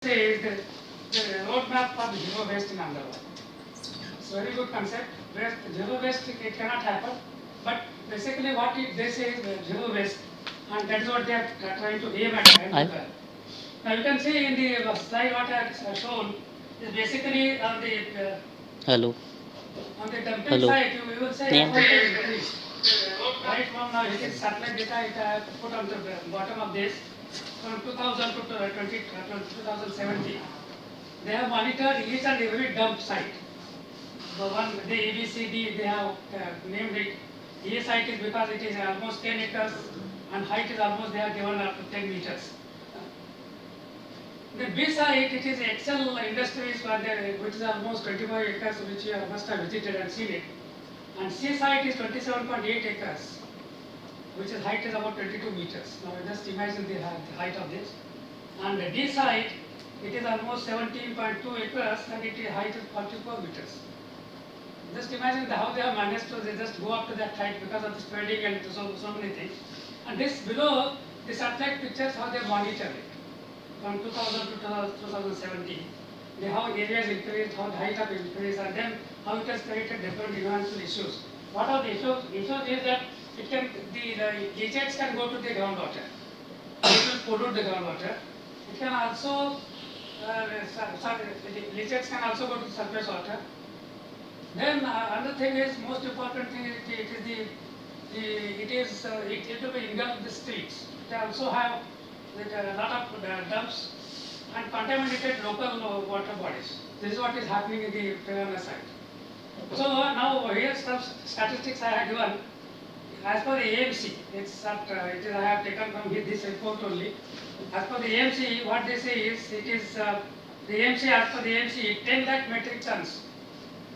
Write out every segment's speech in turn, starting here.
Say the roadmap for the zero waste in Ahmedabad. It's a very good concept. Where zero waste it cannot happen, but basically what they say is zero waste, and that is what they are trying to aim at. Now you can see in the slide what I have shown is basically Hello. on the dumping Hello. side you will say Yeah. right from now it is satellite data it I have put on the bottom of this from 2000 to 2017. They have monitored each and every dump site. The one, the ABCD, they have named it. A site is because it is almost 10 acres and height is almost they have given up to 10 meters. The B site, it is Excel Industries where there, which is almost 25 acres, which you must have visited and seen it. And C site is 27.8 acres, which is height is about 22 meters. Now just imagine the height of this. And the D site, it is almost 17.2 acres and it is height is 44 meters. Just imagine how they have managed to they just go up to that height because of the spreading and so many things. And this below the satellite pictures how they monitor it from 2000 to 2017. How areas increased, how the height of increase, and then how it has created different environmental issues. What are the issues? Issues is that it can the leachates can go to the groundwater. It will pollute the groundwater. It can also leachates can also go to surface water. Then another thing is most important thing is it will be engulf the streets. They also have a lot of dumps and contaminated local water bodies. This is what is happening in the Telangana side. So now here some statistics I have given. As per the AMC, I have taken from this report only. As per the AMC, what they say is the AMC as per the AMC 10 lakh metric tons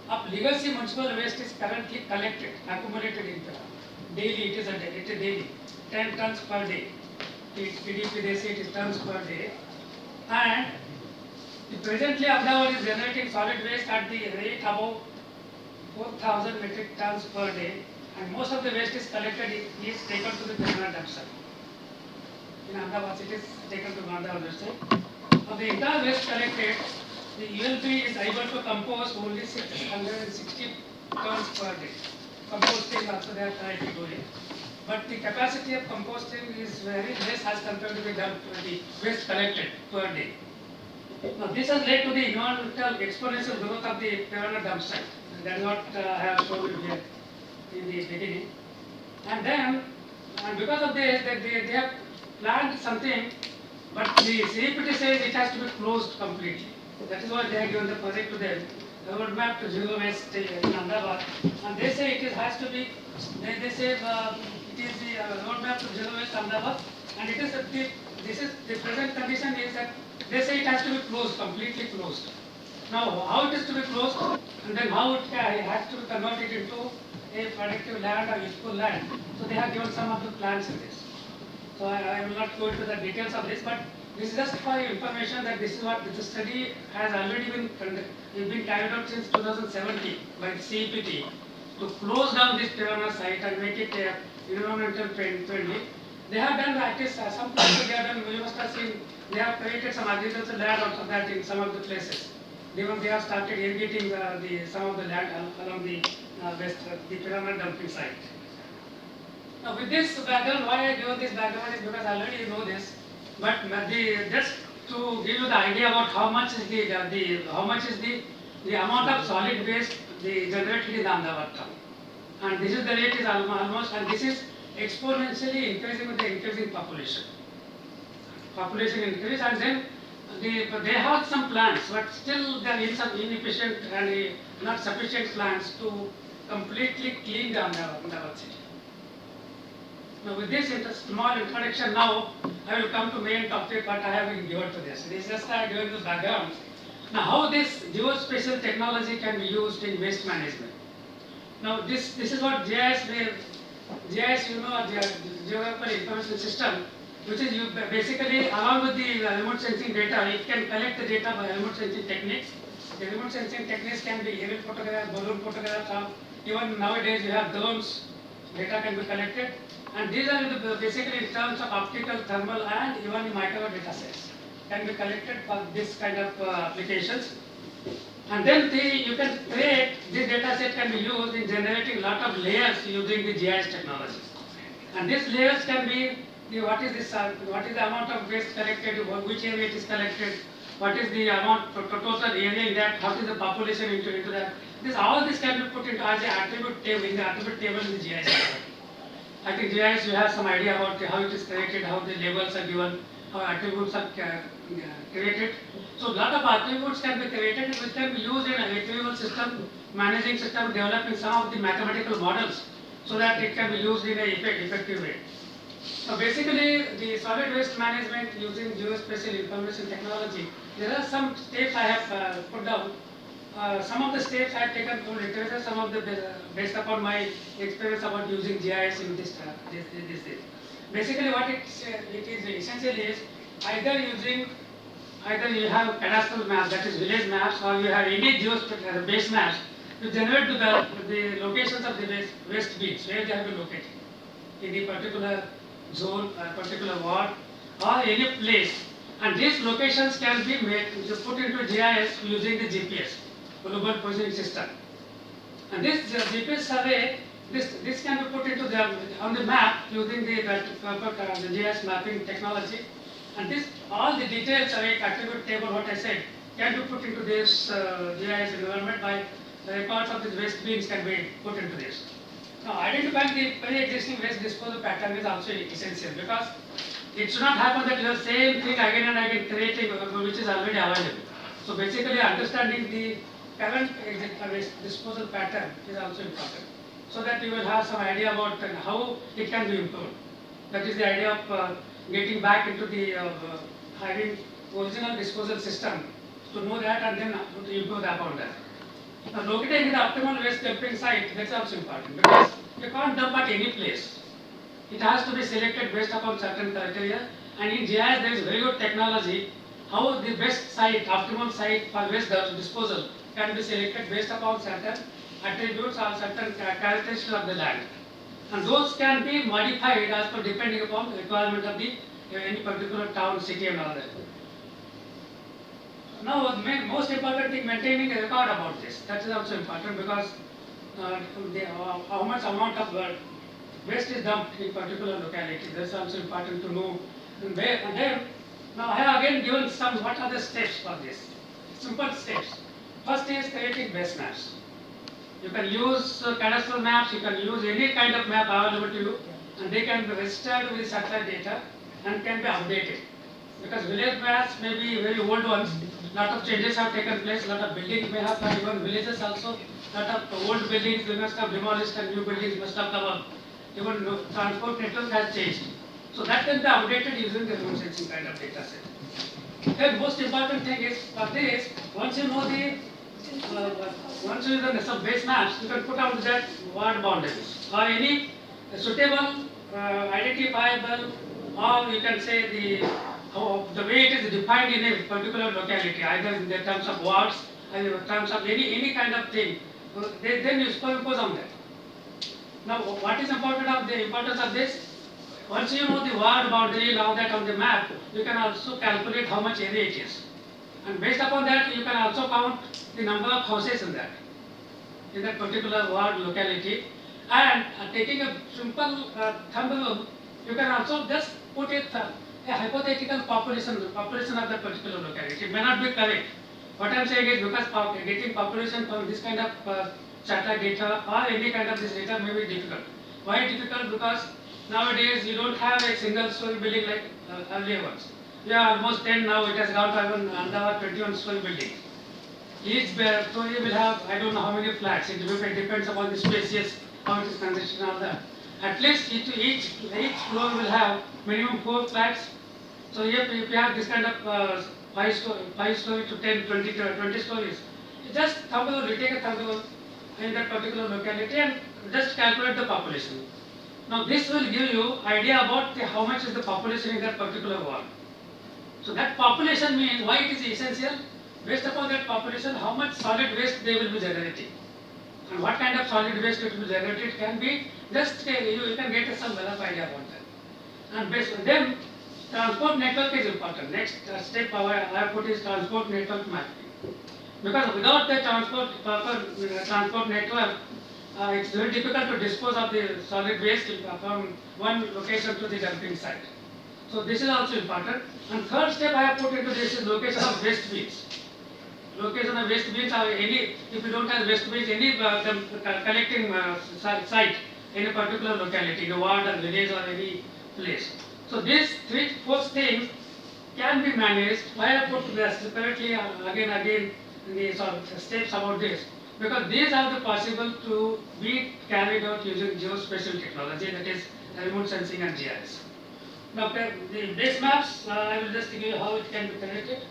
of legacy municipal waste is currently collected, accumulated in Telangana. Daily, it is daily, 10 tons per day. PDP they say it is tons per day. And presently Ahmedabad is generating solid waste at the rate above 4,000 metric tons per day. And most of the waste is collected, is taken to the Telangana dump site. In Ahmedabad it is taken to Ahmedabad dump site. Of the entire waste collected, the ULB is able to compose only 660 tons per day. Composting also they are trying to do it. But the capacity of composting is very less as compared to the waste collected per day. Now this has led to the environmental exponential growth of the Telangana dump site. That is what I have shown you here in the beginning. And then, and because of this, they have planned something, but the CEPT says it has to be closed completely. That is why they have given the project to them, the roadmap to zero waste in Ahmedabad. And they say has to be, they say it is the roadmap to zero waste Ahmedabad, and it is the present condition is that they say it has to be closed, completely closed. Now, how it is to be closed, and then how it has to be converted into a productive land or useful land. So they have given some of the plans in this. So I will not go into the details of this, but this is just for your information that this is what the study has already been carried out since 2017 by the CEPT to close down this Telangana site and make it environmental friendly. They have done at least some places they have done. You must have seen they have created some agricultural land out of that in some of the places. Even they have started irrigating some of the land along the west, the Telangana dumping site. Now with this background, why I give this background is because I already know this, but just to give you the idea about how much is the amount of solid waste generated in the Ahmedabad town, and this is the rate is almost, and this is exponentially increasing with the increasing population. Population increase, and then they have some plans, but still there is some inefficient and not sufficient plans to completely clean the Ahmedabad city. Now with this small introduction, now I will come to main topic what I have been given to this. This is just I given the background. Now how this geospatial technology can be used in waste management. Now this is what GIS you know, Geographical Information System, which is basically along with the remote sensing data, it can collect the data by remote sensing techniques. The remote sensing techniques can be aerial photograph, balloon photograph, even nowadays you have drones, data can be collected. And these are basically in terms of optical, thermal, and even micro data sets. can be collected for this kind of applications. And then you can create, this data set can be used in generating lot of layers using the GIS technology. And these layers can be what is this, what is the amount of waste collected, which area it is collected, what is the amount total area in that, what is the population into that. All this can be put into as an attribute table in the attribute table in the GIS. I think GIS you have some idea about how it is created, how the labels are given, how attributes are created. So a lot of attributes can be created which can be used in a retrieval system, managing system, developing some of the mathematical models so that it can be used in an effective way. So basically the solid waste management using geospatial information technology, there are some steps I have put down. Some of the steps I have taken from literature, some of the based upon my experience about using GIS in this thing. Basically what it is essentially is either you have cadastral maps, that is village maps, or you have any geospatial base maps to generate the locations of the waste bins, where they have been located in the particular zone, particular ward, or any place. And these locations can be put into GIS using the GPS, global positioning system. And this GPS survey, this can be put into on the map using the GIS mapping technology. And all the details of a attribute table, what I said, can be put into this GIS environment by the records of the waste bins can be put into this. Now, identifying the pre-existing waste disposal pattern is also essential because it should not happen that you have same thing again and again creating which is already available. So basically, understanding the current waste disposal pattern is also important, so that you will have some idea about how it can be improved. That is the idea of getting back into the having original disposal system to know that and then to improve upon that. Now, locating the optimal waste dumping site, that's also important because you can't dump at any place. It has to be selected based upon certain criteria, and in GIS there is very good technology how the best site, optimal site for waste disposal can be selected based upon certain attributes or certain characteristics of the land. And those can be modified as per depending upon the requirement of the any particular town, city and all that. Now, the most important thing, maintaining a record about this. That is also important because how much amount of waste is dumped in particular locality. That is also important to know. And then, now I have again given some, what are the steps for this? Simple steps. First is creating base maps. You can use cadastral maps, you can use any kind of map available to you, and they can be registered with satellite data and can be updated. Because village maps may be very old ones, lot of changes have taken place, lot of buildings may have come, even villages also, lot of old buildings they must have demolished and new buildings must have come up. Even transport network has changed. So that can be updated using the remote sensing kind of data set. The most important thing is for this, once you know once you know some base maps, you can put out that ward boundaries or any suitable, identifiable, or you can say the way it is defined in a particular locality, either in the terms of wards, either in terms of any kind of thing, then you superimpose on that. Now, what is the importance of this? Once you know the ward boundary, now that on the map, you can also calculate how much area it is. And based upon that, you can also count the number of houses in that particular ward locality. And taking a simple thumb rule, you can also just put a hypothetical population of that particular locality. It may not be correct. What I am saying is because getting population from this kind of satellite data or any kind of this data may be difficult. Why difficult? Because nowadays you don't have a single story building like earlier ones. We are almost 10 now, it has gone to even under 21 story buildings. Each story will have, I don't know how many flats, it depends upon the species, how it is constructed and all that. At least each floor will have minimum 4 flats. So if you have this kind of 5 story to 10, 20 stories, you just take a thumb rule in that particular locality and just calculate the population. Now this will give you idea about how much is the population in that particular ward. So that population means why it is essential. Based upon that population, how much solid waste they will be generating. And what kind of solid waste it will be generated can be just, you can get some rough idea about that. And based on them, Transport network is important. Next step I have put is transport network mapping. Because without the proper transport network, it's very difficult to dispose of the solid waste from one location to the dumping site. So this is also important. And third step I have put into this is location of waste bins. Location of waste bins are any, if you don't have waste bins, any collecting site, any particular locality, the ward or village or any place. So these four things can be managed. Why I put this separately again in the sort of steps about this, because these are the possible to be carried out using geospatial technology, that is remote sensing and GIS. Now the base maps, I will just give you how it can be created.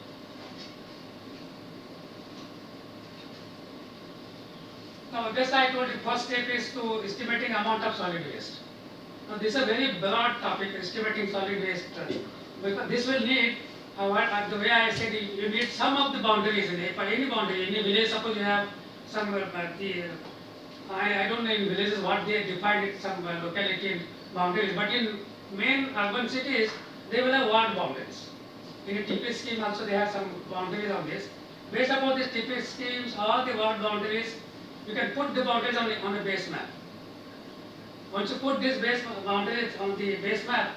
Now just I told you, first step is to estimating amount of solid waste. Now this is a very broad topic, estimating solid waste, because this will need, the way I said, you need some of the boundaries in it. For any boundary, any village, suppose you have some, I don't know in villages what they define it, some locality boundaries, but in main urban cities, they will have ward boundaries. In a TP scheme also they have some boundaries on this. Based upon these TP schemes, all the ward boundaries, you can put the boundaries on the base map. Once you put these base boundaries on the base map,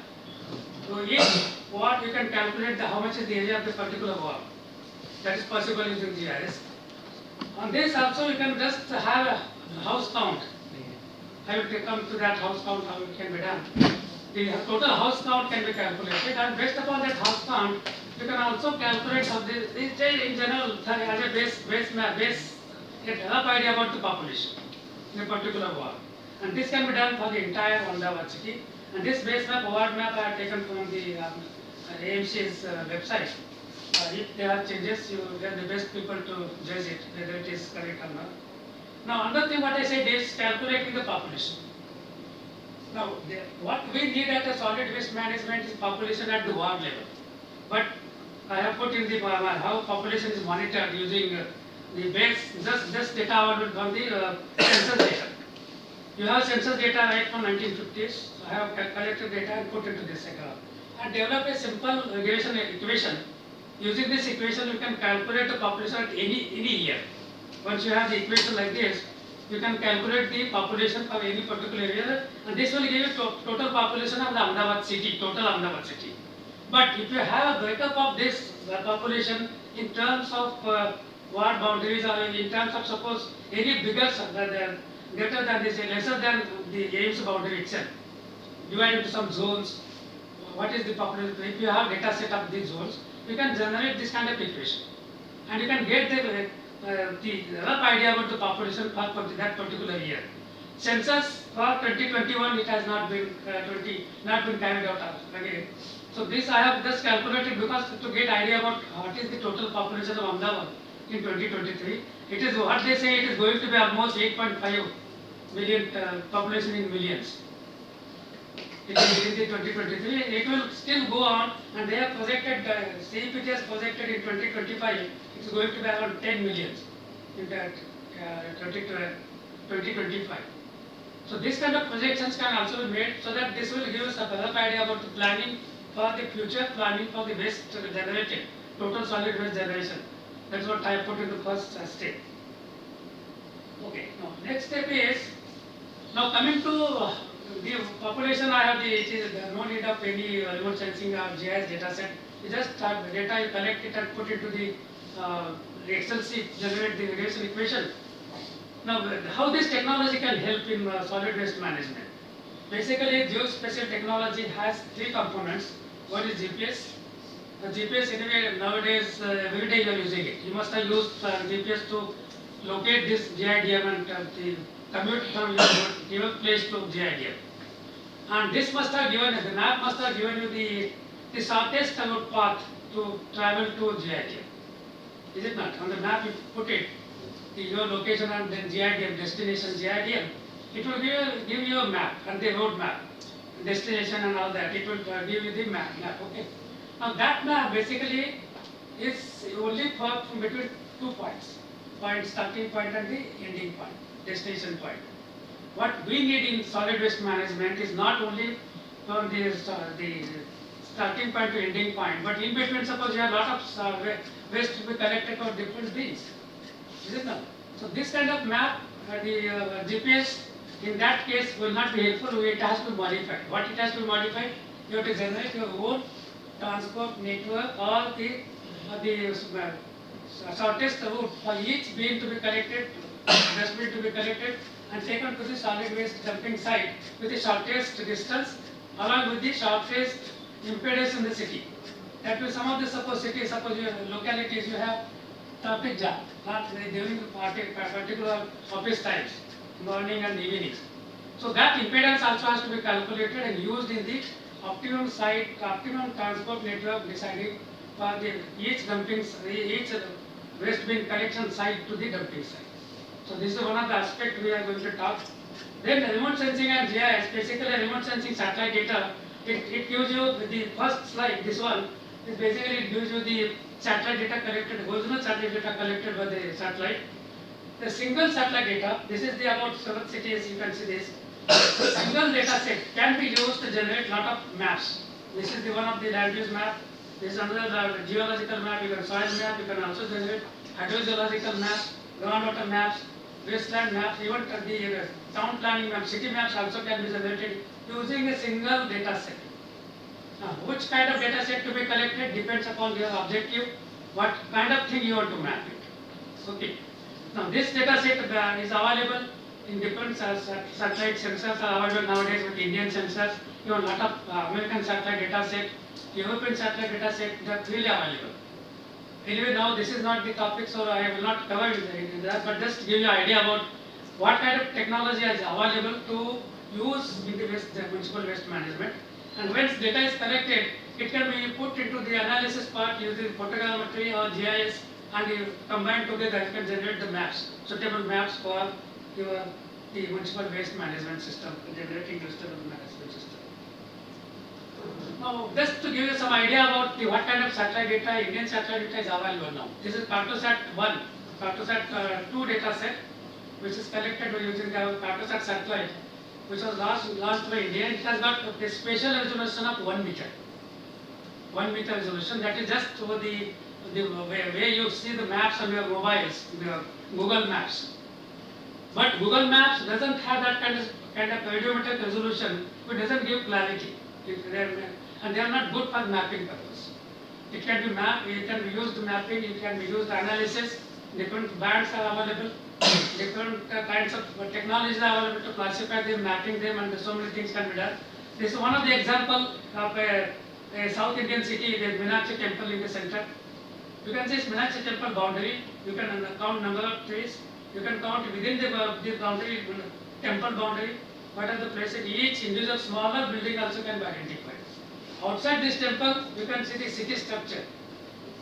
so each ward you can calculate how much is the area of the particular ward. That is possible using GIS. On this also you can just have a house count. I will come to that house count, how it can be done. The total house count can be calculated, and based upon that house count, you can also calculate some in general as a base map, get a rough idea about the population in a particular ward. And this can be done for the entire Ahmedabad city. And this base map, ward map, I have taken from the AMC's website. If there are changes, they are the best people to judge it, whether it is correct or not. Now, another thing what I said is calculating the population. Now, what we need at a solid waste management is population at the ward level. But I have put in the how population is monitored using the base, just data from the census data. You have census data right from 1950s. I have collected data and put into this account. And develop a simple regression equation. Using this equation, you can calculate the population at any year. Once you have the equation like this, you can calculate the population for any particular area, and this will give you total population of the Ahmedabad city, total Ahmedabad city. But if you have a breakup of this population in terms of ward boundaries, or in terms of suppose any bigger greater than this, lesser than the AIMS boundary itself, divided into some zones, what is the population? If you have data set of these zones, you can generate this kind of equation, and you can get the rough idea about the population for that particular year. Census for 2021, it has not been carried out again. So this I have just calculated because to get idea about what is the total population of Ahmedabad in 2023. It is what they say, it is going to be almost 8.5 million population in millions. It is in the 2023. It will still go on, and they have projected, CEPT has projected in 2025, it's going to be around 10 million in that 2025. So this kind of projections can also be made, so that this will give us a better idea about the planning for the future, planning for the waste generated, total solid waste generation. That's what I put in the first step. Okay, now next step is, now coming to the population, I have it is no need of any remote sensing or GIS data set. You just have the data, you collect it and put it to the Excel sheet, generate the regression equation. Now, how this technology can help in solid waste management? Basically, geospatial technology has three components. One is GPS. The GPS anyway nowadays every day you are using it. You must have used GPS to locate this GIDM and the commute from your given place to GIDM. And this must have given, the map must have given you the shortest path to travel to GIDM. Is it not? On the map you put it, your location and then GIDM, destination GIDM. It will give you a map and the road map, destination and all that. It will give you the map. Okay. Now that map basically is only for between 2 points, starting point and the ending point, destination point. What we need in solid waste management is not only from the starting point to ending point. But in between, suppose you have lot of waste to be collected for different things. Is it not? So this kind of map, the GPS in that case will not be helpful. It has to be modified. What it has to be modified? You have to generate your own transport network or the shortest route for each bin to be collected, dustbin to be collected and taken to the solid waste dumping site with the shortest distance along with the shortest impedance in the city. That will some of the suppose cities, suppose your localities you have traffic jam, not during particular office times, morning and evenings. So that impedance also has to be calculated and used in the optimum site, optimum transport network deciding for each waste bin collection site to the dumping site. So this is one of the aspects we are going to talk. Then remote sensing and GIS, basically remote sensing satellite data, it gives you the first slide, this one, is basically it gives you the satellite data collected, original satellite data collected by the satellite. The single satellite data, this is the about 7 cities, you can see this. Single data set can be used to generate lot of maps. This is the one of the land use map. This is another geological map, you can soil map, you can also generate hydrogeological map, groundwater maps, wasteland maps, even the town planning map, city maps also can be generated using a single data set. Now, which kind of data set to be collected depends upon your objective, what kind of thing you want to map it. Okay. Now, this data set is available in different satellite sensors are available nowadays with Indian sensors. You have a lot of American satellite data set, European satellite data set, they are freely available. Anyway, now this is not the topic, so I will not cover that, but just give you an idea about what kind of technology is available to use in the municipal waste management. And once data is collected, it can be put into the analysis part using photogrammetry or GIS, and you combine together, you can generate the maps, suitable maps for the municipal waste management system, generating suitable management system. Now, just to give you some idea about what kind of satellite data, Indian satellite data is available now. This is Cartosat 1, Cartosat 2 data set, which is collected by using the Cartosat satellite, which was launched by India. It has got a spatial resolution of 1 meter. 1 meter resolution, that is just over the way you see the maps on your mobiles, the Google Maps. But Google Maps doesn't have that kind of radiometric resolution, it doesn't give clarity. And they are not good for mapping purpose. It can be mapped, it can be used mapping, it can be used analysis, different bands are available, different kinds of technologies are available to classify them, mapping them, and so many things can be done. This is one of the example of a South Indian city, the Meenakshi temple in the center. You can see this Meenakshi temple boundary, you can count number of trees, you can count within the boundary, temple boundary, what are the places, each individual smaller building also can be identified. Outside this temple, you can see the city structure.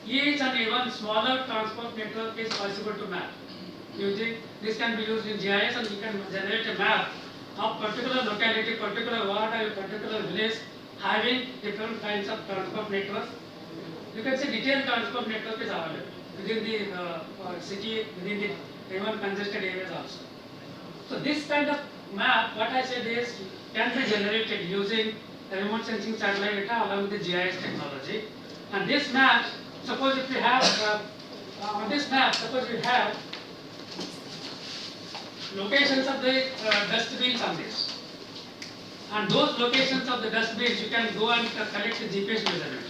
Each and even smaller transport network is possible to map. Using this can be used in GIS, and you can generate a map of particular locality, particular ward or particular village having different kinds of transport networks. You can see detailed transport network is available within the city, within the even congested areas also. So this kind of map, what I said is, can be generated using the remote sensing satellite data along with the GIS technology. And this map, suppose if you have, on this map, suppose you have locations of the dustbins on this. And those locations of the dustbins, you can go and collect the GPS measurements.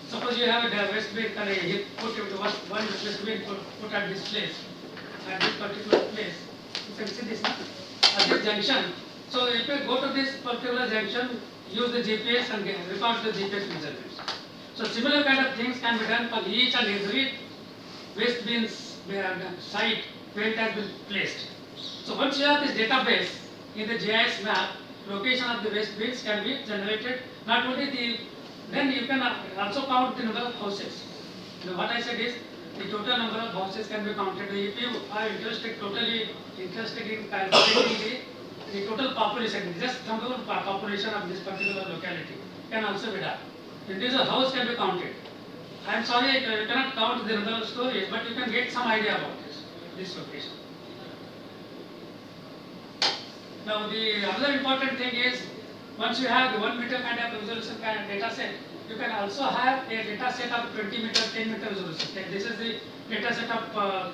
Suppose you have a waste bin, you put one waste bin put at this place, at this particular place. You can see this, at this junction. So if you go to this particular junction, use the GPS and record the GPS measurements. So similar kind of things can be done for each and every waste bins site where it has been placed. So once you have this database in the GIS map, location of the waste bins can be generated. Not only then you can also count the number of houses. What I said is, the total number of houses can be counted. If you are totally interested in calculating the total population, just number of population of this particular locality can also be done. Individual house can be counted. I am sorry, I cannot count the number of stories, but you can get some idea about this location. Now the other important thing is, once you have the 1 meter kind of resolution kind of data set, you can also have a data set of 20 meter, 10 meter resolution. Okay, this is the data set of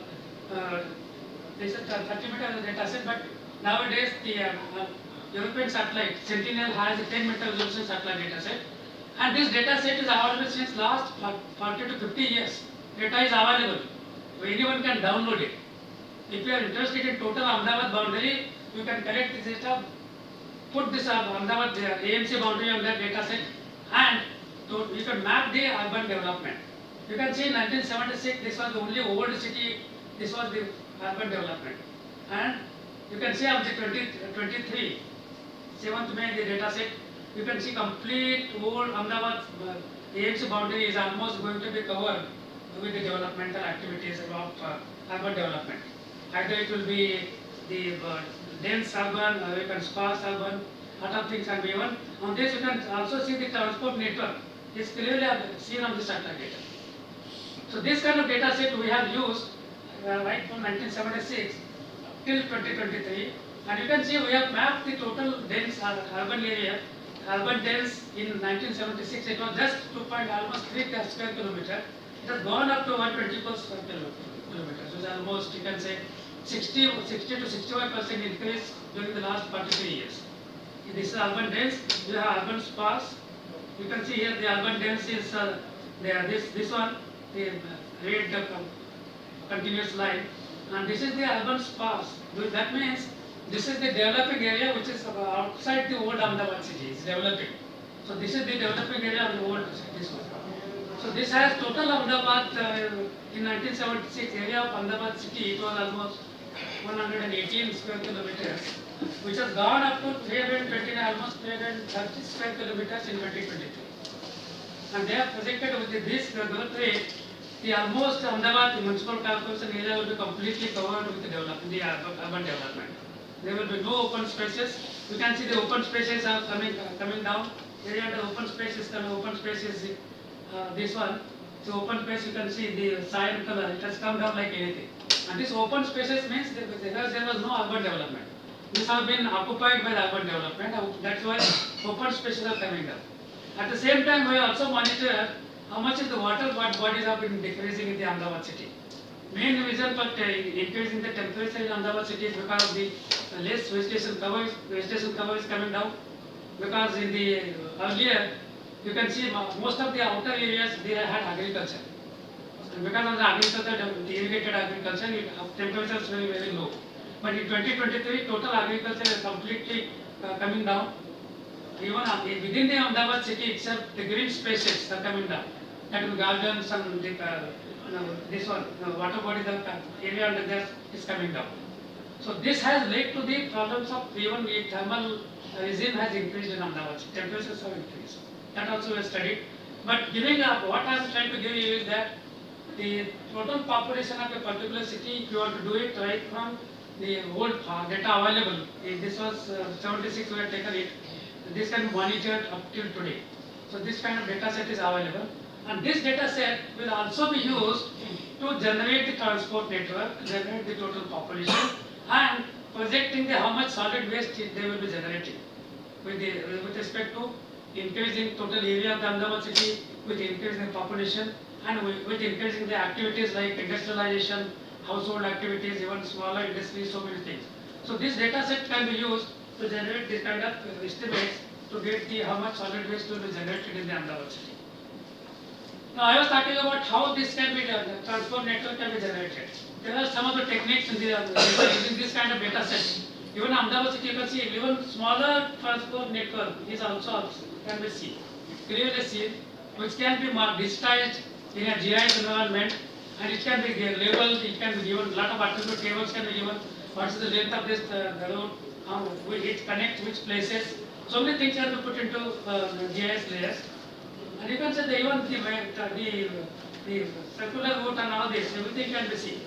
this is 30 meter data set, but nowadays the European satellite Sentinel has a 10 meter resolution satellite data set, and this data set is available since last 40 to 50 years. Data is available, so anyone can download it. If you are interested in total Ahmedabad boundary, you can collect this data, put this Ahmedabad AMC boundary on that data set, and you can map the urban development. You can see in 1976, this was the only old city, this was the urban development. And you can see of the 23, 7th May, the data set, you can see complete old Ahmedabad AMC boundary is almost going to be covered with the developmental activities of urban development. Either it will be the dense urban, you can sparse urban, lot of things can be given. On this you can also see the transport network is clearly seen on the satellite data. So this kind of data set we have used right from 1976 till 2023, and you can see we have mapped the total dense urban area. Urban dense in 1976 it was just 2.3 square kilometer. It has gone up to 124 square kilometers, which is almost you can say 60 to 65% increase during the last 43 years. This is urban dense. You have urban sparse. You can see here the urban dense is this one, the red continuous line, and this is the urban sparse. That means this is the developing area which is outside the old Ahmedabad city. It's developing. So this is the developing area of the old city. So this has total Ahmedabad in 1976 area of Ahmedabad city. It was almost 118 square kilometers, which has gone up to 329, almost 330 square kilometers in 2023. And they have projected with this growth rate, the almost Ahmedabad municipal corporation area will be completely covered with the urban development. There will be no open spaces. You can see the open spaces are coming down. Area under open space is coming. Open space is this one. So open space you can see the cyan color. It has come down like anything. And this open spaces means there was no urban development. These have been occupied by the urban development. That's why open spaces are coming down. At the same time, we also monitor how much is the water bodies have been decreasing in the Ahmedabad city. Main reason for increasing the temperature in Ahmedabad city is because of the less vegetation cover. Vegetation cover is coming down. Because in the earlier, you can see most of the outer areas they had agriculture. And because of the agriculture, the irrigated agriculture, temperature is very, very low. But in 2023, total agriculture is completely coming down. Even within the Ahmedabad city itself, the green spaces are coming down. That is gardens and this one, water bodies, the area under there is coming down. So this has led to the problems of even the thermal regime has increased in Ahmedabad. Temperatures have increased. That also is studied. But giving up, what I am trying to give you is that the total population of a particular city, if you want to do it right from the old data available, this was 76 we had taken it, this can be monitored up till today. So this kind of data set is available, and this data set will also be used to generate the transport network, generate the total population, and projecting how much solid waste they will be generating with respect to increasing total area of the Ahmedabad city, with increasing population, and with increasing the activities like industrialization, household activities, even smaller industries, so many things. So this data set can be used to generate this kind of estimates to get how much solid waste will be generated in the Ahmedabad city. Now I was talking about how this can be done, the transport network can be generated. There are some of the techniques in using this kind of data set. Even Ahmedabad city, you can see even smaller transport network is also can be seen, clearly seen, which can be digitized in a GIS environment, and it can be labeled, it can be given, lot of attribute tables can be given, what is the length of this the road, it connects which places, so many things can be put into GIS layers. And you can say that even the circular route and all this, everything can be seen.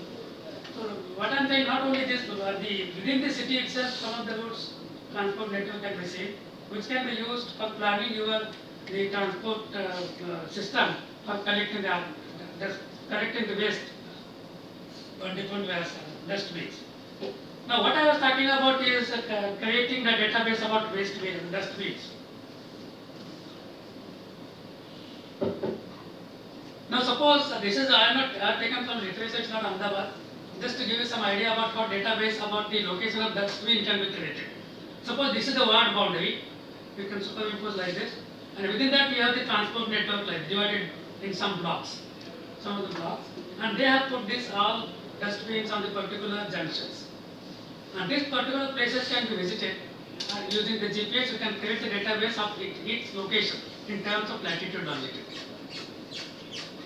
So what I am saying, not only this, within the city itself, some of the routes, transport network can be seen, which can be used for planning the transport system for collecting the waste on different dustbins. Now what I was talking about is creating the database about waste dustbins. Now suppose this is I am not taken from literature, it's not Ahmedabad. Just to give you some idea about how database about the location of dustbin can be created. Suppose this is the ward boundary, we can superimpose like this, and within that we have the transport network like divided in some blocks, some of the blocks, and they have put this all dustbins on the particular junctions. And these particular places can be visited using the GPS. You can create a database of its location in terms of latitude, longitude.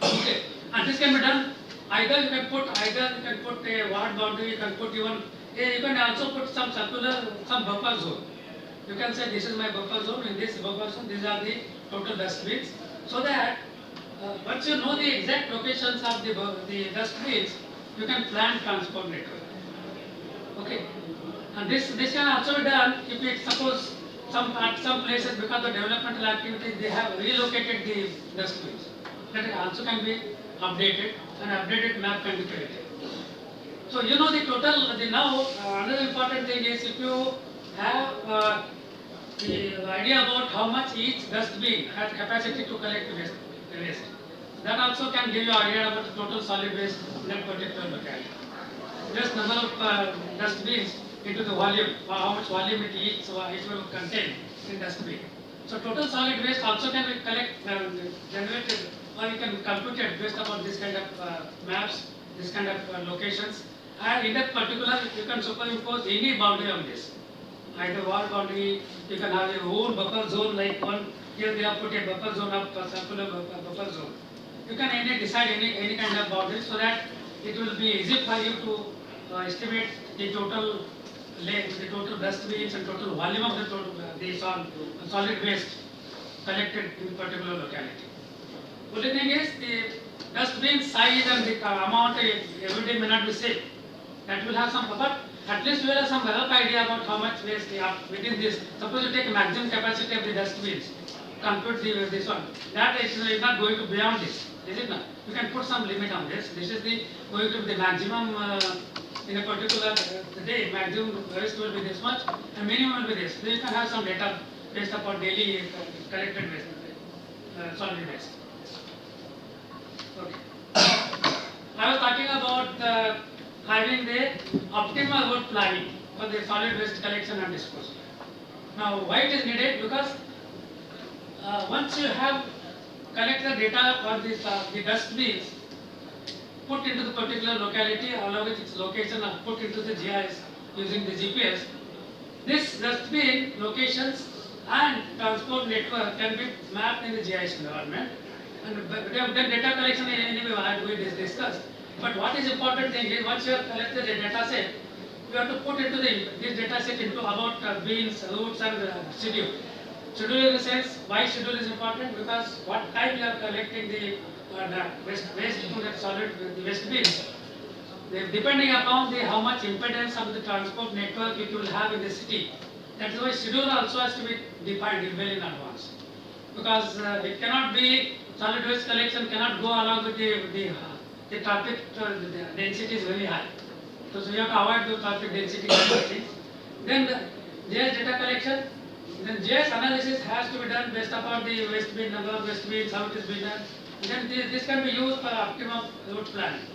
Okay, and this can be done either you can put a ward boundary, you can put even you can also put some circular some buffer zone. You can say this is my buffer zone. In this buffer zone, these are the total dustbins. So that once you know the exact locations of the dustbins, you can plan transport network. Okay, and this can also be done if it suppose at some places because of developmental activities they have relocated the dustbins. That also can be updated, and updated map can be created. So you know the total. Now another important thing is if you have the idea about how much each dustbin has capacity to collect waste. That also can give you idea about the total solid waste in that particular locality. Just number of dustbins into the volume, how much volume it will contain in dustbin. So total solid waste also can be generated, or you can compute it based upon this kind of maps, this kind of locations. And in that particular, you can superimpose any boundary on this. Either wall boundary, you can have your own buffer zone like one. Here they have put a buffer zone of circular buffer zone. You can decide any kind of boundary so that it will be easy for you to estimate the total length, the total dustbins and total volume of the solid waste collected in particular locality. Only thing is the dustbin size and the amount every day may not be same. That will have some, but at least we will have some rough idea about how much waste they are within this. Suppose you take maximum capacity of the dustbins, compute this one. That is not going to beyond this, is it not? You can put some limit on this. This is the going to be the maximum in a particular day. Maximum waste will be this much, and minimum will be this. So you can have some data based upon daily collected waste, solid waste. Okay. I was talking about having the optimal route planning for the solid waste collection and disposal. Now, why it is needed? Because once you have collected the data for the dustbins, put into the particular locality along with its location and put into the GIS using the GPS, this dustbin locations and transport network can be mapped in the GIS environment. And then data collection anyway we discussed. But what is important thing is once you have collected a data set, you have to put into this data set into about bins, routes and schedule. Schedule in the sense, why schedule is important? Because what time you are collecting the waste from that solid the waste bins. Depending upon how much impedance of the transport network it will have in the city. That's why schedule also has to be defined well in advance. Because it cannot be, solid waste collection cannot go along with the traffic density is very high. So you have to avoid the traffic density things. Then the GIS data collection, then GIS analysis has to be done based upon the waste bin, number of waste bins, how it is being done. Then this can be used for optimum route planning.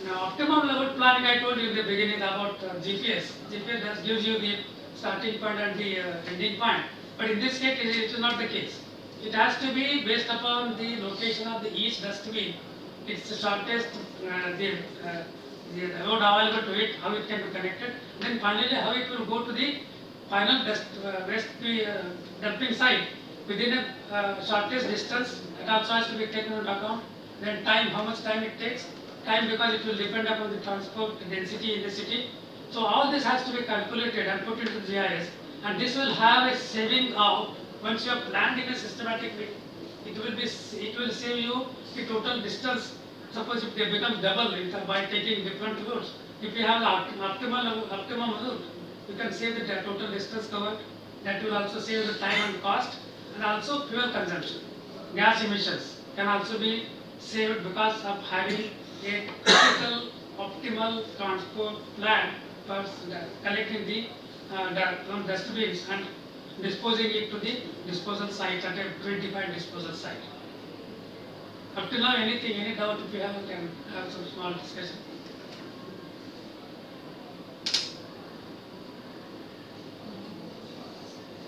Now optimum route planning I told you in the beginning about GPS. GPS just gives you the starting point and the ending point. But in this case it is not the case. It has to be based upon the location of each dustbin. It's the shortest, the road available to it, how it can be connected. Then finally how it will go to the final waste dumping site within a shortest distance. It also has to be taken into account. Then time, how much time it takes. Time because it will depend upon the transport density in the city. So all this has to be calculated and put into GIS. And this will have a saving of, once you have planned in a systematic way, it will save you the total distance. Suppose if they become double by taking different routes, if you have the optimum route, you can save the total distance covered. That will also save the time and cost, and also fuel consumption. Gas emissions can also be saved because of having a critical optimal transport plan for collecting the from dustbins and disposing it to the disposal site at a predefined disposal site. Up Up to now, anything, any doubt, if you have, can have some small discussion.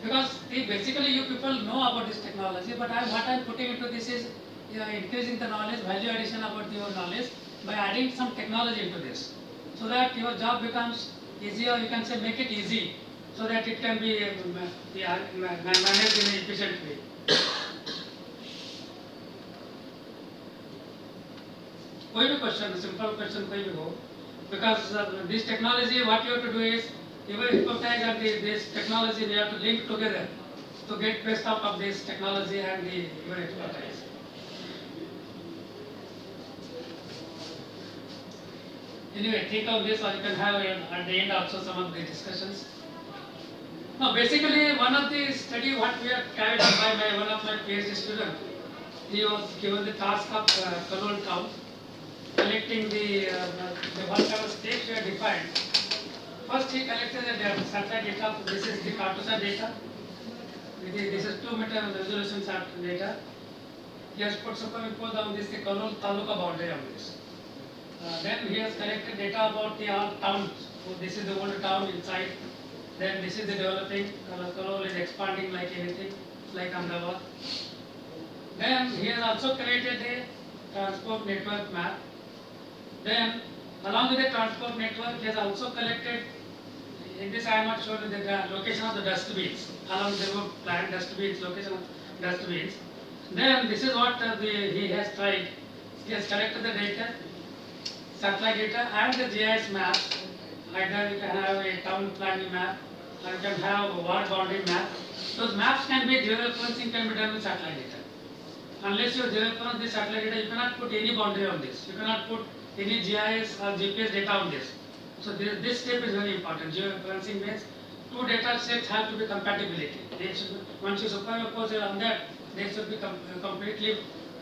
Because basically you people know about this technology, but what I'm putting into this is increasing the knowledge, value addition about your knowledge by adding some technology into this, so that your job becomes easier. You can say make it easy, so that it can be managed in an efficient way. कोई भी question, simple question कोई भी हो, because this technology, what you have to do is you will hypnotize and this technology we have to link together to get best out of this technology and the your expertise. Anyway, think of this, or you can have at the end also some of the discussions. Now, basically, one of the study what we are carried out by one of my PhD student, he was given the task of Kalol town, collecting the what kind of states were defined. First, he collected the satellite data. This is the Cartosat data. This is 2-meter resolution satellite data. He has put superimposed on this the Kalol Taluka boundary on this. Then he has collected data about the towns. So this is the old town inside. Then this is the developing. Kalol is expanding like anything, like Ahmedabad. Then he has also created a transport network map. Then, along with the transport network, he has also collected, in this I am not showing the location of the dustbins, along the road plan dustbins, location of dustbins. Then, this is what he has tried. He has collected the data, satellite data and the GIS maps. Either you can have a town planning map, or you can have a ward boundary map. Those maps can be georeferencing, can be done with satellite data. Unless you georeference the satellite data, you cannot put any boundary on this. You cannot put any GIS or GPS data on this. So this step is very important. Georeferencing means two data sets have to be compatibility. They should be, once you superimpose on that, they should be completely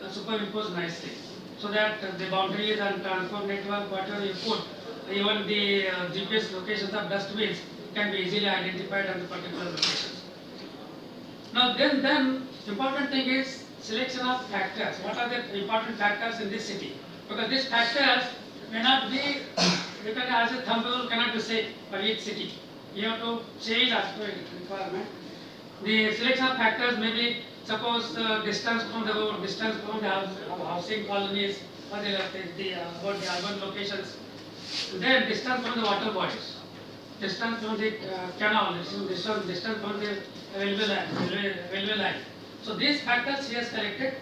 superimposed nicely. So that the boundaries and transport network, whatever you put, even the GPS locations of dustbins can be easily identified on the particular locations. Now then important thing is selection of factors. What are the important factors in this city? Because these factors may not be, you can as a thumb rule cannot be said for each city. You have to change as per requirement. The selection of factors may be, suppose distance from the road, distance from the housing colonies, or about the urban locations. Then distance from the water bodies, distance from the canal, distance from the railway line. So these factors he has collected,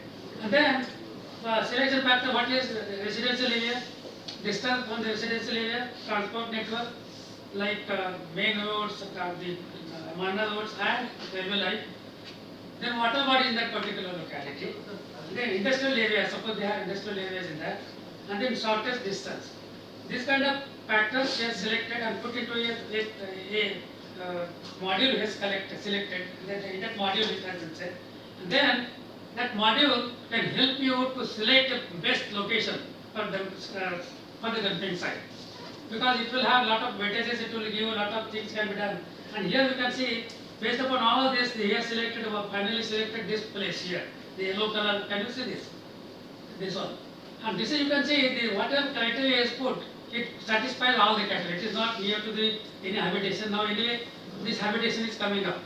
and then selection factor, what is residential area, distance from the residential area, transport network, like main roads, the minor roads and railway line. Then water body in that particular locality. Then industrial areas, suppose they have industrial areas in that, and then shortest distance. This kind of factors he has selected and put into a module he has selected. In that module it has been said. And then that module can help you to select the best location for the dumping site, because it will have a lot of weightages, it will give you a lot of things can be done. And here you can see, based upon all of this, he has selected, finally selected this place here, the yellow color. Can you see this? This one. And this is, you can see the whatever criteria is put, it satisfies all the criteria. It is not near to the any habitation. Now anyway, this habitation is coming up.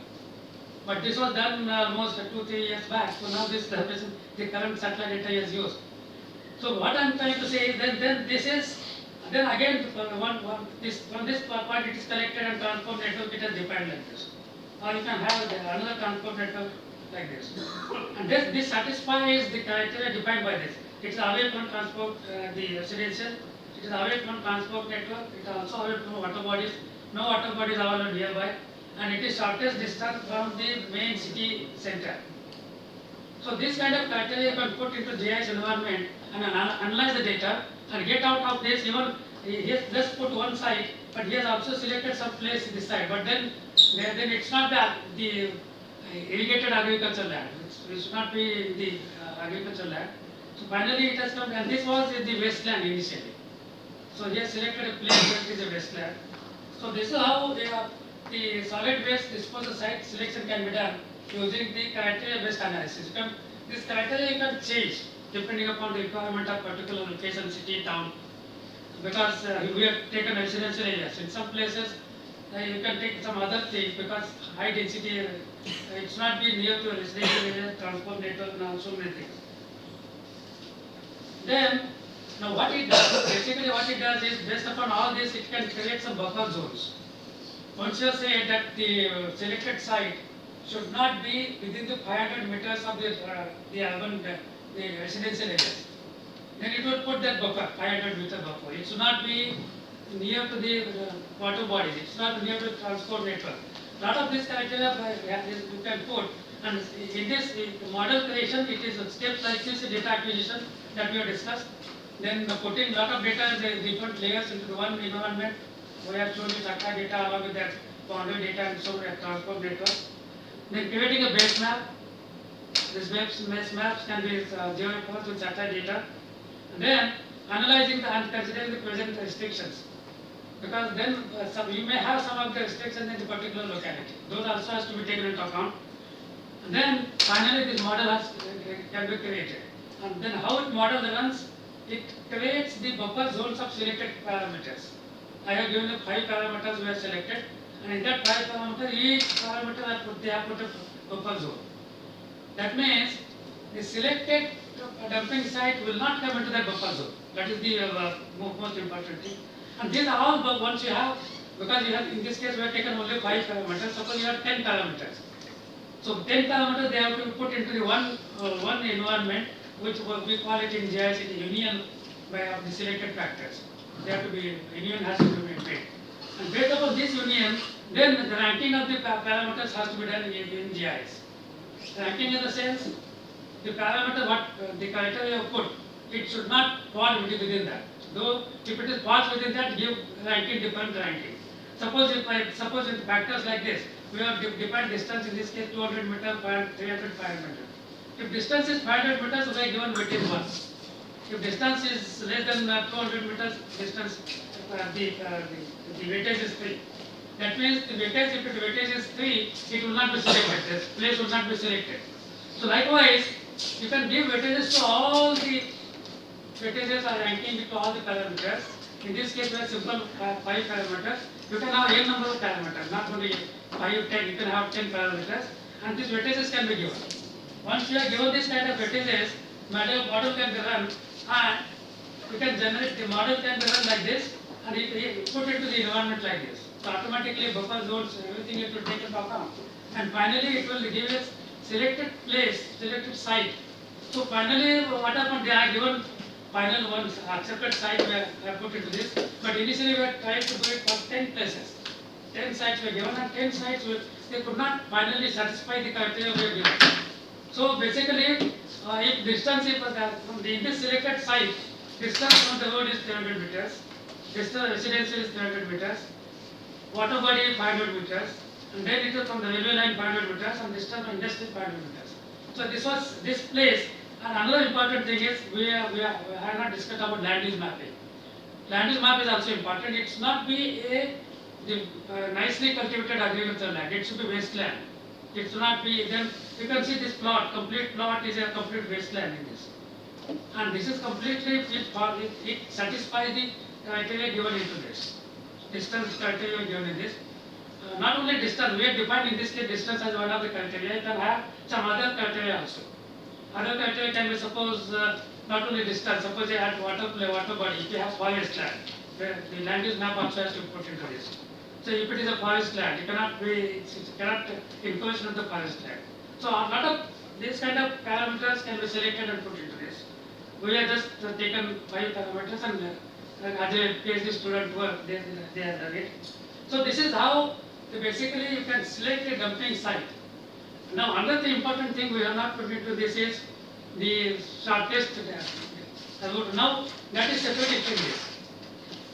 But this was done almost 2-3 years back. So now this habitation, the current satellite data is used. So what I am trying to say is then this is, then again from this point it is collected and transport network it is defined like this. Or you can have another transport network like this. And this satisfies the criteria defined by this. It is away from transport, the residential, it is away from transport network, it is also away from water bodies, no water bodies are available nearby, and it is shortest distance from the main city center. So this kind of criteria you can put into GIS environment and analyze the data and get out of this. Even he has just put one site, but he has also selected some place this side. But then it's not the irrigated agricultural land. It should not be the agricultural land. So finally it has come, and this was the wasteland initially. So he has selected a place that is a wasteland. So this is how the solid waste disposal site selection can be done using the criteria based analysis. This criteria you can change. depending upon the requirement of particular location, city, town. Because we have taken residential areas. In some places, you can take some other things because high density, it's not be near to a residential area, transport network, and so many things. Then, now what it does, basically what it does is based upon all this, it can create some buffer zones. Once you say that the selected site should not be within the 500 meters of the urban, the residential areas, then it would put that buffer, 500 meter buffer. It should not be near to the water bodies. It's not near to the transport network. Lot of this criteria you can put, and in this model creation, it is steps like this data acquisition that we have discussed. Then putting lot of data in the different layers into the one environment. We have shown you Chakra data along with that boundary data and so on transport network. Then creating a base map. This base maps can be georeferenced with Chakra data. And then analyzing and considering the present restrictions. Because then you may have some of the restrictions in the particular locality. Those also has to be taken into account. And then finally this model can be created. And then how it model runs, it creates the buffer zones of selected parameters. I have given you 5 parameters we have selected, and in that 5 parameters, each parameter they have put a buffer zone. That means the selected dumping site will not come into that buffer zone. That is the most important thing. And these are all once you have, because you have in this case we have taken only 5 parameters. Suppose you have 10 parameters. So 10 parameters they have to be put into the one environment, which we call it in GIS the union of the selected factors. They have to be union has to be made. And based upon this union, then the ranking of the parameters has to be done in GIS. Ranking in the sense, the parameter what the criteria you put, it should not fall within that. Though if it is falls within that, give ranking different ranking. Suppose in factors like this, we have defined distance in this case 200 meter, 300, 500 meter. If distance is 500 meters, we are given weightage 1. If distance is less than 200 meters, distance the weightage is 3. That means the weightage, if the weightage is 3, it will not be selected. This place will not be selected. So likewise, you can give weightages to all the weightages are ranking to all the parameters. In this case, we have simple 5 parameters. You can have n number of parameters, not only 5, 10. You can have 10 parameters, and these weightages can be given. Once you are given this kind of weightages, model can be run, and you can generate the model can be run like this, and it put it to the environment like this. So automatically buffer zones, everything it will take into account, and finally it will give us selected place, selected site. So finally, what happened? They are given final ones, accepted site we have put into this, but initially we had tried to do it for 10 places. 10 sites were given, and 10 sites they could not finally satisfy the criteria we were given. So basically, if distance is from this selected site, distance from the road is 300 meters, distance residential is 300 meters, water body 500 meters, and then it is from the railway line 500 meters, and distance from industry 500 meters. So this was this place. And another important thing is we have not discussed about land use mapping. Land use map is also important. It should not be nicely cultivated agricultural land. It should be wasteland. It should not be. Then you can see this plot. Complete plot is a complete wasteland in this. And this is completely it satisfies the criteria given into this. Distance criteria given in this. Not only distance, we have defined in this case distance as one of the criteria. You can have some other criteria also. Other criteria can be suppose not only distance, suppose you have water body, if you have forest land, the land use map also has to be put into this. So if it is a forest land, it cannot encroach on the forest land. So a lot of these kind of parameters can be selected and put into this. We have just taken 5 parameters and as a PhD student work, they have done it. So this is how basically you can select a dumping site. Now another important thing we have not put into this is the shortest route. Now that is separated in this.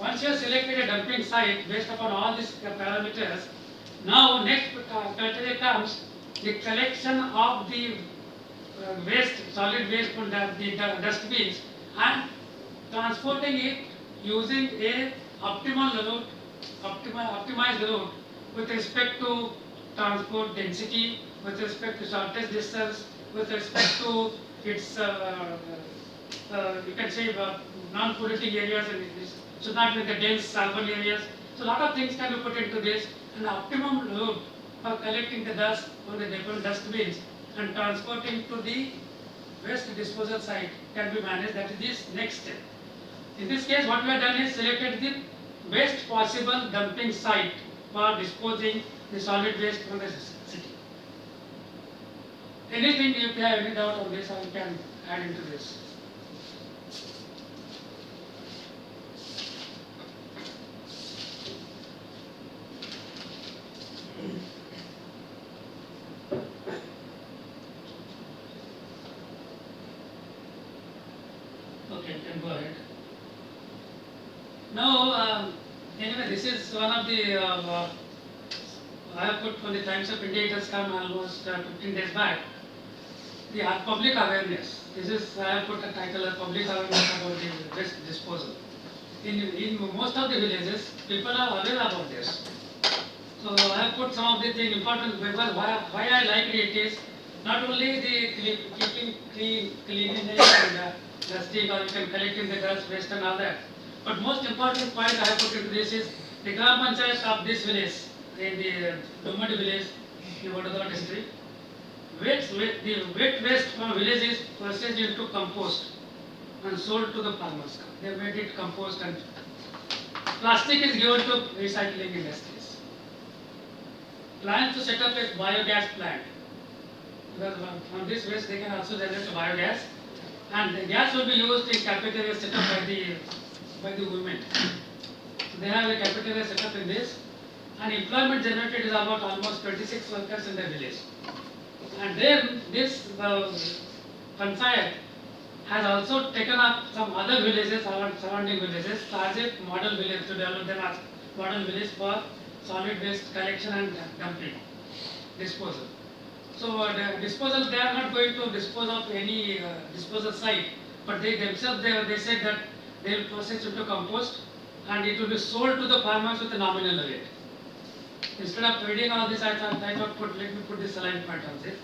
Once you have selected a dumping site based upon all these parameters, now next criteria comes the collection of the waste, solid waste from the dustbins and transporting it using a optimized route with respect to transport density, with respect to shortest distance, with respect to its you can say non-polluting areas, and it should not be the dense urban areas. So a lot of things can be put into this, and the optimum load for collecting the dust from the different dustbins and transporting to the waste disposal site can be managed. That is this next step. In this case, what we have done is selected the best possible dumping site for disposing the solid waste from the city. Anything, if you have any doubt on this, I can add into this. Okay, you can go ahead. Now, anyway, this is one of the I have put for the Times of India. It has come almost 15 days back. The public awareness. This is I have put a title of public awareness about the waste disposal. In most of the villages, people are aware about this. So I have put some of the thing important because why I like it is not only the keeping cleanliness and dusting, or you can collecting the dust, waste and all that. But most important point I have put into this is the Gram Panchayat of this village, in the Dumadi village, in Vadodara district. The wet waste from village is processed into compost and sold to the farmers. They made it compost, and plastic is given to recycling industries. Plan to set up a biogas plant. Because from this waste they can also generate biogas, and the gas will be used in cafeteria set up by the women. So they have a cafeteria set up in this, and employment generated is about almost 26 workers in the village. And then this panchayat has also taken up some other villages, surrounding villages, as a model village, to develop them as model village for solid waste collection and dumping, disposal. So the disposal, they are not going to dispose of any disposal site, but they themselves, they said that they will process into compost, and it will be sold to the farmers with a nominal rate. Instead of reading all this, I thought let me put this alignment on this.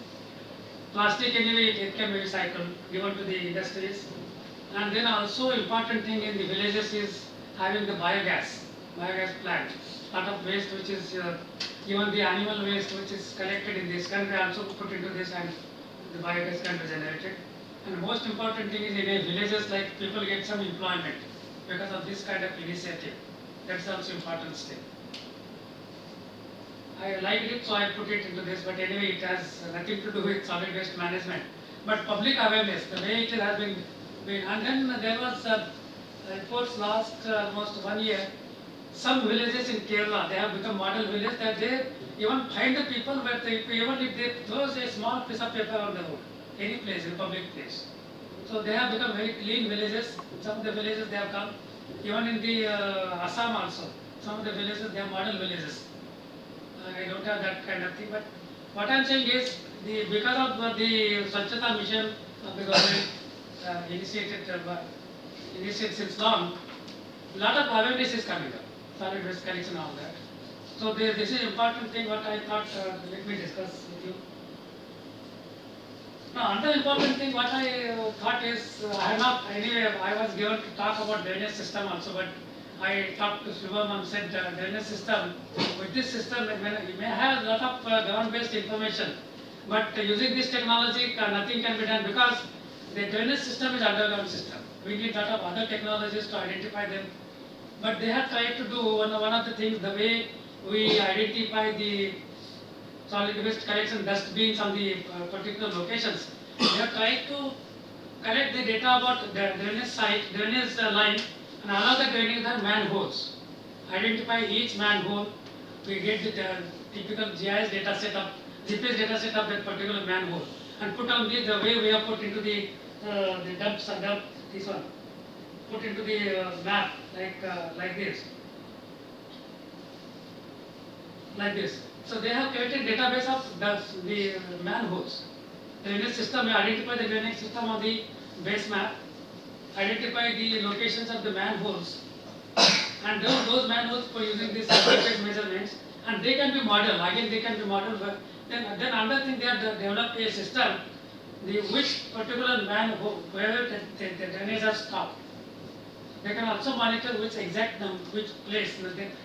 Plastic anyway, it can be recycled, given to the industries. And then also important thing in the villages is having the biogas plant. Lot of waste which is even the animal waste which is collected in this can be also put into this, and the biogas can be generated. And most important thing is in a villages, like people get some employment because of this kind of initiative. That's also important step. I liked it, so I put it into this, but anyway, it has nothing to do with solid waste management. But public awareness, the way it has been and then there was reports last almost 1 year. Some villages in Kerala, they have become model villages, that they even find the people, but even if they throw a small piece of paper on the road, any place, in public place. So they have become very clean villages. Some of the villages they have come, even in the Assam also, some of the villages they are model villages. I don't have that kind of thing, but what I am saying is, because of the Swachhata mission of the government initiated since long, a lot of awareness is coming up, solid waste collection and all that. So this is important thing what I thought, let me discuss with you. Now another important thing what I thought is, I was given to talk about drainage system also, but I talked to Shubham and said drainage system, with this system you may have a lot of ground-based information, but using this technology nothing can be done, because the drainage system is underground system. We need a lot of other technologies to identify them, but they have tried to do one of the things, the way we identify the solid waste collection dustbins on the particular locations. They have tried to collect the data about the drainage site, drainage line, and allow the drainage are manholes. Identify each manhole. We get the typical GIS data set up, GPS data set of that particular manhole, and put on the way we have put into the dumps and dump. This one, put into the map like this, like this. So they have created database of the manholes. Drainage system, we identify the drainage system on the base map, identify the locations of the manholes, and those manholes for using these GPS measurements, and they can be modeled. Again, they can be modeled, but then another thing, they have developed a system the which particular where the drainage has stopped. They can also monitor which exact which place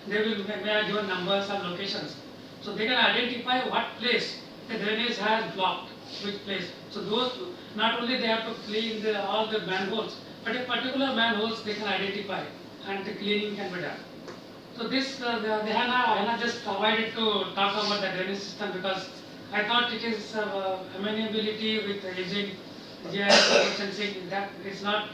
they will may have given numbers or locations. So they can identify what place the drainage has blocked, which place. So those not only they have to clean all the manholes, but a particular manholes they can identify and the cleaning can be done. So this I have not just avoided to talk about the drainage system because I thought it is amenability with using GIS sensing that is not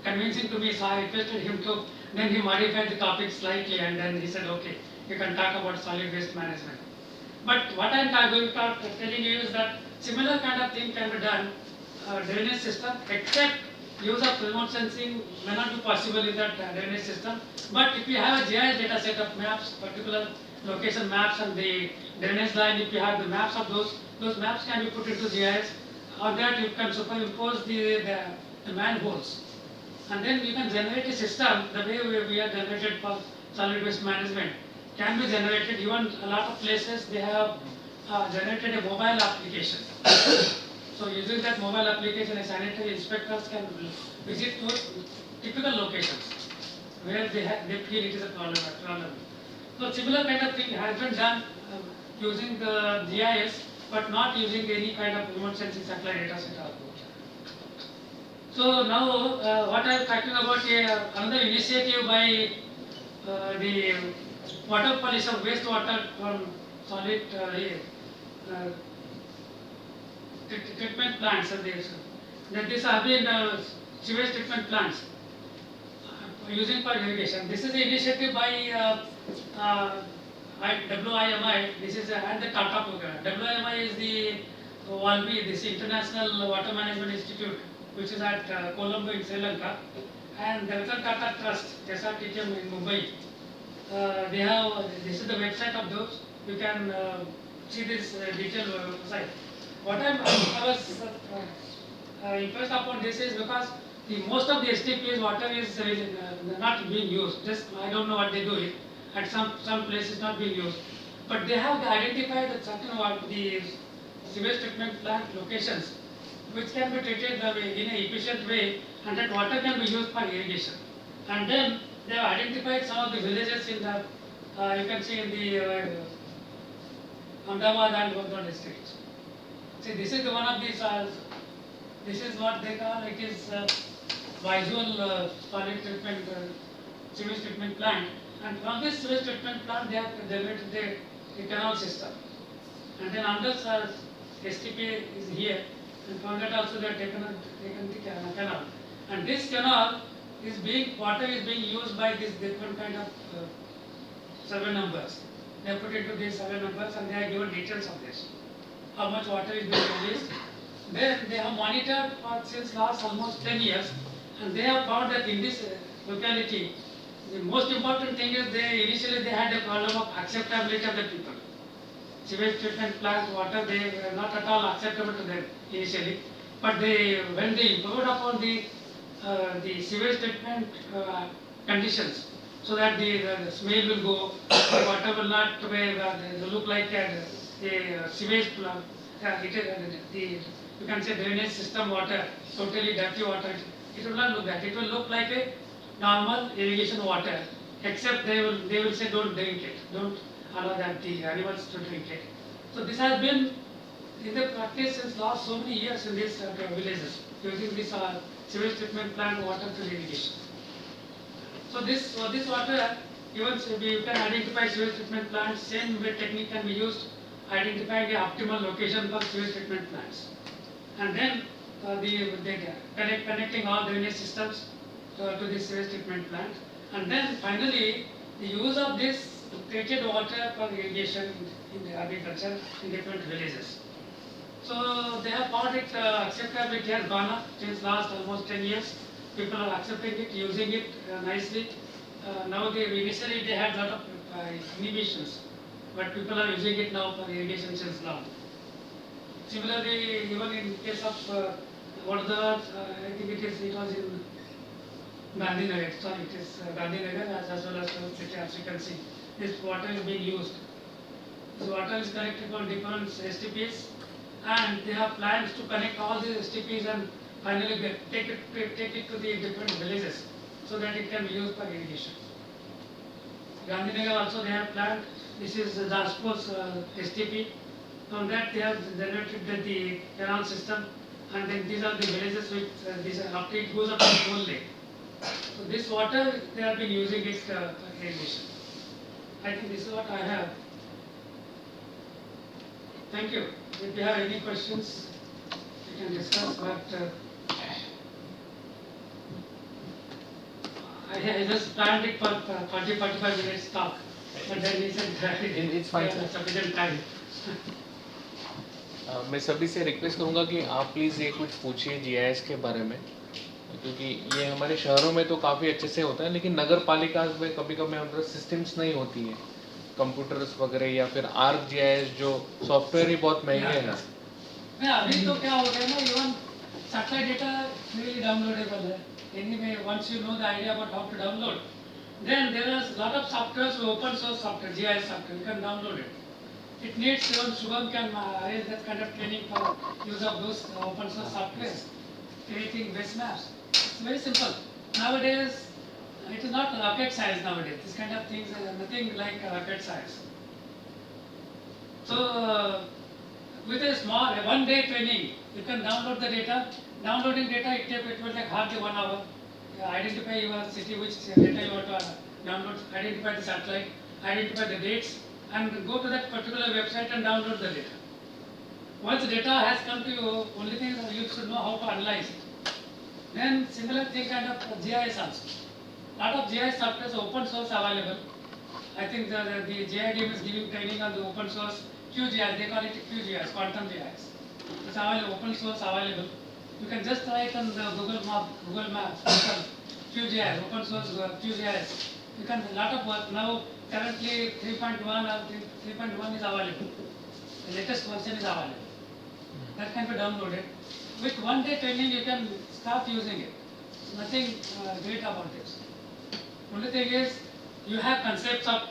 convincing to me. So I requested him to. Then he modified the topic slightly, and then he said, "Okay, you can talk about solid waste management." But what I am going to telling you is that similar kind of thing can be done drainage system, except use of remote sensing may not be possible in that drainage system. But if you have a GIS data set of maps, particular location maps and the drainage line, if you have the maps of those maps can be put into GIS. On that you can superimpose the manholes. And then you can generate a system, the way we are generated for solid waste management can be generated. Even a lot of places they have generated a mobile application. So using that mobile application, a sanitary inspectors can visit those typical locations where they feel it is a problem. So similar kind of thing has been done using the GIS, but not using any kind of remote sensing satellite data set. So now what I am talking about another initiative by the water pollution, wastewater from solid treatment plants. That these have been sewage treatment plants using for irrigation. This is the initiative by WIMI. This is and the Tata program. WIMI is the WALBI, this International Water Management Institute, which is at Colombo in Sri Lanka, and the Ratan Tata Trust, SRTTM in Mumbai. They have this is the website of those. You can see this detailed website. What I was impressed upon this is because most of the STPs water is not being used. Just I don't know what they do it. At some places not being used, but they have identified certain the sewage treatment plant locations which can be treated in an efficient way, and that water can be used for irrigation. And then they have identified some of the villages in the you can see in the Ahmedabad and Gonda districts. See, this is the one of these. This is what they call it is visual solid treatment sewage treatment plant. And from this sewage treatment plant, they have generated the canal system. And then under STP is here, and from that also they have taken the canal. And this canal is water is being used by these different kind of survey numbers. They have put into these survey numbers and they are given details of this. How much water is being released. Then they have monitored since last almost 10 years, and they have found that in this locality, the most important thing is initially they had a problem of acceptability of the people. Sewage treatment plant water, they were not at all acceptable to them initially, but when they improved upon the sewage treatment conditions, so that the smell will go, the water will not look like a sewage plant. You can say drainage system water, totally dirty water. It will not look that. It will look like a normal irrigation water, except they will say don't drink it, don't allow the animals to drink it. So this has been in the practice since last so many years in these villages, using this sewage treatment plant water to irrigation. So this water, even you can identify sewage treatment plants. Same way technique can be used, identifying the optimal location for sewage treatment plants, and then connecting all drainage systems to the sewage treatment plant, and then finally the use of this treated water for irrigation in the agriculture in different villages. So they have found it acceptability has gone up since last almost 10 years. People are accepting it, using it nicely. Now initially they had lot of inhibitions, but people are using it now for irrigation since long. Similarly, even in case of Vadodara, I think it was in Gandhinagar. Sorry, it is Gandhinagar as well as city, as you can see. This water is being used. This water is collected from different STPs, and they have plans to connect all these STPs and finally take it to the different villages so that it can be used for irrigation. Gandhinagar also they have planned. This is Jaspur's STP. From that they have generated the canal system, and then these are the villages which this after it goes up to the whole lake. So this water they have been using it for irrigation. I think this is what I have. Thank you. If you have any questions, we can discuss. But I just planned it for 40-45 minutes talk, but then he said that It's fine, sir. sufficient time. मैं सभी से request करूंगा कि आप please ये कुछ पूछिए GIS के बारे में, क्योंकि ये हमारे शहरों में तो काफ़ी अच्छे से होता है, लेकिन नगर पालिका में कभी कभी हमारे सिस्टम्स नहीं होती है, कंप्यूटर्स वगैरह, या फिर आर्क जीआईएस जो सॉफ्टवेयर ही बहुत महंगे हैं. नहीं, अभी तो क्या हो गया ना, even satellite data freely downloadable है. Anyway, once you know the idea about how to download, then there is a lot of softwares, open source software, GIS software, you can download it. It needs, even Shubham can arrange that kind of training for use of those open source softwares, creating base maps. It's very simple. Nowadays, it is not rocket science nowadays. This kind of things are nothing like rocket science. So, with a small, one-day training, you can download the data. Downloading data, it will take hardly 1 hour. Identify your city, which data you want to download, identify the satellite, identify the dates, and go to that particular website and download the data. Once the data has come to you, only thing is you should know how to analyze it. Then similar thing kind of GIS also. Lot of GIS software is open source available. I think the JIDM is giving training on the open source QGIS, they call it QGIS, quantum GIS. It's available, open source available. You can just write on the Google Maps, QGIS, open source QGIS. You can, a lot of work now, currently 3.1 or 3.1 is available. The latest version is available. That can be downloaded. With one-day training, you can start using it. Nothing great about this. Only thing is, you have concepts of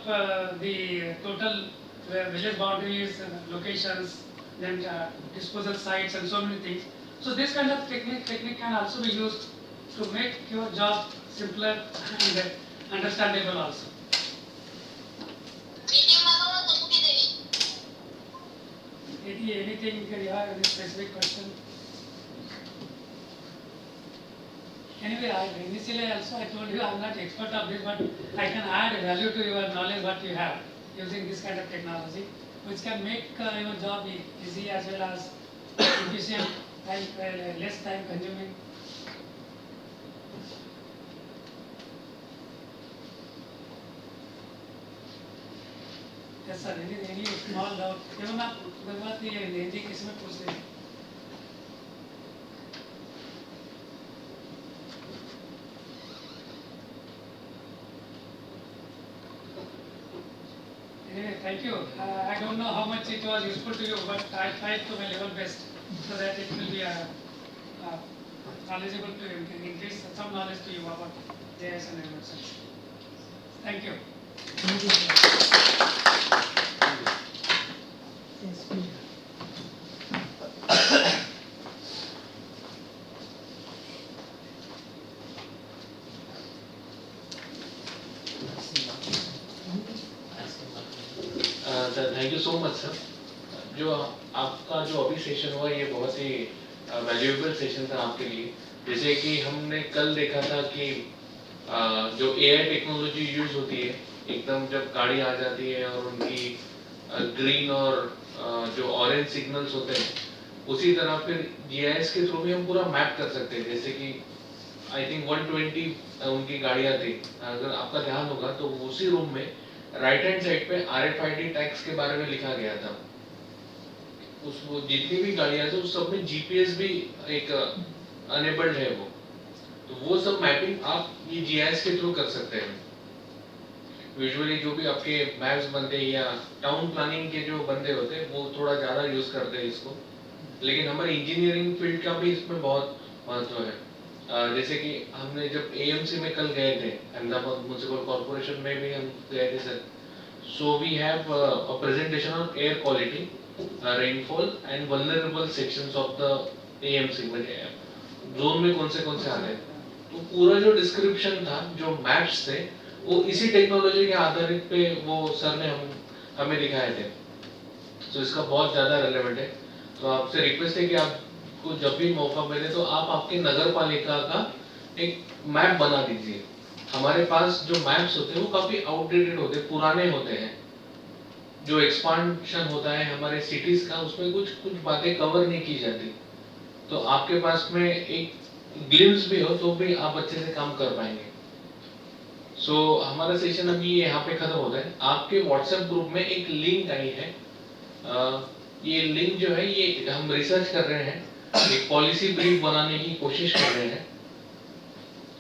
the total village boundaries, locations, then disposal sites, and so many things. So this kind of technique can also be used to make your job simpler and understandable also. Anything you have any specific question? Anyway, initially also I told you I am not expert of this, but I can add value to your knowledge what you have using this kind of technology, which can make your job easy as well as efficient, less time consuming. Yes sir, any small doubt? केवल आप भगवती हिंदी किसमें पूछ रहे हैं? Anyway, thank you. I don't know how much it was useful to you, but I tried to my level best so that it will be knowledgeable to you, increase some knowledge to you about JS and emergence. Thank you. Thank you so much sir. जो आपका जो अभी session हुआ ये बहुत ही valuable session था आपके लिए. जैसे कि हमने कल देखा था कि जो एआई टेक्नोलॉजी यूज होती है एकदम जब गाड़ी आ जाती है और उनकी ग्रीन और जो ऑरेंज सिग्नल्स होते हैं, उसी तरह फिर जीआईएस के थ्रू भी हम पूरा मैप कर सकते हैं. जैसे कि आई थिंक 120 उनकी गाड़ियाँ थी. अगर आपका ध्यान होगा तो उसी रूम में राइट हैंड साइड पे RFID टैग्स के बारे में लिखा गया था. उस वो जितनी भी गाड़ियाँ थी उस सब में GPS भी एक अनेबल्ड है वो. तो वो सब मैपिंग आप ये जीआईएस के थ्रू कर सकते हैं. यूजुअली जो भी आपके मैप्स बनते हैं या टाउन प्लानिंग के जो बंदे होते हैं वो थोड़ा ज़्यादा यूज़ करते हैं इसको, लेकिन हमारे इंजीनियरिंग फील्ड का भी इसमें बहुत महत्व है. जैसे कि हमने जब AMC में कल गए थे, अहमदाबाद म्युनिसिपल कॉर्पोरेशन में भी हम गए थे sir. So we have a presentation on air quality rainfall and vulnerable sections of the AMC म्हणजे जोन में कौन से आते हैं। तो पूरा जो डिस्क्रिप्शन था, जो मैप्स थे, वो इसी टेक्नोलॉजी के आधारित पे वो सर ने हमें दिखाए थे। तो इसका बहुत ज्यादा रेलेवेंट है। तो आपसे रिक्वेस्ट है कि आपको जब भी मौका मिले तो आप आपके नगर पालिका का एक मैप बना दीजिए। हमारे पास जो मैप्स होते हैं वो काफी आउटडेटेड होते हैं, पुराने होते हैं। जो एक्सपांशन होता है हमारे सिटीज का, उसमें कुछ कुछ बातें कवर नहीं की जाती। तो आपके पास में एक ग्लिम्स भी हो तो भी आप अच्छे से काम कर पाएंगे। सो हमारा सेशन अभी यहाँ पे खत्म होता है। आपके व्हाट्सएप ग्रुप में एक लिंक आई है। ये लिंक जो है ये हम रिसर्च कर रहे हैं, एक पॉलिसी ब्रीफ बनाने की कोशिश कर रहे हैं।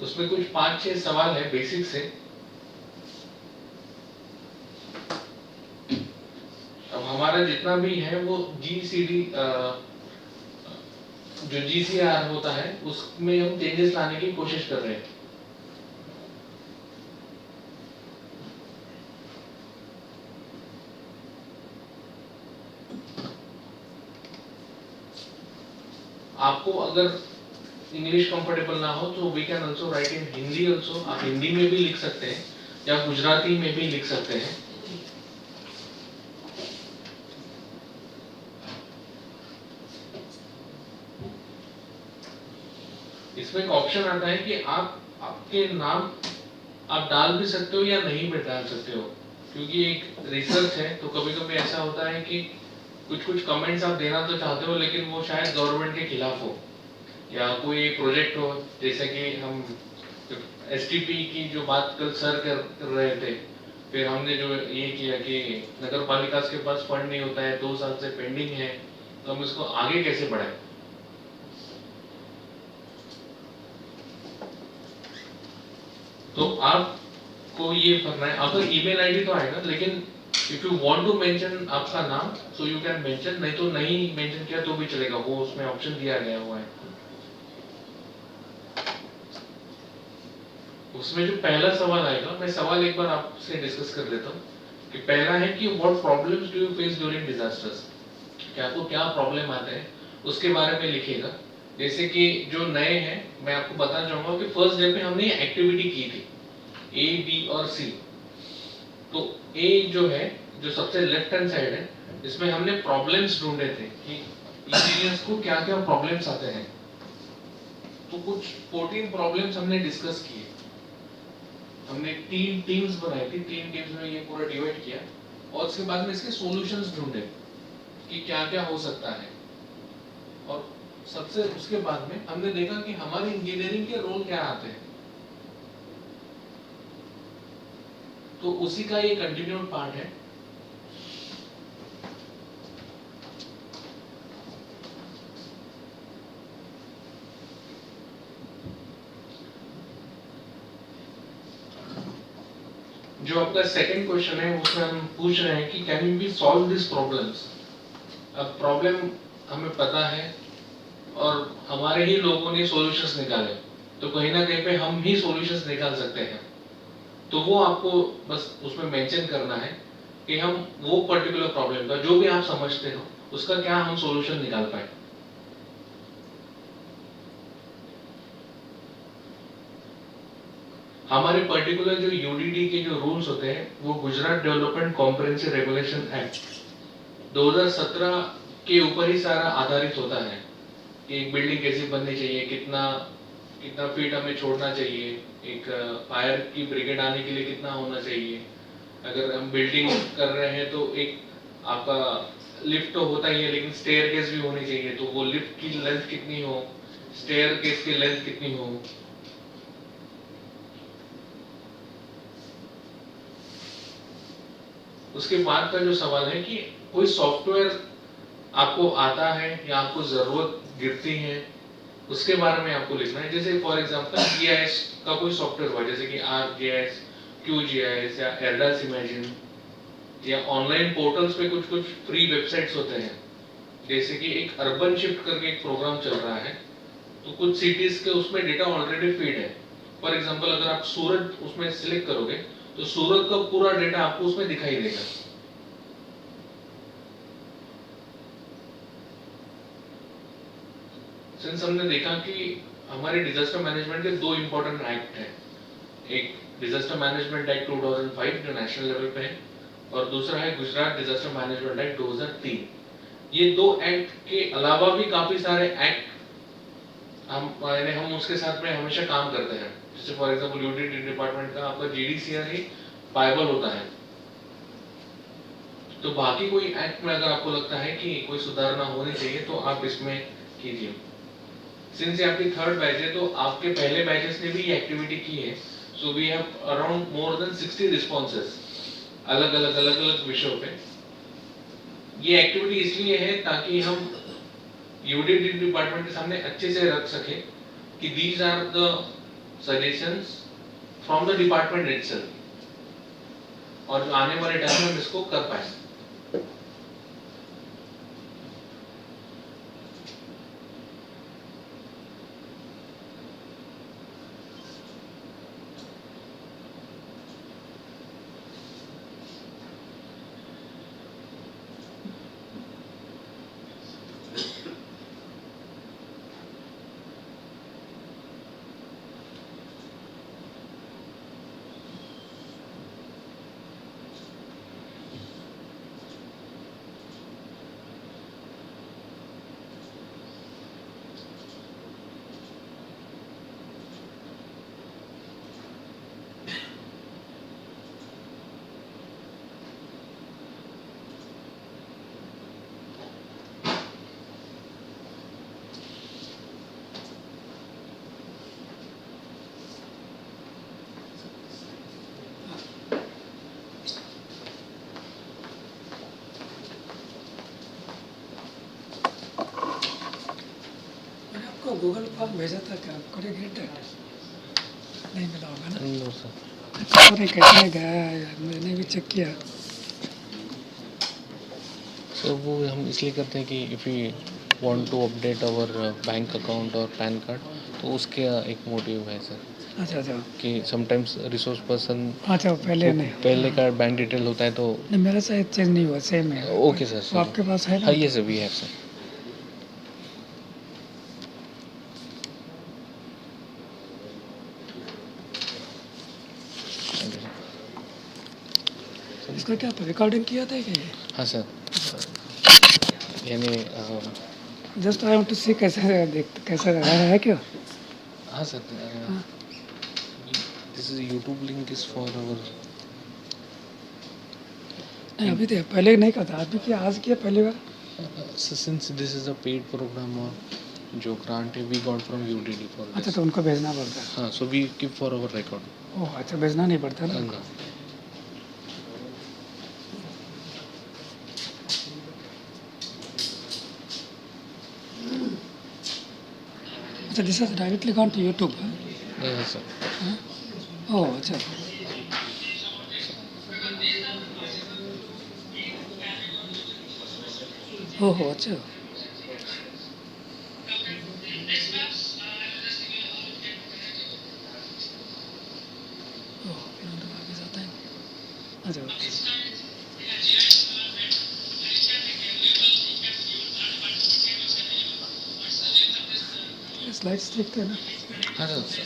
उसमें कुछ 5-6 सवाल है बेसिक से। अब हमारा जितना भी है वो जीसीडी जो जीसीआर होता है उसमें हम चेंजेस लाने की कोशिश कर रहे हैं। आपको अगर इंग्लिश कंफर्टेबल ना हो तो we can also write in Hindi also. आप हिंदी में भी लिख सकते हैं या गुजराती में भी लिख सकते हैं। इसमें एक ऑप्शन आता है कि आप आपके नाम आप डाल भी सकते हो या नहीं भी डाल सकते हो, क्योंकि एक रिसर्च है। तो कभी कभी ऐसा होता है कि कुछ कुछ कमेंट्स आप देना तो चाहते हो लेकिन वो शायद गवर्नमेंट के खिलाफ हो या कोई प्रोजेक्ट हो। जैसे कि हम एसटीपी की जो बात कल सर कर रहे थे, फिर हमने जो ये किया कि नगर पालिका के पास फंड नहीं होता है, 2 साल से पेंडिंग है, तो हम इसको आगे कैसे बढ़ाएं। तो आपको ये करना है। आपका ईमेल आईडी तो आएगा, लेकिन if you want to mention आपका नाम सो यू कैन मेंशन, नहीं तो नहीं मेंशन किया तो भी चलेगा, वो उसमें ऑप्शन दिया गया हुआ है। उसमें जो पहला सवाल आएगा, मैं सवाल एक बार आपसे डिस्कस कर लेता हूँ कि पहला है कि what problems do you face during disasters. क्या आपको क्या प्रॉब्लम आते हैं उसके बारे में लिखिएगा। जैसे कि जो नए हैं मैं आपको बताना चाहूंगा कि फर्स्ट डे पे हमने ये एक्टिविटी की थी ए बी और सी। तो ए जो है, जो सबसे लेफ्ट हैंड साइड है, इसमें हमने प्रॉब्लम्स ढूंढे थे कि इंजीनियर्स को क्या क्या प्रॉब्लम्स आते हैं। तो कुछ 14 प्रॉब्लम्स हमने डिस्कस किए। हमने 3 टीम्स बनाई थी, 3 टीम्स में ये पूरा डिवाइड किया और उसके बाद में इसके सॉल्यूशंस ढूंढे कि क्या क्या हो सकता है। और सबसे उसके बाद में हमने देखा कि हमारे इंजीनियरिंग के रोल क्या आते हैं। तो उसी का ये कंटिन्यूड पार्ट है। जो आपका सेकंड क्वेश्चन है उसमें हम पूछ रहे हैं कि can we solve this problems. अब प्रॉब्लम हमें पता है और हमारे ही लोगों ने सॉल्यूशंस निकाले, तो कहीं ना कहीं पे हम ही सॉल्यूशंस निकाल सकते हैं। तो वो आपको बस उसमें मेंशन करना है कि हम वो पर्टिकुलर प्रॉब्लम का जो भी आप समझते हो उसका क्या हम सॉल्यूशन निकाल पाए। हमारे पर्टिकुलर जो यूडीडी के जो रूल्स होते हैं वो Gujarat development comprehensive regulation act 2017 के ऊपर ही सारा आधारित होता है कि एक बिल्डिंग कैसी बननी चाहिए, कितना कितना फीट हमें छोड़ना चाहिए, एक फायर की ब्रिगेड आने के लिए कितना होना चाहिए। अगर हम बिल्डिंग कर रहे हैं तो एक आपका लिफ्ट तो होता ही है, लेकिन स्टेयरकेस भी होनी चाहिए। तो वो लिफ्ट की लेंथ कितनी हो, स्टेयरकेस की लेंथ कितनी हो। उसके बाद का जो सवाल है कि कोई सॉफ्टवेयर आपको आता है या आपको जरूरत गिरती है, उसके बारे में आपको लिखना है। जैसे फॉर एग्जांपल जीआईएस का कोई सॉफ्टवेयर हुआ, जैसे कि आरजीआईएस, क्यूजीआईएस या एरडास इमेजिन, या ऑनलाइन पोर्टल्स पे कुछ कुछ फ्री वेबसाइट्स होते हैं। जैसे कि एक अर्बन शिफ्ट करके एक प्रोग्राम चल रहा है, तो कुछ सिटीज के उसमें डेटा ऑलरेडी फीड है। फॉर एग्जांपल अगर आप सूरत उसमें सिलेक्ट करोगे तो सूरत का पूरा डेटा आपको उसमें दिखाई देगा। सिंस हमने देखा कि हमारे डिजास्टर मैनेजमेंट के दो इम्पोर्टेंट एक्ट हैं, एक डिजास्टर मैनेजमेंट एक्ट 2005 जो नेशनल लेवल पे है और दूसरा है गुजरात डिजास्टर मैनेजमेंट एक्ट 2003। ये दो एक्ट के अलावा भी काफी सारे एक्ट हम उसके साथ में हमेशा काम करते हैं। जैसे फॉर एग्जांपल यूटिलिटी डिपार्टमेंट का आपका जीडीसीआर ही बाइबल होता है। तो बाकी कोई एक्ट में अगर आपको लगता है कि कोई सुधारना होनी चाहिए तो आप इसमें कीजिए। सिंस ये आपकी थर्ड बैच है तो आपके पहले बैचेस ने भी ये एक्टिविटी की है। So we have around more than 60 responses अलग अलग विषयों पे। ये एक्टिविटी इसलिए है ताकि हम यूटिलिटी डिपार्टमेंट के सामने अच्छे से रख सके कि these are the suggestions from the department itself और आने वाले टाइम में हम इसको कर पाए। मैंने आपको गूगल फॉर्म भेजा था क्या? आपको गेट नहीं मिला होगा ना? No sir. अरे कैसे गया यार, मैंने भी चेक किया। सर वो हम इसलिए करते हैं कि if you want to update our bank account और पैन कार्ड तो उसके एक मोटिव है सर अच्छा अच्छा कि समटाइम्स रिसोर्स पर्सन अच्छा, पहले नहीं पहले का बैंक डिटेल होता है तो नहीं, मेरा शायद चेंज नहीं हुआ, सेम है। Okay sir. तो आपके पास है ना? हाँ ये सर वी हैव सर। इसका क्या था, रिकॉर्डिंग किया था क्या? हाँ सर, यानी just I want to see कैसे कैसा रहा है क्या? हाँ sir, this is YouTube link is for our. नहीं अभी तो पहले नहीं करता, अभी क्या आज किया पहली बार? Since this is a paid program और जो ग्रांट है we got from UTD for अच्छा, तो उनको भेजना पड़ता है। हाँ, so we keep for our record. ओह अच्छा, भेजना नहीं पड़ता ना? अच्छा, this is directly gone to YouTube? Yes sir. ओह अच्छा, ओह अच्छा। ओह, आगे जाता है। अच्छा स्लाइड्स देखते हैं ना? हाँ सर,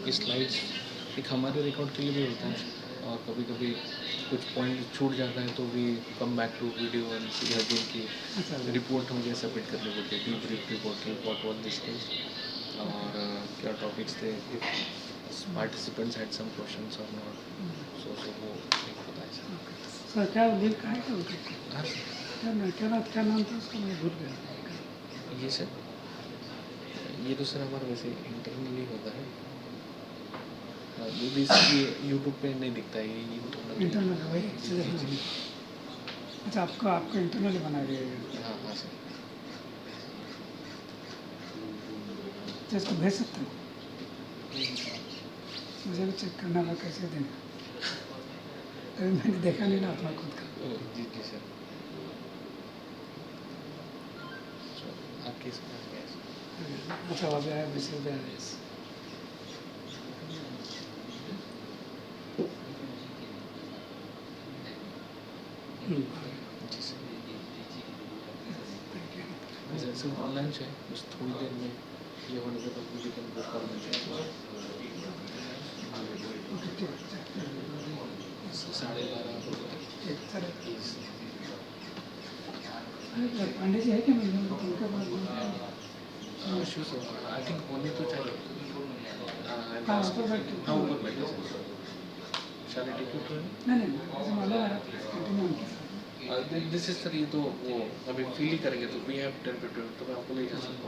ये स्लाइड्स एक हमारे रिकॉर्ड के लिए भी होता है और कभी कभी कुछ पॉइंट छूट जाता है तो भी come back to video and see again की अच्छा रिपोर्ट मुझे सबमिट करनी पड़ती है, डीब्रीफ रिपोर्ट की व्हाट वाज डिस्कस्ड और क्या टॉपिक्स थे, if participants had some questions और नॉट, सो वो एक होता है सर। सर क्या लिंक है क्या उनके? हाँ सर, क्या नाम था उसका, मैं भूल गया। ये सर, ये तो सर हमारा वैसे इंटरनली होता है, ये भी यूट्यूब पे नहीं दिखता है, ये इंटरनल है भाई। अच्छा, आपको इंटरनल बना दिया? हाँ हाँ सर। अच्छा, इसको भेज सकते हो? मुझे भी चेक करना था कैसे देना, कभी मैंने देखा नहीं ना अपना खुद का। जी जी सर। आपकी इसमें आ गया सर। अच्छा, हो गया है, मैसेज आया है। जी सर। सर लंच है, बस थोड़ी देर में जेवण जर we can go for lunch. 12:30 पंडित जी है क्या मिलने में उनके पास Shoes I think only to चाहिए हाँ ऊपर बैठ हाँ ऊपर बैठे shall I take you to him? नहीं ऐसे मालूम है कंटिन्यू उनके दिस इज सर ये तो वो अभी फील ही करेंगे तो वी हैव 10 to 12 तो मैं आपको ले जा सकता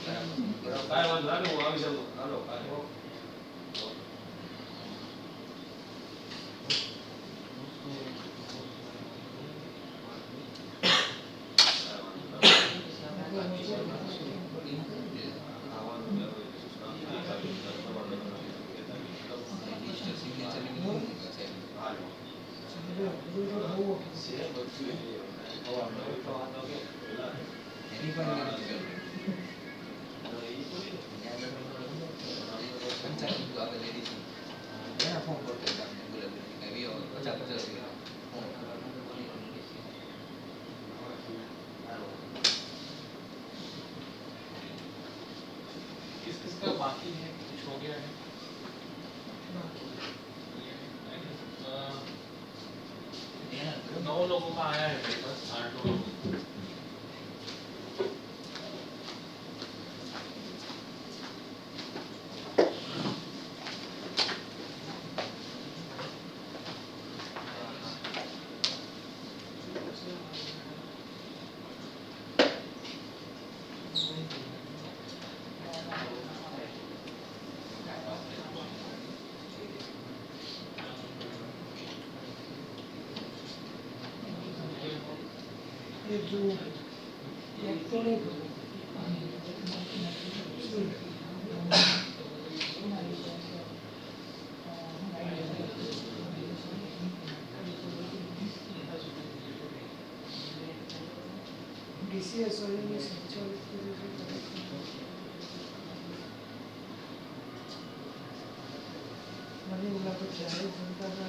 काय वाजला रे आम्ही जाऊ हॅलो काय किस किसका बाकी है, कुछ हो गया है? अ, 9 लोगों का आया है मेरे पास, 8 लोगों को। DCS में संचालित मैंने बोला तो चाहे जनता का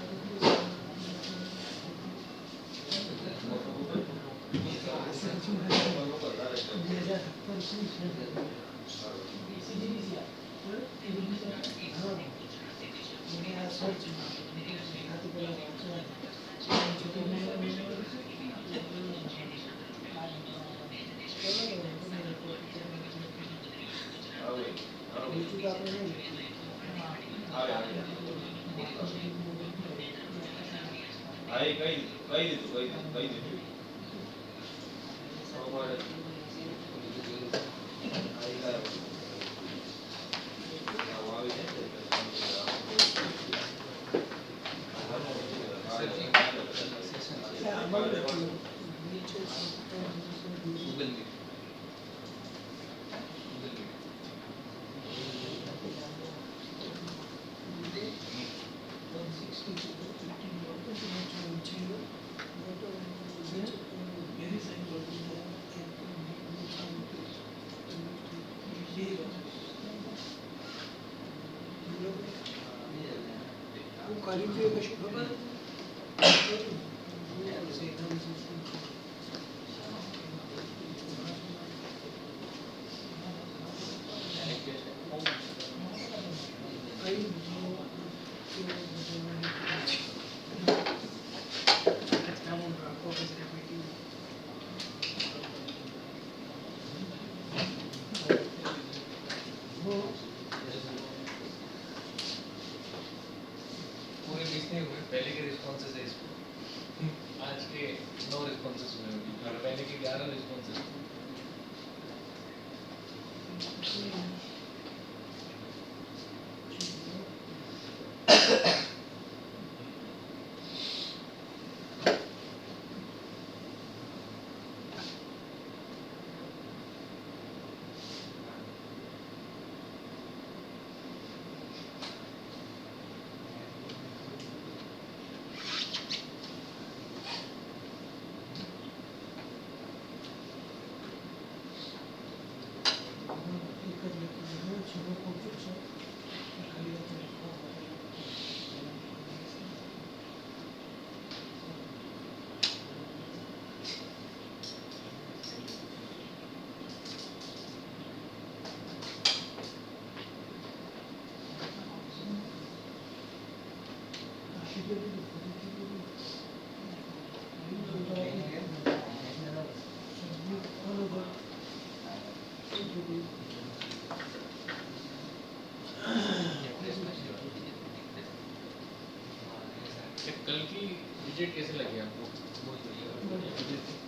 आई कई दे पूरे 20 नहीं हुए, पहले के रिस्पॉन्सेज है इसको, आज के 9 रिस्पॉन्सेज हुए होंगे और पहले के 11 रिस्पॉन्सेज। कल की विजिट कैसे लगी आपको?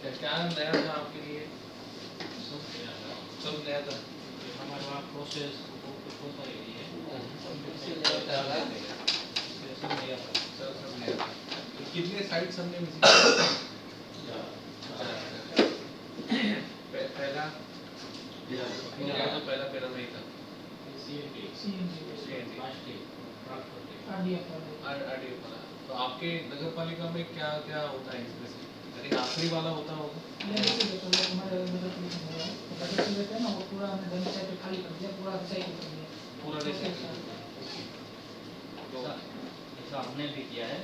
क्या क्या नया था आपके लिए? सब नया था। हमारा प्रोसेस वो बहुत सारी है सब नहीं आता सर सब नहीं आता। कितने साइट्स हमने विजिट पहला तो पहला पैरा नहीं था सीएनटी CNT। लास्ट आरडीएफ वाला। तो आपके नगर पालिका में क्या क्या होता है इसमें से? आई थिंक आखिरी वाला होता होगा। हमारे नगर पालिका में बजट से लेते हैं ना, वो पूरा हमने धन साइड खाली कर दिया, पूरा रिसाइकिल कर दिया। पूरा recycle। तो ऐसा हमने भी किया है,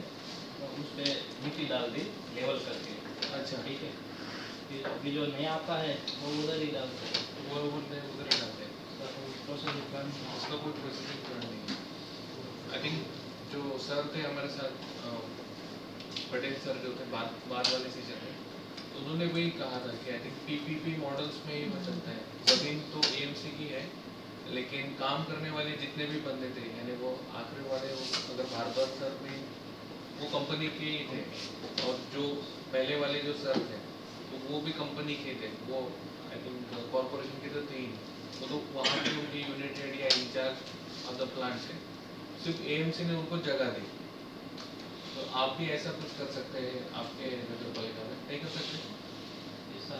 तो उस पे मिट्टी डाल दी लेवल करके। अच्छा। ठीक है, फिर अभी जो नया आता है वो उधर ही डालते हैं। वो उधर ही डालते हैं। प्रोसेस प्लान उसका कोई प्रोसीजर प्लान नहीं है। आई थिंक जो सर थे हमारे साथ पटेल सर जो थे बाद वाले सीजन में, तो उन्होंने वही कहा था कि आई थिंक पीपीपी मॉडल्स में ही वो चलता है। जमीन तो एएमसी की है, लेकिन काम करने वाले जितने भी बंदे थे, यानी वो आखिरी वाले अगर भारद्वाज सर भी वो कंपनी के ही थे, और जो पहले वाले जो सर थे तो वो भी कंपनी के थे। वो आई थिंक कॉर्पोरेशन के तो थे ही, वो तो वहाँ पे उनकी यूनिट हेड या इंचार्ज ऑफ द प्लांट थे। सिर्फ एएमसी ने उनको जगह दी। तो आप भी ऐसा कुछ कर सकते हैं आपके नगर पालिका में, नहीं कर सकते? ऐसा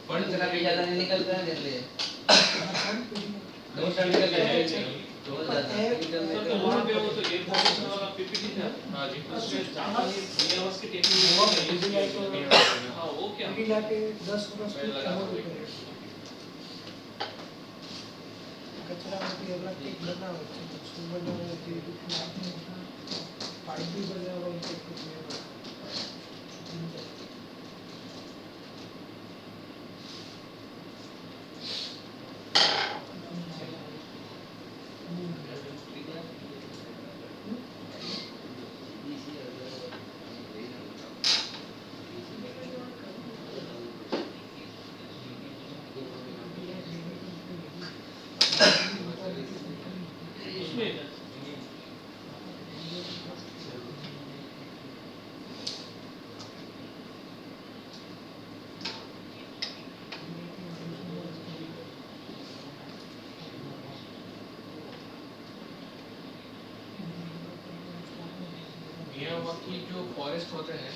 फंड ज्यादा नहीं निकलता है इसलिए दो साल निकल है, जाए तो बहुत ज्यादा सर तो वहाँ पे वो तो एयर पोल्यूशन वाला पीपीटी था। हाँ जी। उसमें जापानी मियावास की टेक्निक हाँ वो क्या अभी लाके 10 वर्ष मैं लगा कमर दूँ। पे कचरा होती है अलग एक बना होता है, सुबह जो होती है पाइप भी बजा हुआ है कुछ नहीं उसमें मियावाकी जो फॉरेस्ट होते हैं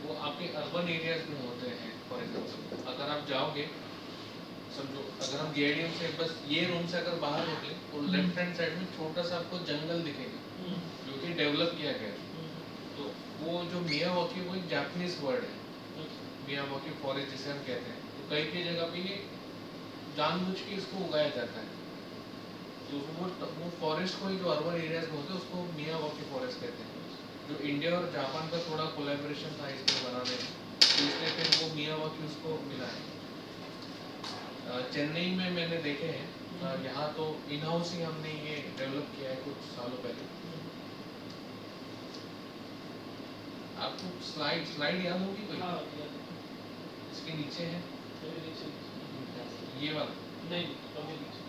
वो आपके अर्बन एरियाज में होते हैं। फॉर एग्जाम्पल अगर आप जाओगे, समझो अगर हम जेडीएम से बस ये रूम से अगर बाहर निकले तो लेफ्ट हैंड साइड में छोटा सा आपको जंगल दिखेगा जो कि डेवलप किया गया है। तो वो जो मियावाकी वो एक जापानीज वर्ड है, मियावाकी फॉरेस्ट जिसे हम कहते हैं। तो कई कई जगह पे ये जानबूझ के इसको उगाया जाता है। तो वो फॉरेस्ट को ही जो अर्बन एरियाज में होते हैं उसको मियावाकी फॉरेस्ट कहते हैं। जो इंडिया और जापान का थोड़ा कोलैबोरेशन था इसको बनाने में, तो इसलिए फिर वो मियावाकी उसको मिला है। चेन्नई में मैंने देखे हैं, यहाँ तो इन हाउस ही हमने ये डेवलप किया है कुछ सालों पहले। आपको स्लाइड याद होगी कोई? हाँ इसके नीचे है ये वाला। नहीं कभी नहीं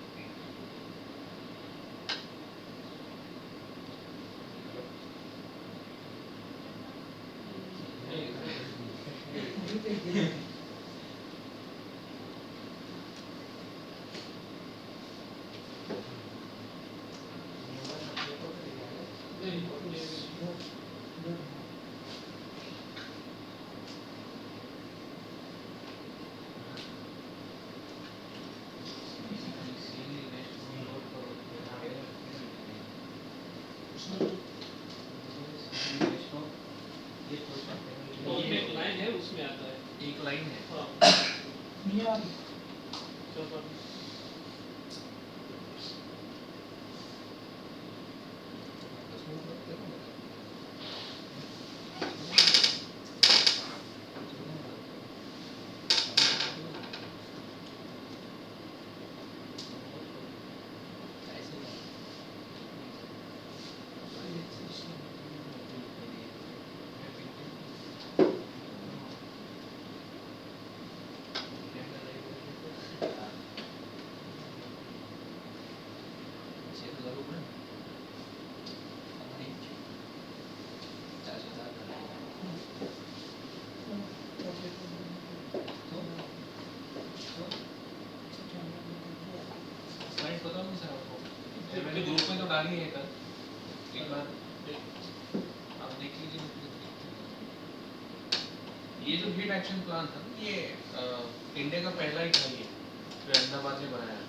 उसमें एक लाइन है उसमें आता है। एक लाइन है। हाँ मियाँ चलो लानी है कल, एक बार आप देख लीजिए। ये जो हीट एक्शन प्लान था ये इंडिया का पहला ही था, ये जो अहमदाबाद में बनाया।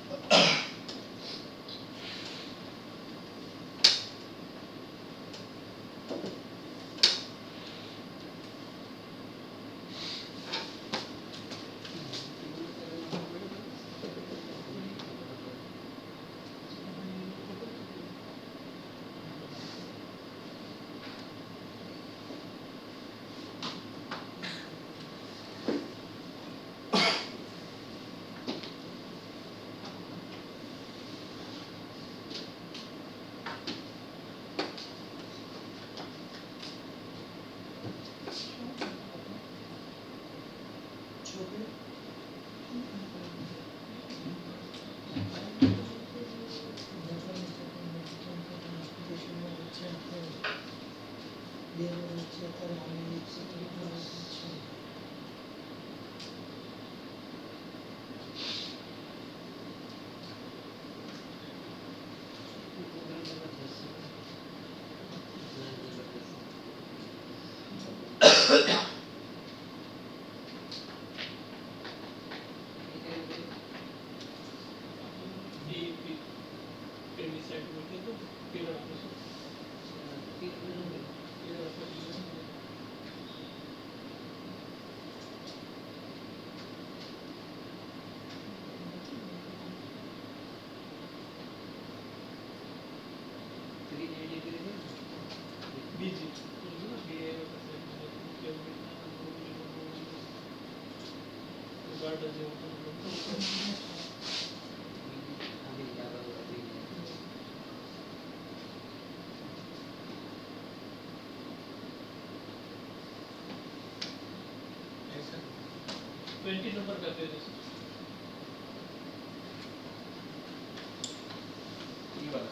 नंबर करते थे ये वाला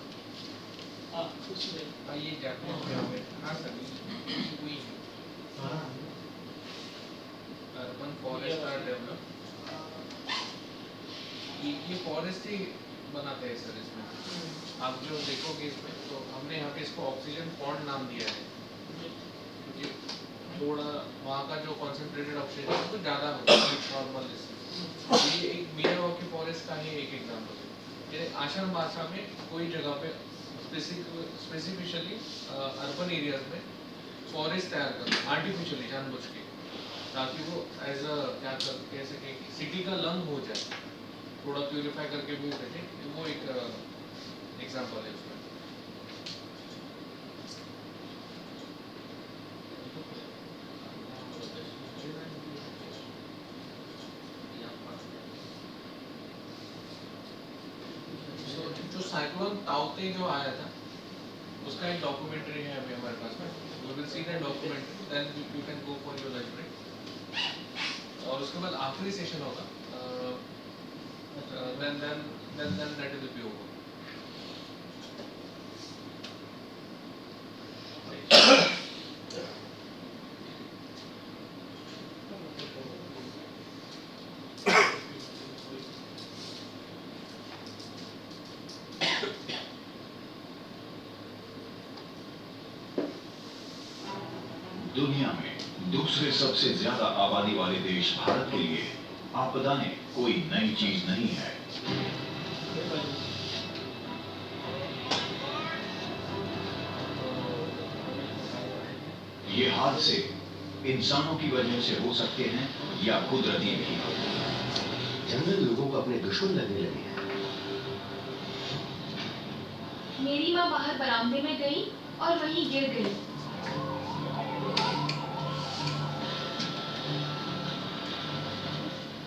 हाँ कुछ नहीं हाँ, ये जापान में हाँ सर कोई अर्बन फॉरेस्ट आर डेवलप, ये फॉरेस्ट ही बनाते हैं सर इसमें। आप जो देखोगे इसमें तो हमने यहाँ पे इसको ऑक्सीजन पॉन्ड नाम दिया है, क्योंकि थोड़ा वहाँ का जो कॉन्सेंट्रेटेड ऑक्सीजन है तो ज़्यादा होता है नॉर्मल इससे। ये एक मियावाकी फॉरेस्ट का ही एक एग्जाम्पल है। ये आसाम भाषा में कोई जगह पे स्पेसिफिकली अर्बन एरियाज में फॉरेस्ट तैयार करना आर्टिफिशियली जानबूझ के, ताकि वो एज अ क्या कह सके सिटी का लंग हो जाए, थोड़ा प्यूरिफाई करके भी सके। वो एक एग्जाम्पल है उसका। जो साइक्लोन ताउते जो आया था उसका एक डॉक्यूमेंट्री है अभी हमारे पास में, we will see that documentary, then you can go for your lunch break. और उसके बाद आखिरी सेशन होगा, then that will be over. दुनिया में दूसरे सबसे ज्यादा आबादी वाले देश भारत के लिए आपदाएं कोई नई चीज नहीं है। ये हादसे इंसानों की वजह से हो सकते हैं या कुदरती भी। जंगल लोगों को अपने दुश्मन लगने लगे हैं। मेरी माँ बाहर बरामदे में गई और वहीं गिर गई।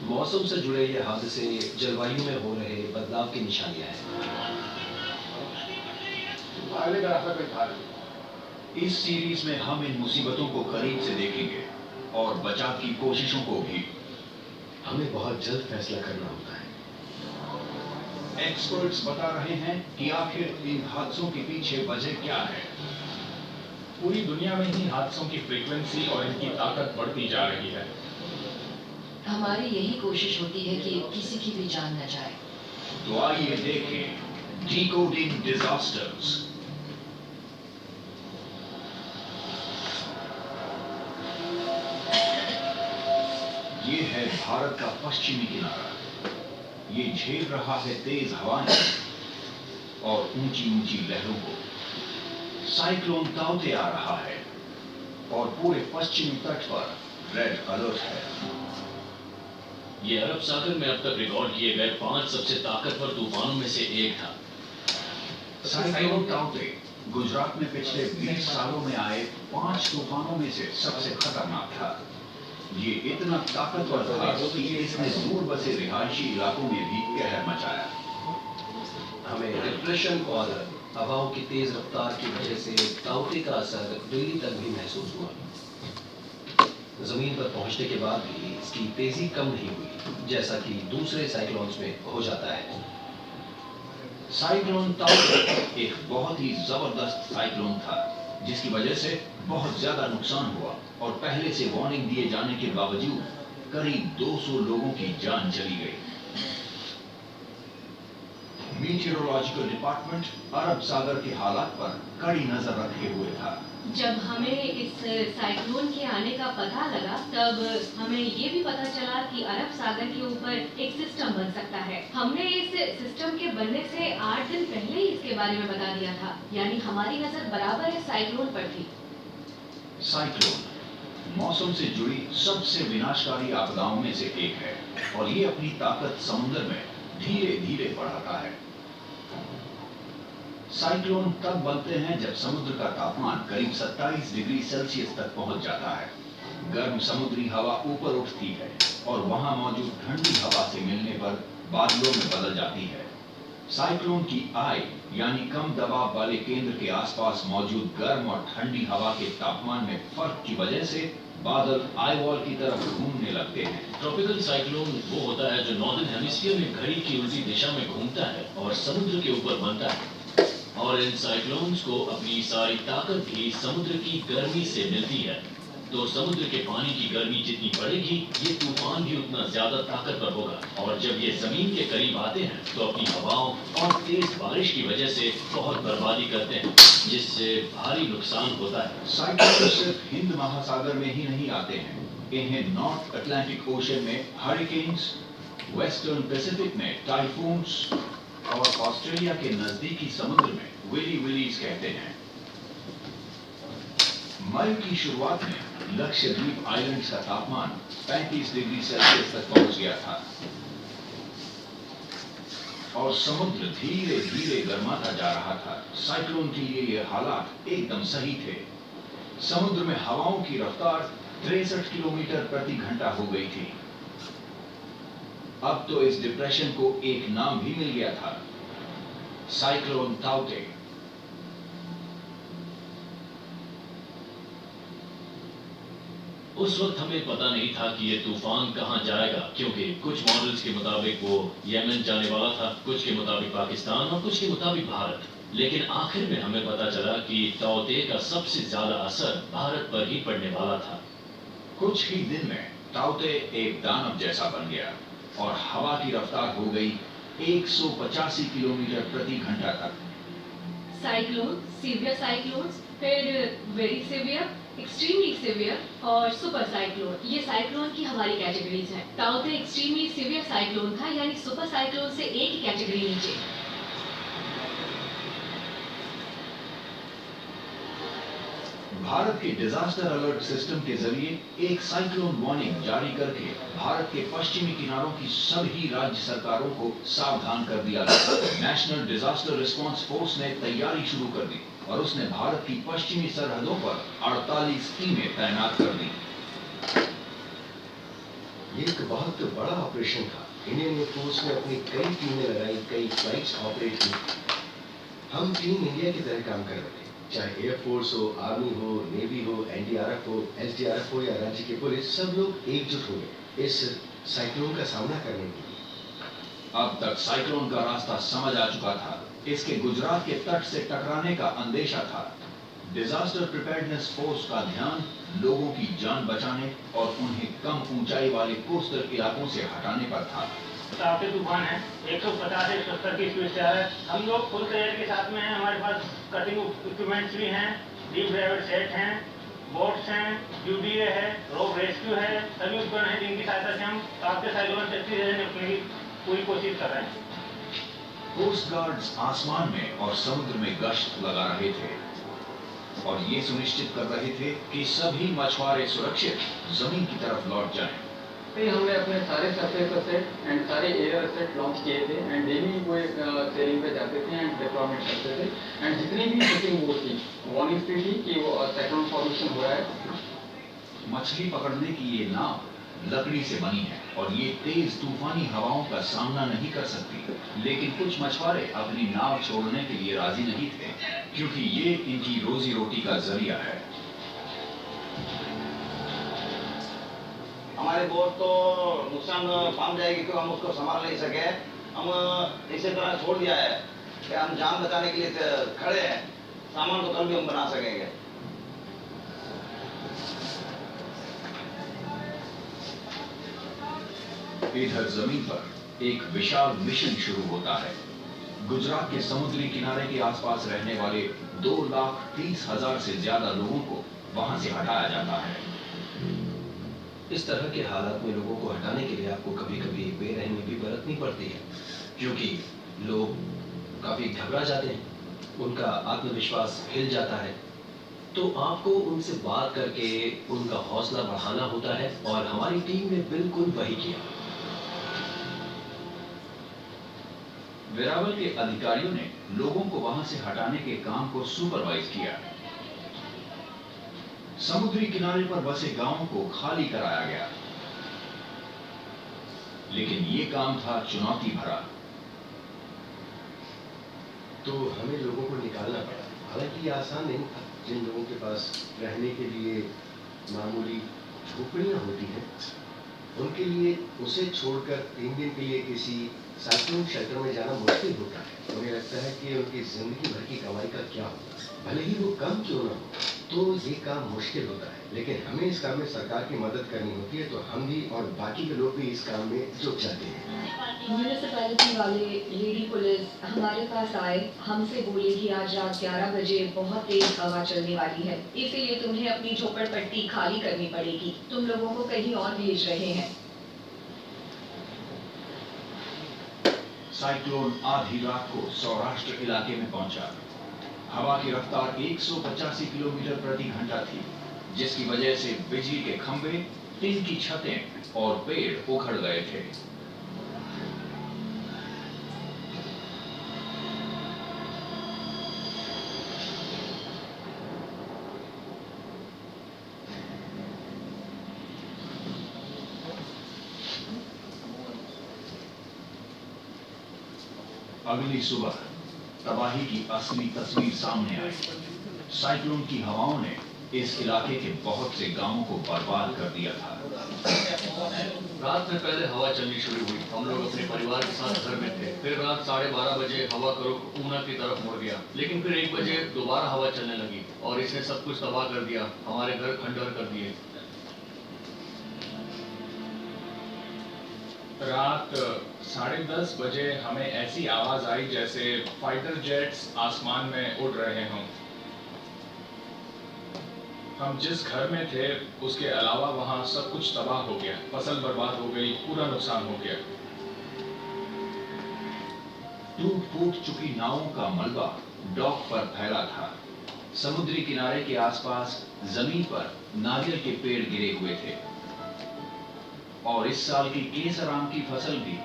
मौसम से जुड़े ये हादसे जलवायु में हो रहे बदलाव की निशानियां हैं। इस सीरीज में हम इन मुसीबतों को करीब से देखेंगे और बचाव की कोशिशों को भी। हमें बहुत जल्द फैसला करना होता है। एक्सपर्ट्स बता रहे हैं कि आखिर इन हादसों के पीछे वजह क्या है। पूरी दुनिया में ही हादसों की फ्रीक्वेंसी और इनकी ताकत बढ़ती जा रही है। हमारी यही कोशिश होती है कि किसी की भी जान न जाए। तो आइए देखें Decoding disasters. ये है भारत का पश्चिमी किनारा। ये झेल रहा है तेज हवाएं और ऊंची ऊंची लहरों को। साइक्लोन ताउते आ रहा है और पूरे पश्चिमी तट पर रेड अलर्ट है। ये अरब सागर में अब तक रिकॉर्ड किए गए 5 सबसे ताकतवर तूफानों में से एक था। साइक्लोन ताउते गुजरात में पिछले 20 सालों में आए 5 तूफानों में से सबसे खतरनाक था। ये इतना ताकतवर था कि इसने दूर बसे रिहायशी इलाकों में भी कहर मचाया। हमें डिप्रेशन और हवाओं की तेज रफ्तार की वजह से ताउते का असर दिल्ली तक भी महसूस हुआ। जमीन पर पहुंचने के बाद भी इसकी तेजी कम नहीं हुई, जैसा कि दूसरे साइक्लोन्स में हो जाता है। साइक्लोन ताउते एक बहुत ही जबरदस्त साइक्लोन था, जिसकी वजह से बहुत ज्यादा नुकसान हुआ और पहले से वार्निंग दिए जाने के बावजूद करीब 200 लोगों की जान चली गई। मीटियोरोलॉजिकल डिपार्टमेंट अरब सागर के हालात पर कड़ी नजर रखे हुए था। जब हमें इस साइक्लोन के आने का पता लगा, तब हमें ये भी पता चला कि अरब सागर के ऊपर एक सिस्टम बन सकता है। हमने इस सिस्टम के बनने से 8 दिन पहले ही इसके बारे में बता दिया था, यानी हमारी नजर बराबर इस साइक्लोन पर थी। साइक्लोन मौसम से जुड़ी सबसे विनाशकारी आपदाओं में से एक है और ये अपनी ताकत समुद्र में धीरे धीरे बढ़ाता है। साइक्लोन तब बनते हैं जब समुद्र का तापमान करीब 27 डिग्री सेल्सियस तक पहुंच जाता है। गर्म समुद्री हवा ऊपर उठती है और वहां मौजूद ठंडी हवा से मिलने पर बादलों में बदल जाती है। साइक्लोन की आई यानी कम दबाव वाले केंद्र के आसपास मौजूद गर्म और ठंडी हवा के तापमान में फर्क की वजह से बादल आई वॉल की तरफ घूमने लगते हैं। ट्रॉपिकल साइक्लोन वो होता है जो नॉर्दर्न हेमिस्फीयर में घड़ी की उल्टी दिशा में घूमता है और समुद्र के ऊपर बनता है। और इन साइक्लोन्स को अपनी सारी ताकत भी समुद्र की गर्मी से मिलती है। तो समुद्र के पानी की गर्मी जितनी बढ़ेगी, ये तूफान भी उतना ज्यादा ताकतवर होगा। और जब ये जमीन के करीब आते हैं तो अपनी हवाओं और तेज बारिश की वजह से बहुत बर्बादी करते हैं, जिससे भारी नुकसान होता है। साइक्लोन सिर्फ हिंद महासागर में ही नहीं आते हैं, इन्हें नॉर्थ अटलांटिक ओशन में हरिकेन्स, वेस्टर्न पैसिफिक में टाइफून्स और ऑस्ट्रेलिया के नजदीकी समुद्र में विली विलीज कहते हैं। मई की शुरुआत में लक्षद्वीप आइलैंड्स का तापमान 35 डिग्री सेल्सियस तक पहुंच गया था और समुद्र धीरे धीरे गर्माता जा रहा था। साइक्लोन के लिए ये हालात एकदम सही थे। समुद्र में हवाओं की रफ्तार 63 किलोमीटर प्रति घंटा हो गई थी। अब तो इस डिप्रेशन को एक नाम भी मिल गया था, साइक्लोन ताउते। उस वक्त हमें पता नहीं था कि ये तूफान कहां जाएगा, क्योंकि कुछ मॉडल्स के मुताबिक वो यमन जाने वाला था, कुछ के मुताबिक पाकिस्तान और कुछ के मुताबिक भारत। लेकिन आखिर में हमें पता चला कि ताउते का सबसे ज्यादा असर भारत पर ही पड़ने वाला था। कुछ ही दिन में ताउते एक दानव जैसा बन गया और हवा की रफ्तार हो गई 185 किलोमीटर प्रति घंटा तक। साइक्लोन, सीवियर साइक्लोन, फिर वेरी सीवियर, एक्सट्रीमली सीवियर और सुपर साइक्लोन, ये साइक्लोन की हमारी कैटेगरीज हैं। ताउते एक्सट्रीमली सीवियर साइक्लोन था, यानी सुपर साइक्लोन से एक कैटेगरी नीचे। भारत के डिजास्टर अलर्ट सिस्टम के जरिए एक साइक्लोन वार्निंग जारी करके भारत के पश्चिमी किनारों की सभी राज्य सरकारों को सावधान कर दिया गया। नेशनल डिजास्टर रिस्पांस फोर्स ने तैयारी शुरू कर दी और उसने भारत की पश्चिमी सरहदों पर 48 टीमें तैनात कर दी। ये एक बहुत बड़ा ऑपरेशन था। इंडियन एयरफोर्स ने अपनी कई टीमें लगाई, कई फ्लाइट्स ऑपरेट की। हम टीम इंडिया की तरह काम कर रहे थे, चाहे एयरफोर्स हो, आर्मी हो, नेवी हो, एनडीआरएफ हो, एसडीआरएफ हो या राज्य की पुलिस, सब लोग एकजुट हो गए इस साइक्लोन का सामना करने के लिए। अब तक साइक्लोन का रास्ता समझ आ चुका था। इसके गुजरात के तट से टकराने का अंदेशा था। डिजास्टर प्रिपेयर्डनेस फोर्स का ध्यान लोगों की जान बचाने और उन्हें कम ऊंचाई वाले कोस्टल इलाकों से हटाने पर था। ताउते तूफान है, 150 से 170 की स्पीड से आ रहा है। हम लोग फुल तैयारी के साथ में हैं, हमारे पास कटिंग इक्विपमेंट्स भी हैं, डीप ड्राइवर सेट हैं, बोट्स हैं, यूडीए है, रोप रेस्क्यू है, सभी उपकरण हैं जिनकी सहायता से हम ताउते साइक्लोन से निपटने की पूरी कोशिश कर रहे हैं। कोस्ट गार्ड्स आसमान में और समुद्र में गश्त लगा रहे थे और ये सुनिश्चित कर रहे थे कि सभी मछुआरे सुरक्षित जमीन की तरफ लौट जाएं। हमने अपने सारे सरफेस एसेट एंड सारे एयर एसेट लॉन्च किए थे एंड डेली वो सेलिंग पे जाते थे एंड डिप्लॉयमेंट करते थे एंड जितनी भी शिपिंग वो थी वार्निंग थी कि वो साइक्लोन फॉर्मेशन हो रहा है। मछली पकड़ने की ये नाव लकड़ी से बनी है और ये तेज तूफानी हवाओं का सामना नहीं कर सकती, लेकिन कुछ मछुआरे अपनी नाव छोड़ने के लिए राजी नहीं थे क्योंकि ये इनकी रोजी रोटी का जरिया है। हमारी बोट तो नुकसान पाम जाएगी क्योंकि हम उसको संभाल नहीं सके। हम इसी तरह छोड़ दिया है कि हम जान बचाने के लिए खड़े हैं, सामान तो कल भी हम बना सकेंगे। इधर जमीन पर एक विशाल मिशन शुरू होता है। गुजरात के समुद्री किनारे के आसपास रहने वाले 2,30,000 से ज्यादा लोगों को वहां से हटाया जाता है। इस तरह के हालात में लोगों को हटाने के लिए आपको कभी-कभी बेरहमी भी बरतनी पड़ती है, क्योंकि लोग काफी घबरा जाते हैं, उनका आत्मविश्वास हिल जाता है। तो आपको उनसे बात करके उनका हौसला बढ़ाना होता है और हमारी टीम ने बिल्कुल वही किया। वेरावल के अधिकारियों ने लोगों को वहां से हटाने के काम को सुपरवाइज किया। समुद्री किनारे पर बसे गांवों को खाली कराया गया, लेकिन ये काम था चुनौती भरा। तो हमें लोगों को निकालना पड़ा, हालांकि ये आसान नहीं था। जिन लोगों के पास रहने के लिए मामूली झोपड़ियां होती हैं, उनके लिए उसे छोड़कर 3 दिन के लिए किसी साइक्लोन शेल्टर में जाना मुश्किल होता है। उन्हें लगता है कि उनकी जिंदगी भर की कमाई का क्या होगा, भले ही वो कम क्यों ना हो, तो ये काम मुश्किल होता है। लेकिन हमें इस काम में सरकार की मदद करनी होती है, तो हम भी और बाकी के लोग भी इस काम में जुट जाते हैं। म्यूनिसिपैलिटी वाले, लेडी पुलिस हमारे पास आए, हमसे बोले कि आज रात 11 बजे बहुत तेज हवा चलने वाली है, इसीलिए तुम्हें अपनी झोपड़पट्टी खाली करनी पड़ेगी। तुम लोगों को कहीं और भेज रहे हैं। साइक्लोन आधी रात को सौराष्ट्र इलाके में पहुंचा। हवा की रफ्तार 185 किलोमीटर प्रति घंटा थी, जिसकी वजह से बिजली के खंभे, टिन की छतें और पेड़ उखड़ गए थे। अगली सुबह तबाही की असली तस्वीर सामने आई। साइक्लोन की हवाओं ने इस इलाके के बहुत से गांवों को बर्बाद कर दिया था। रात में पहले हवा चलनी शुरू हुई। हम लोग अपने परिवार के साथ घर में थे। फिर रात 12:30 बजे हवा का रुख ऊना की तरफ मुड़ गया, लेकिन फिर 1 बजे दोबारा हवा चलने लगी और इसने सब कुछ तबाह कर दिया, हमारे घर खंडहर कर दिए। रात 10:30 बजे हमें ऐसी आवाज आई जैसे फाइटर जेट्स आसमान में उड़ रहे हों। हम जिस घर में थे उसके अलावा वहां सब कुछ तबाह हो गया, फसल बर्बाद हो गई, पूरा नुकसान हो गया। टूट फूट चुकी नावों का मलबा डॉक पर फैला था। समुद्री किनारे के आसपास जमीन पर नारियल के पेड़ गिरे हुए थे और इस साल की केसर आम की फसल भी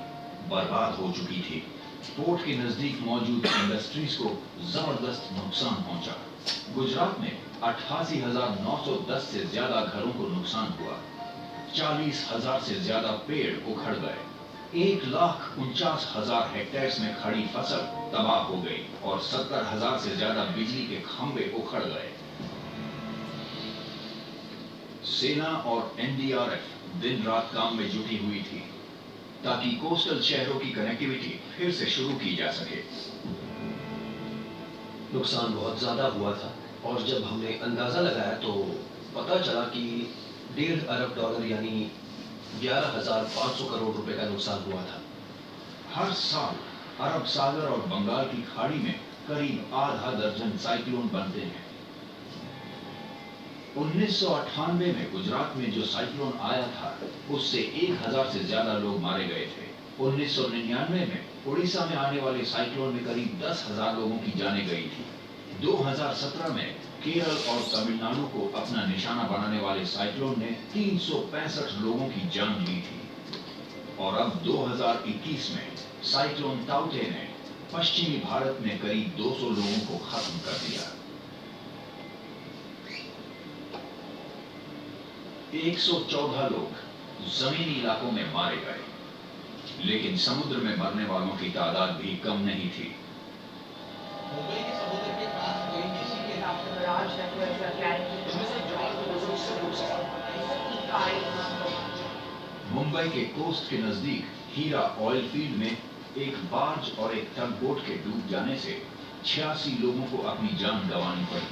बर्बाद हो चुकी थी। पोर्ट के नजदीक मौजूद इंडस्ट्रीज को जबरदस्त नुकसान पहुंचा। गुजरात में 88,910 से ज्यादा घरों को नुकसान हुआ, 40,000 से ज्यादा पेड़ उखड़ गए, 1,49,000 हेक्टेयर में खड़ी फसल तबाह हो गई और 70,000 से ज्यादा बिजली के खंभे उखड़ गए। सेना और एनडीआरएफ दिन रात काम में जुटी हुई थी ताकि कोस्टल शहरों की कनेक्टिविटी फिर से शुरू की जा सके। नुकसान बहुत ज्यादा हुआ था और जब हमने अंदाजा लगाया तो पता चला कि $1.5 अरब यानी 11,500 करोड़ रुपए का नुकसान हुआ था। हर साल अरब सागर और बंगाल की खाड़ी में करीब आधा दर्जन साइक्लोन बनते हैं। 1998 में गुजरात में जो साइक्लोन आया था उससे 1000 से ज्यादा लोग मारे गए थे। 1999 में उड़ीसा में आने वाले साइक्लोन में करीब 10,000 लोगों की जानें गई थी। 2017 में केरल और तमिलनाडु को अपना निशाना बनाने वाले साइक्लोन ने 365 लोगों की जान ली थी। और अब 2021 में साइक्लोन ताउते ने पश्चिमी भारत में करीब 200 लोगों को खत्म कर दिया। 114 लोग जमीनी इलाकों में मारे गए, लेकिन समुद्र में मरने वालों की तादाद भी कम नहीं थी। मुंबई के समुद्र के पास कोई किसी के नाम से बराज है तो ऐसा क्या है मुंबई के कोस्ट के नजदीक हीरा ऑयल फील्ड में एक बार्ज और एक टग बोट के डूब जाने से 86 लोगों को अपनी जान गंवानी पड़ी।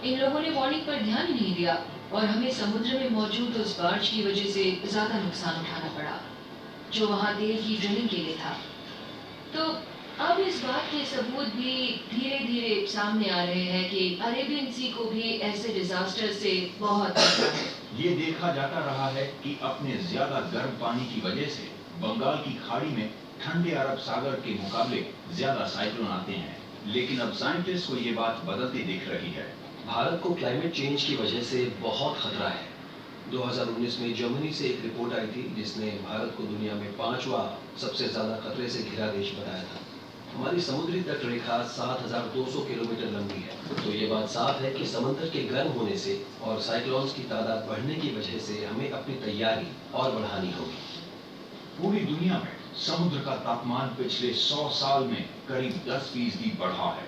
इन लोगों ने वार्निंग पर ध्यान ही नहीं दिया और हमें समुद्र में मौजूद उस बार्ज की वजह से ज्यादा नुकसान उठाना पड़ा जो वहां तेल की ड्रिलिंग के लिए था। तो अब इस बात के सबूत भी धीरे धीरे सामने आ रहे हैं कि अरेबियन सी को भी ऐसे डिजास्टर से बहुत खतरा है। ये देखा जाता रहा है कि अपने ज्यादा गर्म पानी की वजह से बंगाल की खाड़ी में ठंडे अरब सागर के मुकाबले ज्यादा साइक्लोन आते हैं, लेकिन अब साइंटिस्ट को ये बात बदलती दिख रही है। भारत को क्लाइमेट चेंज की वजह से बहुत खतरा है। 2019 में जर्मनी से एक रिपोर्ट आई थी जिसने भारत को दुनिया में 5वां सबसे ज्यादा खतरे से घिरा देश बताया था। हमारी समुद्री तट रेखा 7,200 किलोमीटर लंबी है, तो ये बात साफ है कि समुद्र के गर्म होने से और साइक्लोन्स की तादाद बढ़ने की वजह से हमें अपनी तैयारी और बढ़ानी होगी। पूरी दुनिया में समुद्र का तापमान पिछले 100 साल में करीब 10% बढ़ा है।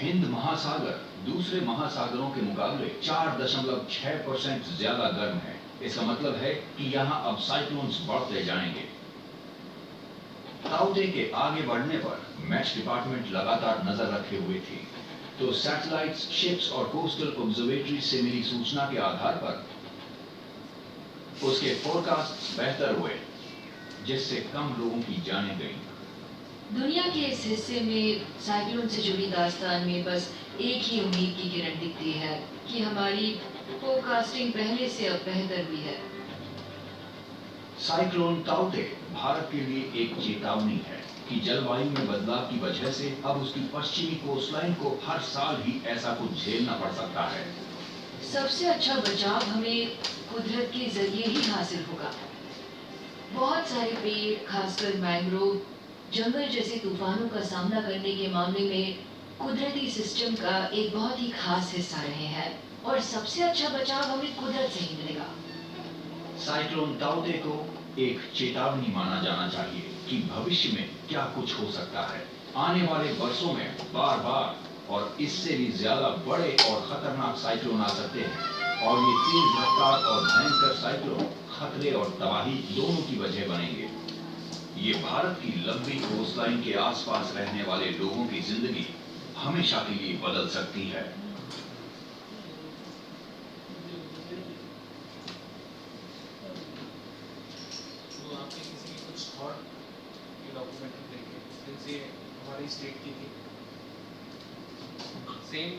हिंद महासागर दूसरे महासागरों के मुकाबले 4.6% ज्यादा गर्म है। इसका मतलब है कि यहाँ अब साइक्लोन्स बढ़ते जाएंगे। ताउते के आगे बढ़ने पर मैच डिपार्टमेंट लगातार नजर रखे हुए थी, तो सैटेलाइट्स, शिप्स और कोस्टल ऑब्जर्वेटरी से मिली सूचना के आधार पर उसके फोरकास्ट बेहतर हुए, जिससे कम लोगों की जानें गईं। दुनिया के इस हिस्से में साइक्लोन से जुड़ी दास्तान में बस एक ही उम्मीद की किरण दिखती है कि हमारी फोरकास्टिंग पहले से अब बेहतर भी है। साइक्लोन ताउते भारत के लिए एक चेतावनी है कि जलवायु में बदलाव की वजह से अब उसकी पश्चिमी कोस्टलाइन को हर साल ही ऐसा कुछ झेलना पड़ सकता है। सबसे अच्छा बचाव हमें कुदरत के जरिए ही हासिल होगा। बहुत सारे पेड़, खासकर मैंग्रोव, जंगल जैसे तूफानों का सामना करने के मामले में कुदरती सिस्टम का एक बहुत ही खास हिस्सा रहे हैं और सबसे अच्छा बचाव हमें कुदरत से ही मिलेगा। साइक्लोन ताउते को एक चेतावनी माना जाना चाहिए कि भविष्य में क्या कुछ हो सकता है। आने वाले वर्षों में बार बार और इससे भी ज्यादा बड़े और खतरनाक साइक्लोन आ सकते हैं और ये तेज रफ्तार और भयंकर साइक्लोन खतरे और तबाही दोनों की वजह बनेंगे। ये भारत की लंबी कोस्टलाइन के आसपास रहने वाले लोगों की जिंदगी हमेशा के लिए बदल सकती है। हमारी स्टेट की थी सेम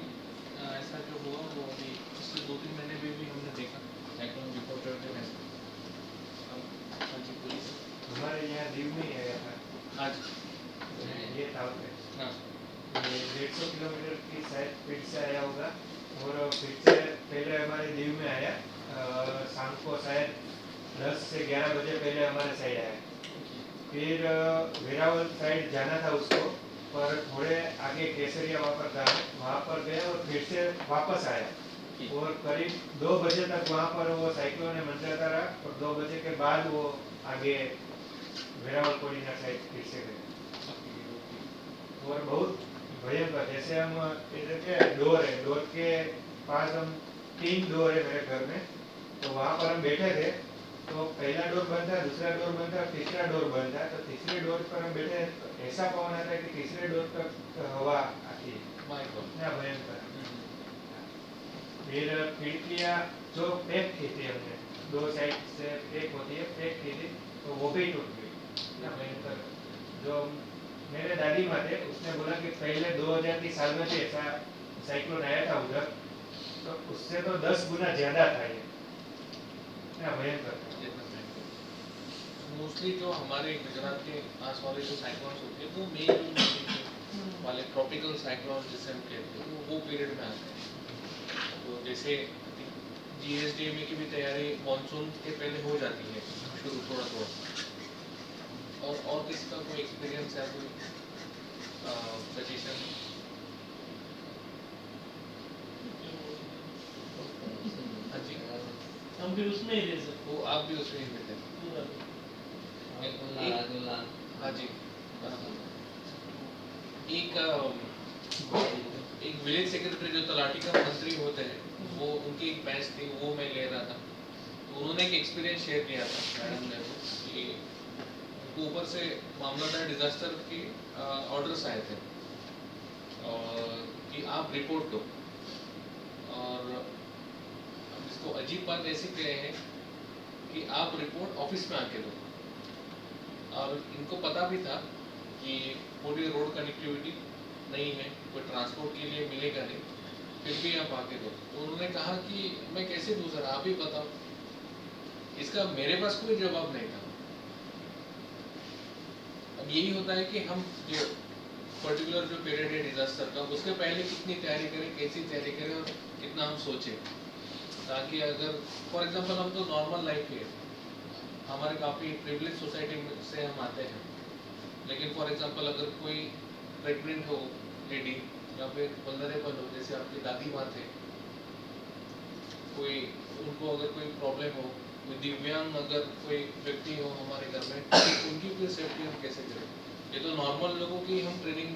ऐसा जो हुआ वो अभी पिछले 2-3 महीने में भी हमने देखा साइक्लोन रिपोर्टर ने। हमारे यहाँ दीव में आया था आज, ये था हाँ, 150 किलोमीटर की शायद स्पीड से आया होगा और फिर से पहले हमारे दीव में आया। शाम को शायद 10 से 11 बजे पहले हमारे साइड आया। फिर वेरावल साइड जाना था उसको, पर थोड़े आगे केसरिया वहाँ पर गया और फिर से वापस आया और करीब 2 बजे तक वहाँ पर वो साइक्लोन ने मंडराता रहा और 2 बजे के बाद वो आगे वेरावल कोलिना साइड फिर से गए और बहुत भयंकर। जैसे हम इधर के डोर है, डोर के पास हम 3 डोर है मेरे घर में, तो वहाँ पर हम बैठे थे तो पहला डोर बंद था, दूसरा डोर बंद था, तीसरा डोर बंद था। तो तीसरे डोर पर हम बैठे तो ऐसा पवन आता है कि तीसरे डोर तक हवा आती है, इतना भयंकर। फिर खिड़कियाँ जो पैक की थी हमने, 2 साइड से पैक होती है, पैक की थी, तो वो भी टूट गई इतना भयंकर। जो मेरे दादी माँ थे उसने बोला कि पहले 2000 की साल में भी ऐसा साइक्लोन आया था उधर, तो उससे तो 10 गुना ज्यादा था ये, इतना भयंकर। मोस्टली जो हमारे गुजरात के आस वाले जो साइक्लोन्स होते हैं वो मेन वाले ट्रॉपिकल साइक्लोन जिसे हम कहते हैं वो पीरियड में आते हैं। तो जैसे GSDMA की भी तैयारी मानसून के पहले हो जाती है शुरू थोड़ा थोड़ा। और किसी का कोई एक्सपीरियंस है, कोई सजेशन? हाँ जी, हम भी उसमें ही रह सकते, वो आप भी उसमें ही रहते हैं। हाँ जी, एक विलेज सेक्रेटरी जो तलाटी का मंत्री होते हैं, वो उनकी एक बैच थी, वो मैं ले रहा था। तो उन्होंने एक एक्सपीरियंस शेयर किया था मैडम ने कि ऊपर से मामलादार डिजास्टर की ऑर्डर्स आए थे और कि आप रिपोर्ट दो। और अब इसको अजीब बात ऐसी कहे हैं कि आप रिपोर्ट ऑफिस में आके दो। और इनको पता भी था कि पूरी रोड कनेक्टिविटी नहीं है, कोई ट्रांसपोर्ट के लिए मिलेगा नहीं, फिर भी आप आके दो। तो उन्होंने कहा कि मैं कैसे दूँ सर, आप ही बताओ। इसका मेरे पास कोई जवाब नहीं था। अब यही होता है कि हम जो पर्टिकुलर जो पीरियड है डिजास्टर का, उसके पहले कितनी तैयारी करें, कैसी तैयारी करें और कितना हम सोचें, ताकि अगर फॉर एग्जांपल हम तो नॉर्मल लाइफ है, हमारे काफ़ी प्रिविलेज सोसाइटी से हम आते हैं, लेकिन फॉर एग्जांपल अगर कोई प्रेग्नेंट हो लेडी या फिर वल्नरेबल हो, जैसे आपकी दादी माँ थे, कोई उनको अगर कोई प्रॉब्लम हो, कोई दिव्यांग अगर कोई व्यक्ति हो हमारे घर में, तो उनकी भी सेफ्टी हम कैसे करें। ये तो नॉर्मल लोगों की हम ट्रेनिंग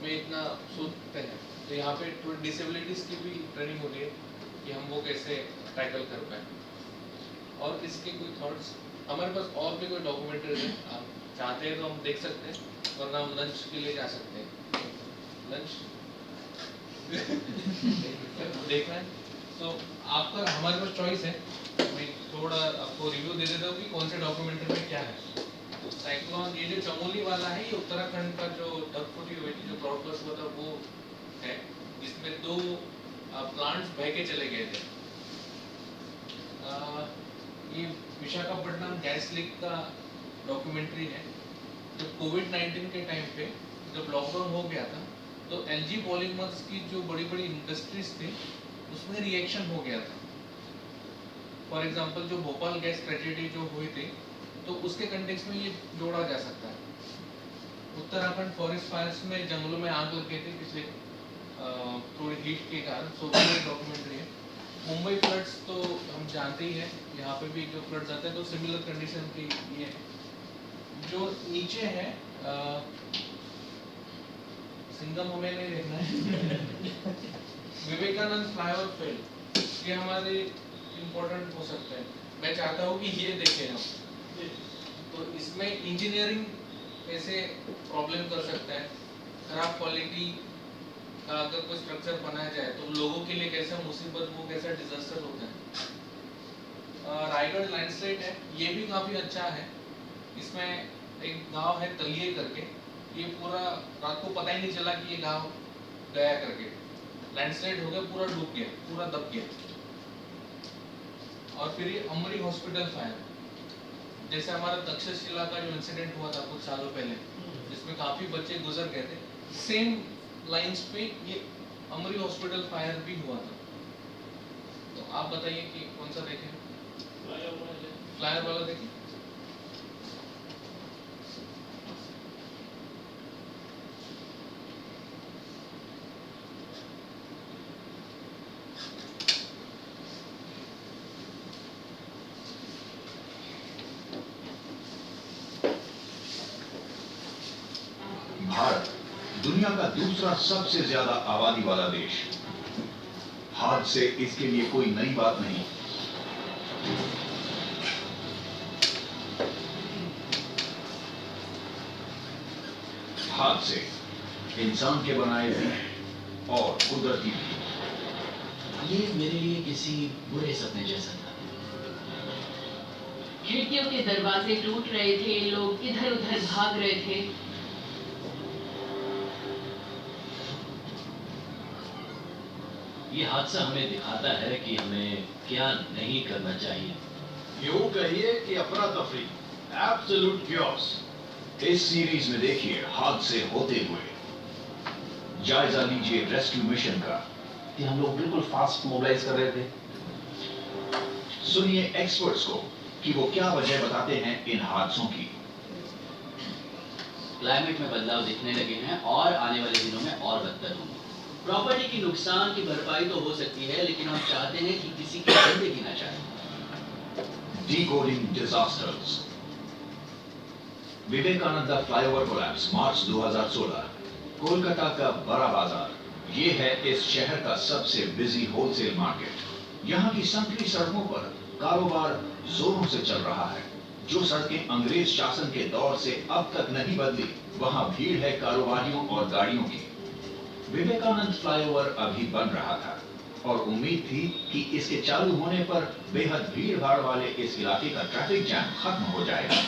में इतना सोचते हैं, तो यहाँ पे थोड़ी डिसेबिलिटीज़ की भी ट्रेनिंग होती है कि हम वो कैसे टैकल कर पाए। और इसके कोई थॉट्स? हमारे पास और भी कोई डॉक्यूमेंट्री है, आप चाहते हैं तो हम देख सकते हैं, वरना हम लंच के लिए जा सकते हैं। लंच देखना है तो आपका, हमारे पास चॉइस है। मैं थोड़ा आपको रिव्यू दे देता हूँ कि कौन से डॉक्यूमेंट्री में क्या है। साइक्लोन ये जो चमोली वाला है, ये उत्तराखंड का जो डग फुटी हुई थी, जो क्राउड बर्स्ट हुआ था, वो है जिसमें 2 प्लांट्स बह के चले गए थे। ये विशाखापट्टनम गैस लीक का डॉक्यूमेंट्री है। तो कोविड-19 के टाइम पे जब लॉकडाउन हो गया था, तो LG पॉलीमर्स की जो बड़ी बड़ी इंडस्ट्रीज थी, उसमें रिएक्शन हो गया था। फॉर एग्जांपल जो भोपाल गैस ट्रेजेडी जो हुई थी, तो उसके कंटेक्स्ट में ये जोड़ा जा सकता है। उत्तराखंड फॉरेस्ट फायर्स में जंगलों में आग लग गई थी पिछले थोड़ी हीट के कारण, सो वो डॉक्यूमेंट्री है। मुंबई फ्लड्स तो हम जानते ही हैं, यहाँ पे भी जो फ्लड्स आते हैं तो सिमिलर कंडीशन की ये है। जो नीचे है सिंगम हमें नहीं देखना है विवेकानंद फ्लाईओवर फेल, ये हमारे इम्पोर्टेंट हो सकते हैं। मैं चाहता हूँ कि ये देखें हम, तो इसमें इंजीनियरिंग कैसे प्रॉब्लम कर सकता है, खराब क्वालिटी का अगर कोई स्ट्रक्चर बनाया जाए तो लोगों के लिए कैसा मुसीबत, वो कैसा डिजास्टर होता है। रायगढ़ लैंडस्लाइड है, ये भी काफ़ी अच्छा है। इसमें एक गांव है तलिये करके, ये पूरा रात को पता ही नहीं चला कि ये गांव गया करके, लैंडस्लाइड हो गया, पूरा डूब गया, पूरा दब गया। और फिर ये अमरी हॉस्पिटल फायर, जैसे हमारा तक्षशिला का जो इंसिडेंट हुआ था कुछ सालों पहले, जिसमें काफ़ी बच्चे गुजर गए थे, सेम लाइंस पे ये अमरी हॉस्पिटल फायर भी हुआ था। तो आप बताइए कि कौन सा देखें? फ्लायर वाला देखें। भारत दुनिया का दूसरा सबसे ज्यादा आबादी वाला देश, हाथ से इसके लिए कोई नई बात नहीं। हाथ से इंसान के बनाए भी और कुदरती भी। ये मेरे लिए किसी बुरे सपने जैसा था। खिड़कियों के दरवाजे टूट रहे थे, लोग इधर उधर भाग रहे थे। ये हादसा हमें दिखाता है कि हमें क्या नहीं करना चाहिए। यूं कहिए कि अफरा तफरी, एब्सोल्यूट क्योस। इस सीरीज में देखिए हादसे होते हुए। जायजा लीजिए रेस्क्यू मिशन का कि हम लोग बिल्कुल फास्ट मोबिलाइज कर रहे थे। सुनिए एक्सपर्ट्स को कि वो क्या वजह बताते हैं इन हादसों की। क्लाइमेट में बदलाव दिखने लगे हैं और आने वाले दिनों में और बदतर होंगे। प्रॉपर्टी की नुकसान की भरपाई तो हो सकती है, लेकिन हम चाहते हैं कि किसी की जिंदगी ना जाए। Decoding disasters. Vivekananda flyover collapse March 2016। Kolkata का बड़ा बाजार, ये है इस शहर का सबसे बिजी होलसेल मार्केट। यहाँ की संकरी सड़कों पर कारोबार जोरों से चल रहा है। जो सड़कें अंग्रेज शासन के दौर से अब तक नहीं बदली, वहां भीड़ है कारोबारियों और गाड़ियों की। विवेकानंद फ्लाईओवर अभी बन रहा था और उम्मीद थी कि इसके चालू होने पर बेहद भीड़ भाड़ वाले इस इलाके का ट्रैफिक जैम खत्म हो जाएगा।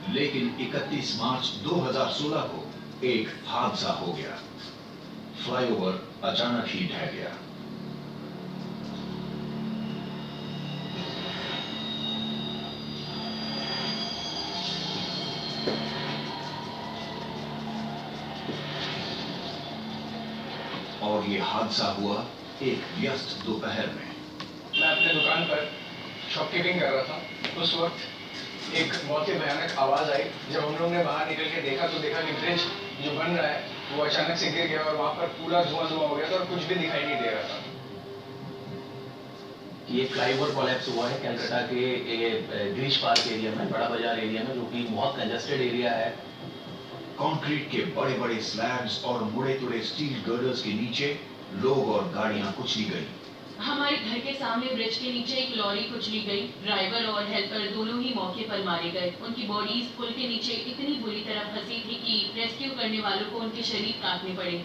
लेकिन 31 मार्च 2016 को एक हादसा हो गया। फ्लाईओवर अचानक ही ढह गया। और ये हादसा हुआ एक व्यस्त दोपहर में। मैं अपने दुकान पर शॉपकीपिंग कर रहा था। उस वक्त एक बहुत ही भयानक आवाज आई। जब हम लोग ने बाहर निकल के देखा तो देखा कि ब्रिज जो बन रहा है वो अचानक से गिर गया और वहां पर पूरा धुआं हो गया था और कुछ भी दिखाई नहीं दे रहा था। ये फ्लाईओवर कोलैप्स हुआ है कलकत्ता के ग्रीश पार्क एरिया में, बड़ा बाजार एरिया में, जो कि बहुत कंजेस्टेड एरिया है। कंक्रीट के बड़े बड़े स्लैब्स और मुड़े तुड़े स्टील गर्डर्स के नीचे लोग और गाड़ियां कुचली गई। हमारे घर के सामने ब्रिज के नीचे एक लॉरी कुचली गई। ड्राइवर और हेल्पर दोनों ही मौके पर मारे गए। उनकी बॉडीज पुल के नीचे इतनी बुरी तरह फंसी थी कि रेस्क्यू करने वालों को उनके शरीर काटने पड़े।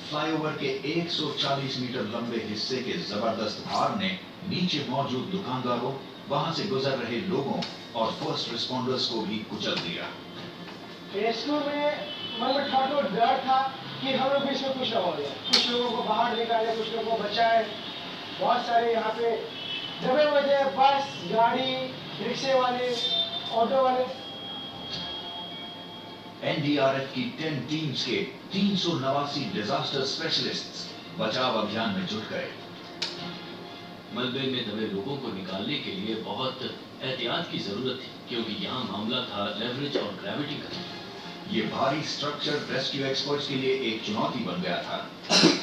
फ्लाईओवर के 140 मीटर लंबे हिस्से के जबरदस्त भार ने नीचे मौजूद दुकानदारों, वहां से गुजर रहे लोगों और फर्स्ट रिस्पॉन्डर्स को भी कुचल दिया। रेस्क्यू में मन में थोड़ा डर था कि हम लोग भी इसमें कुछ ना हो जाए। कुछ लोगों को बाहर निकाले, कुछ लोगों को बचाए। बहुत सारे यहाँ पे दबे हुए थे, बस, गाड़ी, रिक्शे वाले, ऑटो वाले। एनडीआरएफ की 10 टीम्स के 389 डिजास्टर स्पेशलिस्ट्स बचाव अभियान में जुट गए। मलबे में दबे लोगों को निकालने के लिए बहुत एहतियात की जरूरत थी, क्योंकि यहाँ मामला था लेवरेज और ग्रेविटी का। ये भारी स्ट्रक्चर रेस्क्यू एक्सपर्ट्स के लिए एक चुनौती बन गया था।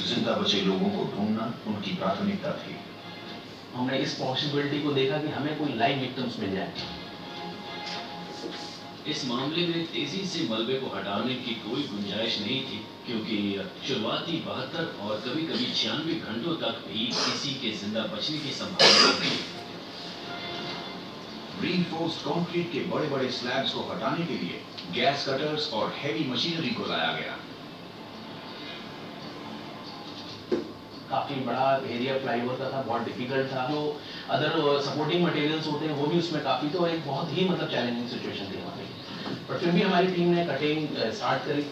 जिंदा बचे लोगों को ढूंढना उनकी प्राथमिकता थी। हमने इस पॉसिबिलिटी को देखा कि हमें कोई लाइव विक्टिम्स मिल जाए। इस मामले में तेजी से मलबे को हटाने की कोई गुंजाइश नहीं थी, क्योंकि शुरुआती 72 और कभी-कभी 96 घंटों तक भी किसी के जिंदा बचने की संभावना थी। रीइंफोर्स्ड कंक्रीट के बड़े बड़े स्लैब्स को हटाने के लिए गैस कटर्स और हेवी मशीनरी को लाया गया। काफी बड़ा एरिया फ्लाईओवर का था, बहुत डिफिकल्ट था। जो अदर सपोर्टिंग मटेरियल्स होते हैं वो भी उसमें काफी, तो एक बहुत ही चैलेंजिंग सिचुएशन थी हमारी। पर फिर भी हमारी टीम ने कटिंग स्टार्ट करी।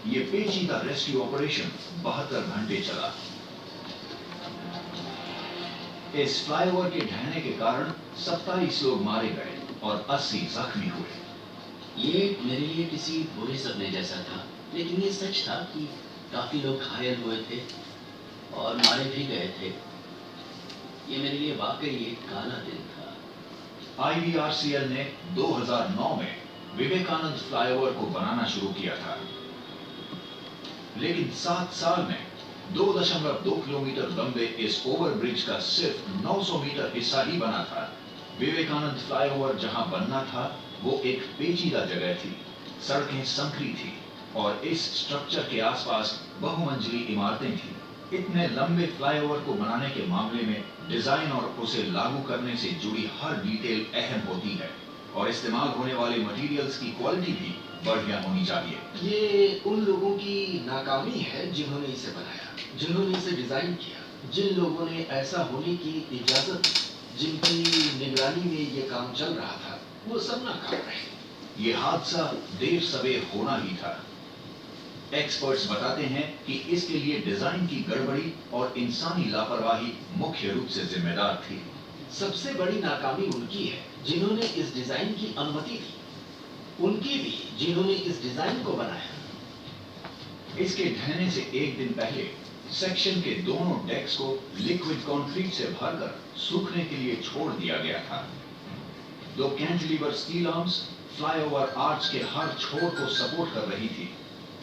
ये पेचीदा रेस्क्यू ऑपरेशन 72 घंटे चला। इस फ्लाईओवर के ढहने के कारण 27 लोग मारे गए और 80 जख्मी हुए। ये मेरे लिए किसी बुरे सपने जैसा था, लेकिन ये सच था कि काफी लोग घायल हुए थे और मारे भी गए थे। ये मेरे लिए वाकई एक काला दिन था। IVRCL ने 2009 में विवेकानंद फ्लाईओवर को बनाना शुरू किया था, लेकिन 7 साल में 2.2 किलोमीटर लंबे इस ओवरब्रिज का सिर्फ 900 मीटर हिस्सा ही बना था। विवेकानंद फ्लाईओवर जहां बनना था वो एक पेचीदा जगह थी। सड़कें संकरी थी और इस स्ट्रक्चर के आसपास बहुमंजिली इमारतें थी। इतने लंबे फ्लाईओवर को बनाने के मामले में डिजाइन और उसे लागू करने से जुड़ी हर डिटेल अहम होती है और इस्तेमाल होने वाले मटेरियल्स की क्वालिटी भी बढ़िया होनी चाहिए। ये उन लोगों की नाकामी है जिन्होंने इसे बनाया, जिन्होंने इसे डिजाइन किया, जिन लोगों ने ऐसा होने की इजाजत दी। जिनकी निगरानी में ये काम चल रहा था वो सब नाकाम रहे। ये हादसा देर सवेर होना ही था। एक्सपर्ट्स बताते हैं कि इसके लिए डिजाइन की गड़बड़ी और इंसानी लापरवाही मुख्य रूप से जिम्मेदार थी। सबसे बड़ी नाकामी उनकी है जिन्होंने इस डिजाइन की अनुमति दी, उनकी भी जिन्होंने इस डिजाइन को बनाया। इसके ढहने से एक दिन पहले सेक्शन के दोनों डेक्स को लिक्विड कंक्रीट से भरकर सूखने के लिए छोड़ दिया गया था। दो cantilever steel arms flyover arch के हर छोर को सपोर्ट कर रही थी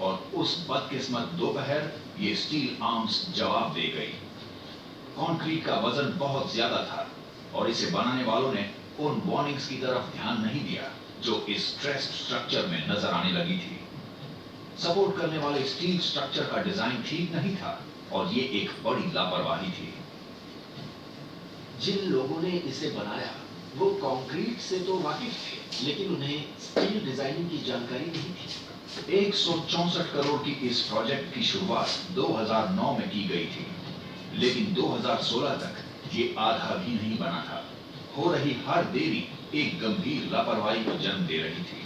और उस बदकिस्मत दोपहर ये स्टील आर्म्स जवाब दे गई। कंक्रीट का वजन बहुत ज्यादा था और इसे बनाने वालों ने उन वार्निंग्स की तरफ ध्यान नहीं दिया जो इस स्ट्रेस्ड स्ट्रक्चर में नजर आने लगी थी। सपोर्ट करने वाले स्टील स्ट्रक्चर का डिजाइन ठीक नहीं था और ये एक बड़ी लापरवाही थी। जिन लोगों ने इसे बनाया वो कंक्रीट से तो वाकिफ थे, लेकिन उन्हें स्टील डिजाइनिंग की जानकारी नहीं थी। 164 करोड़ की इस प्रोजेक्ट की शुरुआत 2009 में की गई थी, लेकिन 2016 तक ये आधा भी नहीं बना था। हो रही हर देरी एक गंभीर लापरवाही को जन्म दे रही थी।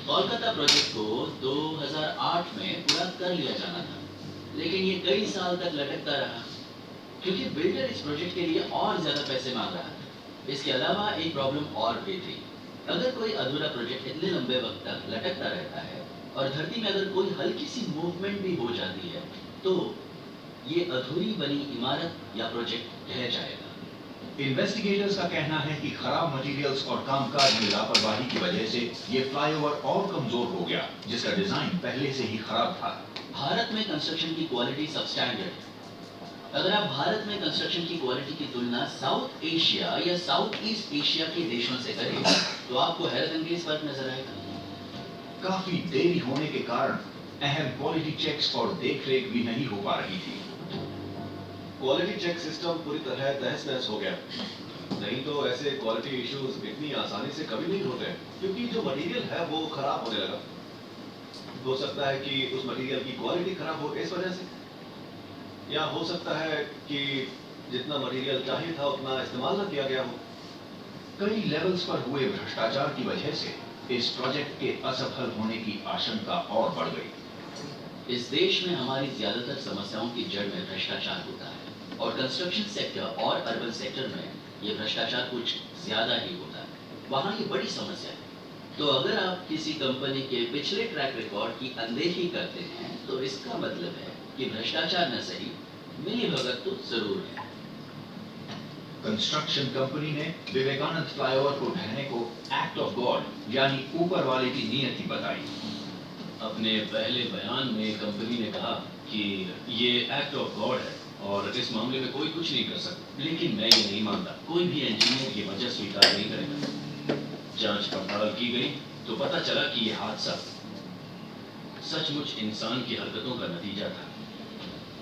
कोलकाता प्रोजेक्ट को 2008 में पूरा कर लिया जाना था, लेकिन ये कई साल तक लटकता रहा क्योंकि बिल्डर इस प्रोजेक्ट के लिए और ज्यादा पैसे मांग रहा था। इसके अलावा एक प्रॉब्लम और भी थी। अगर कोई अधूरा प्रोजेक्ट इतने लंबे वक्त तक लटकता रहता है और धरती में अगर कोई हल्की सी मूवमेंट भी हो जाती है तो ये अधूरी बनी इमारत या प्रोजेक्ट ढह जाएगा। इन्वेस्टिगेटर्स का कहना है कि खराब मटेरियल्स और कामकाज में लापरवाही की वजह से ये फ्लाईओवर और कमजोर हो गया, जिसका डिजाइन पहले से ही खराब था। भारत में कंस्ट्रक्शन की क्वालिटी सबस्टैंडर्ड। अगर आप भारत में कंस्ट्रक्शन की क्वालिटी की तुलना साउथ एशिया या साउथ ईस्ट एशिया के देशों से करें तो आपको हैरतअंगेज फर्क नजर आएगा। काफी देरी होने के कारण अहम क्वालिटी चेक्स और देखरेख भी नहीं हो पा रही थी। क्वालिटी चेक सिस्टम पूरी तरह तहस नहस हो गया। नहीं तो ऐसे क्वालिटी इश्यूज इतनी आसानी से कभी नहीं होते, क्योंकि जो मटेरियल है वो खराब होने लगा। हो सकता है कि उस मटेरियल की क्वालिटी खराब हो इस वजह से, या हो सकता है कि जितना मटेरियल चाहिए था उतना इस्तेमाल न किया गया हो। कई लेवल्स पर हुए भ्रष्टाचार की वजह से इस प्रोजेक्ट के असफल होने की आशंका और बढ़ गई। इस देश में हमारी ज्यादातर समस्याओं की जड़ में भ्रष्टाचार होता है और कंस्ट्रक्शन सेक्टर और अर्बन सेक्टर में ये भ्रष्टाचार कुछ ज्यादा ही होता है। वहाँ ये बड़ी समस्या है। तो अगर आप किसी कंपनी के पिछले ट्रैक रिकॉर्ड की अनदेखी करते हैं तो इसका मतलब है कि भ्रष्टाचार न सही मिलीभगत तो जरूर है। कंस्ट्रक्शन कंपनी ने विवेकानंद फ्लाईओवर को ढहने को एक्ट ऑफ गॉड यानी ऊपर वाले की नियति बताई। अपने पहले बयान में कंपनी ने कहा कि ये एक्ट ऑफ गॉड है और इस मामले में कोई कुछ नहीं कर सकता, लेकिन मैं ये नहीं मानता। कोई भी इंजीनियर ये वजह स्वीकार नहीं करेगा। जांच पड़ताल की गई तो पता चला कि ये हादसा सचमुच इंसान की हरकतों का नतीजा था।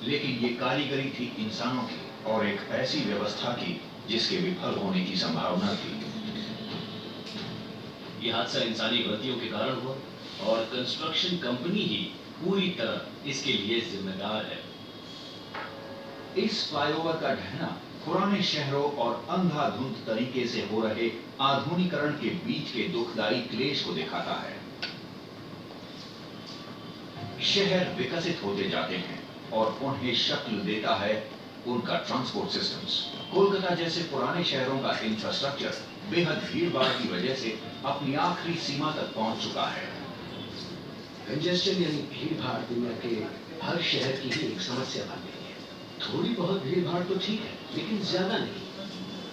लेकिन ये कारीगरी थी इंसानों की और एक ऐसी व्यवस्था की जिसके विफल होने की संभावना थी। ये हादसा इंसानी गलतियों के कारण हुआ और कंस्ट्रक्शन कंपनी ही पूरी तरह इसके लिए जिम्मेदार है। इस फ्लाईओवर का ढहना पुराने शहरों और अंधाधुंध तरीके से हो रहे आधुनिकीकरण के बीच के दुखदाई क्लेश को दिखाता है। शहर विकसित होते जाते हैं और उन्हें शक्ल देता है उनका ट्रांसपोर्ट सिस्टम्स। कोलकाता जैसे पुराने शहरों का इंफ्रास्ट्रक्चर बेहद भीड़भाड़ की वजह से अपनी आखिरी सीमा तक पहुंच चुका है। कंजेस्शन यानी भीड़-भाड़ दुनिया के हर शहर की ही एक समस्या बन गई है। थोड़ी बहुत भीड़-भाड़ तो ठीक है, लेकिन ज्यादा नहीं।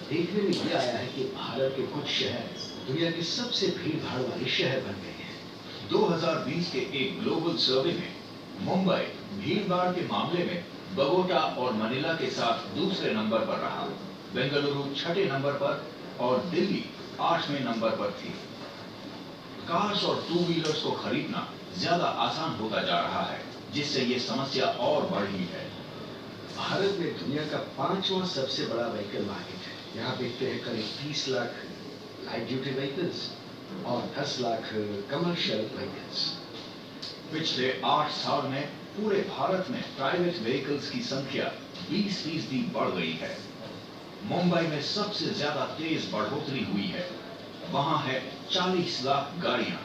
देखने में यह आया है कि भारत के कुछ शहर दुनिया के सबसे भीड़-भाड़ वाले शहर बन गए हैं। 2020 के एक ग्लोबल सर्वे में मुंबई भीड़भाड़ के मामले में बगोटा और मनीला के साथ दूसरे नंबर पर रहा। बेंगलुरु छठे नंबर पर और दिल्ली 8वें नंबर पर थी। कार्स और टू व्हीलर्स को खरीदना ज्यादा आसान होता जा रहा है, जिससे ये समस्या और बढ़ी है। भारत में दुनिया का 5वां सबसे बड़ा व्हीकल मार्केट है। यहाँ बिकते हैं करीब 30 लाख लाइट ड्यूटी व्हीकल्स और 10 लाख कमर्शियल व्हीकल्स। पिछले 8 साल में पूरे भारत में प्राइवेट व्हीकल्स की संख्या 20% बढ़ गई है। मुंबई में सबसे ज्यादा तेज बढ़ोतरी हुई है। वहां है 40 लाख गाड़ियां,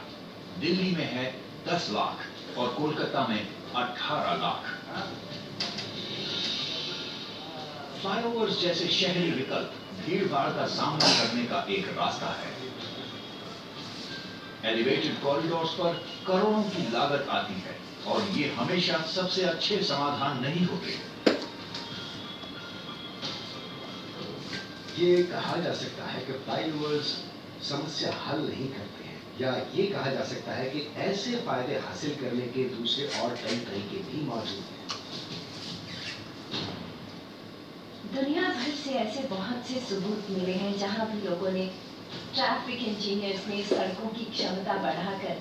दिल्ली में है 10 लाख और कोलकाता में 18 लाख। फ्लाईओवर्स जैसे शहरी विकल्प भीड़ भाड़ का सामना करने का एक रास्ता है। एलिवेटेड कॉरिडोर्स पर करोड़ों की लागत आती है और ये हमेशा सबसे अच्छे समाधान नहीं होते। ये कहा जा सकता है कि फ्लाईओवर्स समस्या हल नहीं करते हैं, या ये कहा जा सकता है कि ऐसे फायदे हासिल करने के दूसरे और कई तरीके भी मौजूद हैं। दुनिया भर से ऐसे बहुत से सबूत मिले हैं जहां भी लोगों ने, ट्रैफिक इंजीनियर्स ने सड़कों की क्षमता बढ़ाकर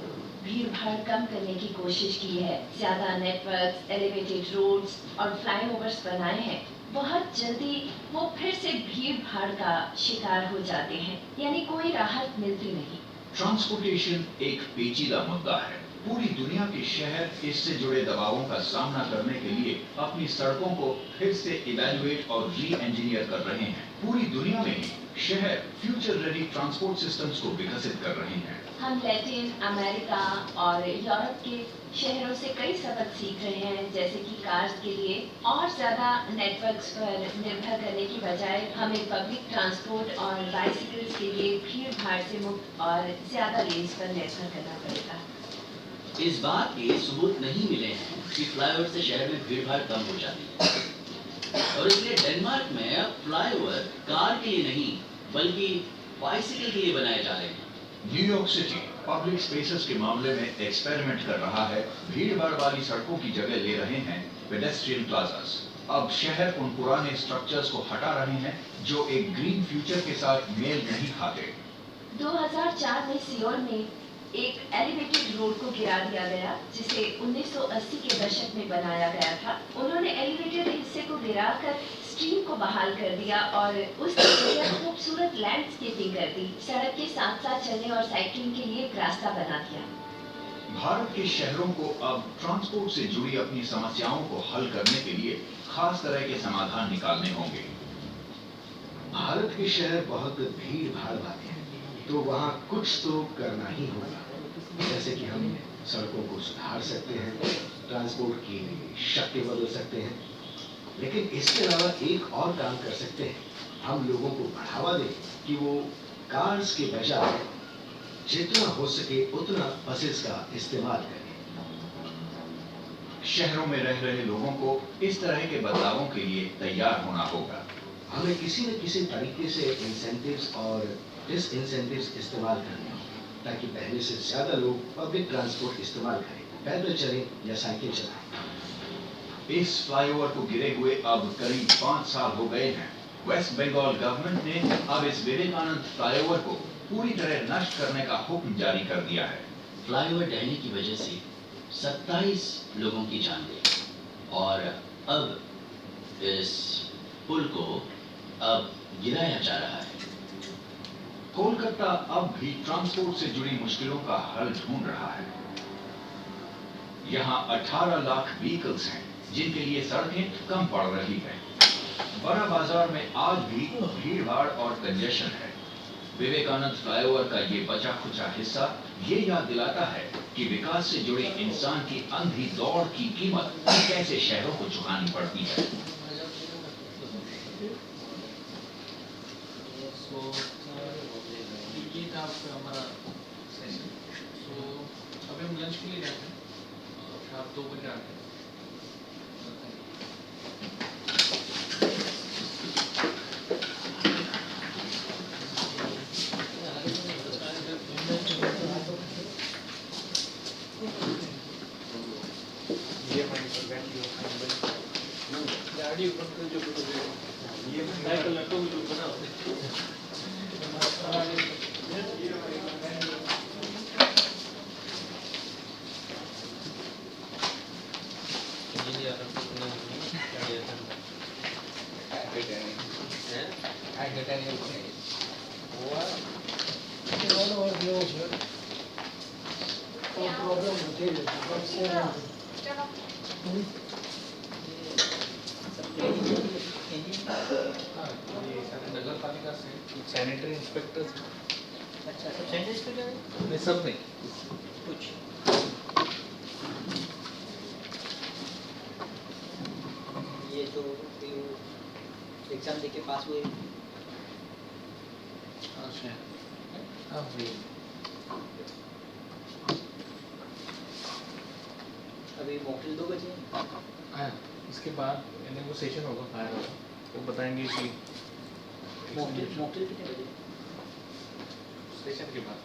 भीड़ भाड़ कम करने की कोशिश की है। ज्यादा नेटवर्क्स, एलिवेटेड रोड्स और फ्लाईओवर्स बनाए हैं। बहुत जल्दी वो फिर से भीड़ भाड़ का शिकार हो जाते हैं, यानी कोई राहत मिलती नहीं। ट्रांसपोर्टेशन एक पेचीदा मुद्दा है। पूरी दुनिया के शहर इससे जुड़े दबावों का सामना करने के लिए अपनी सड़कों को फिर से इवैल्यूएट और री इंजीनियर कर रहे हैं। पूरी दुनिया में ही शहर फ्यूचर रेडी ट्रांसपोर्ट सिस्टम्स को विकसित कर रहे हैं। हम लैटिन अमेरिका और यूरोप के शहरों से कई सबक सीख रहे हैं, जैसे कि कार्स के लिए और ज्यादा नेटवर्क्स पर निर्भर करने की बजाय हमें पब्लिक ट्रांसपोर्ट और बाइसिकल्स के लिए भीड़ भाड़ से मुक्त और ज्यादा लेन्स पर निर्भर करना पड़ेगा। इस बात के सबूत नहीं मिले हैं कि फ्लाईओवर से शहर में भीड़ भाड़ कम हो जाती है, और इसलिए डेनमार्क में अब फ्लाईओवर कार के लिए नहीं बल्कि बाइसिकल के लिए बनाए जा रहे हैं। न्यूयॉर्क सिटी पब्लिक स्पेसेस के मामले में एक्सपेरिमेंट कर रहा है। भीड़ भाड़ वाली सड़कों की जगह ले रहे हैं पेडेस्ट्रियन प्लाजास। अब शहर उन पुराने स्ट्रक्चर्स को हटा रहे हैं जो एक ग्रीन फ्यूचर के साथ मेल नहीं खाते। 2004 में सियोल में एक एलिवेटेड रोड को गिरा दिया गया, जिसे 1980 के दशक में बनाया गया था। उन्होंने एलिवेटेड हिस्से को गिराकर स्ट्रीम को बहाल कर दिया और उस जगह खूबसूरत लैंडस्केपिंग कर दी। सड़क के साथ साथ चलने और साइकिलिंग के लिए एक रास्ता बना दिया। भारत के शहरों को अब ट्रांसपोर्ट से जुड़ी अपनी समस्याओं को हल करने के लिए खास तरह के समाधान निकालने होंगे। भारत के शहर बहुत भीड़ भाड़ वाले हैं, तो वहाँ कुछ तो करना ही होगा। जैसे कि हम सड़कों को सुधार सकते हैं, ट्रांसपोर्ट की शक्ति बदल सकते हैं, लेकिन इसके अलावा एक और काम कर सकते हैं। हम लोगों को बढ़ावा दें कि वो कार्स के बजाय जितना हो सके उतना बसेस का इस्तेमाल करें। शहरों में रह रहे लोगों को इस तरह के बदलावों के लिए तैयार होना होगा। हमें किसी न किसी तरीके से इंसेंटिव्स और डिसइंसेंटिव्स इस्तेमाल करने होंगे, ताकि पहले से ज्यादा लोग पब्लिक ट्रांसपोर्ट इस्तेमाल करें, पैदल चलें या साइकिल चलाएं। इस फ्लाईओवर को गिरे हुए अब करीब 5 साल हो गए हैं। वेस्ट बंगाल गवर्नमेंट ने अब इस विवेकानंद फ्लाईओवर को पूरी तरह नष्ट करने का हुक्म जारी कर दिया है। फ्लाईओवर ढहने की वजह से 27 लोगों की जान गई और अब इस पुल को अब गिराया जा रहा है। कोलकाता अब भी ट्रांसपोर्ट से जुड़ी मुश्किलों का हल ढूंढ रहा है। यहाँ 18 लाख व्हीकल्स हैं जिनके लिए सड़कें कम पड़ रही हैं। बड़ा बाजार में आज भी भीड़ भाड़ और कंजेशन है। विवेकानंद फ्लाईओवर का ये बचा खुचा हिस्सा ये याद दिलाता है कि विकास से जुड़े इंसान की अंधी दौड़ की कीमत कैसे शहरों को चुकानी पड़ती है। ये था हमारा सेशन। तो अभी हम लंच के लिए जाते हैं, शाम 2 बजे आते हैं। गाड़ी ऊपर जो ये लट्टू बनाओ। प्रॉब्लम होते पालिका से कुछ सैनिटरी इंस्पेक्टर्स। अच्छा सब सैनिटरी इंस्पेक्टर है? नहीं सब नहीं, कुछ ये जो एग्जाम देके पास हुए अच्छा हाँ वही। अभी मॉकड्रिल 2 बजे है। हाँ इसके बाद नेगोशिएशन होगा फायर होगा, वो बताएंगे कि मॉकड्रिल कितने बजे? स्टेशन के बाद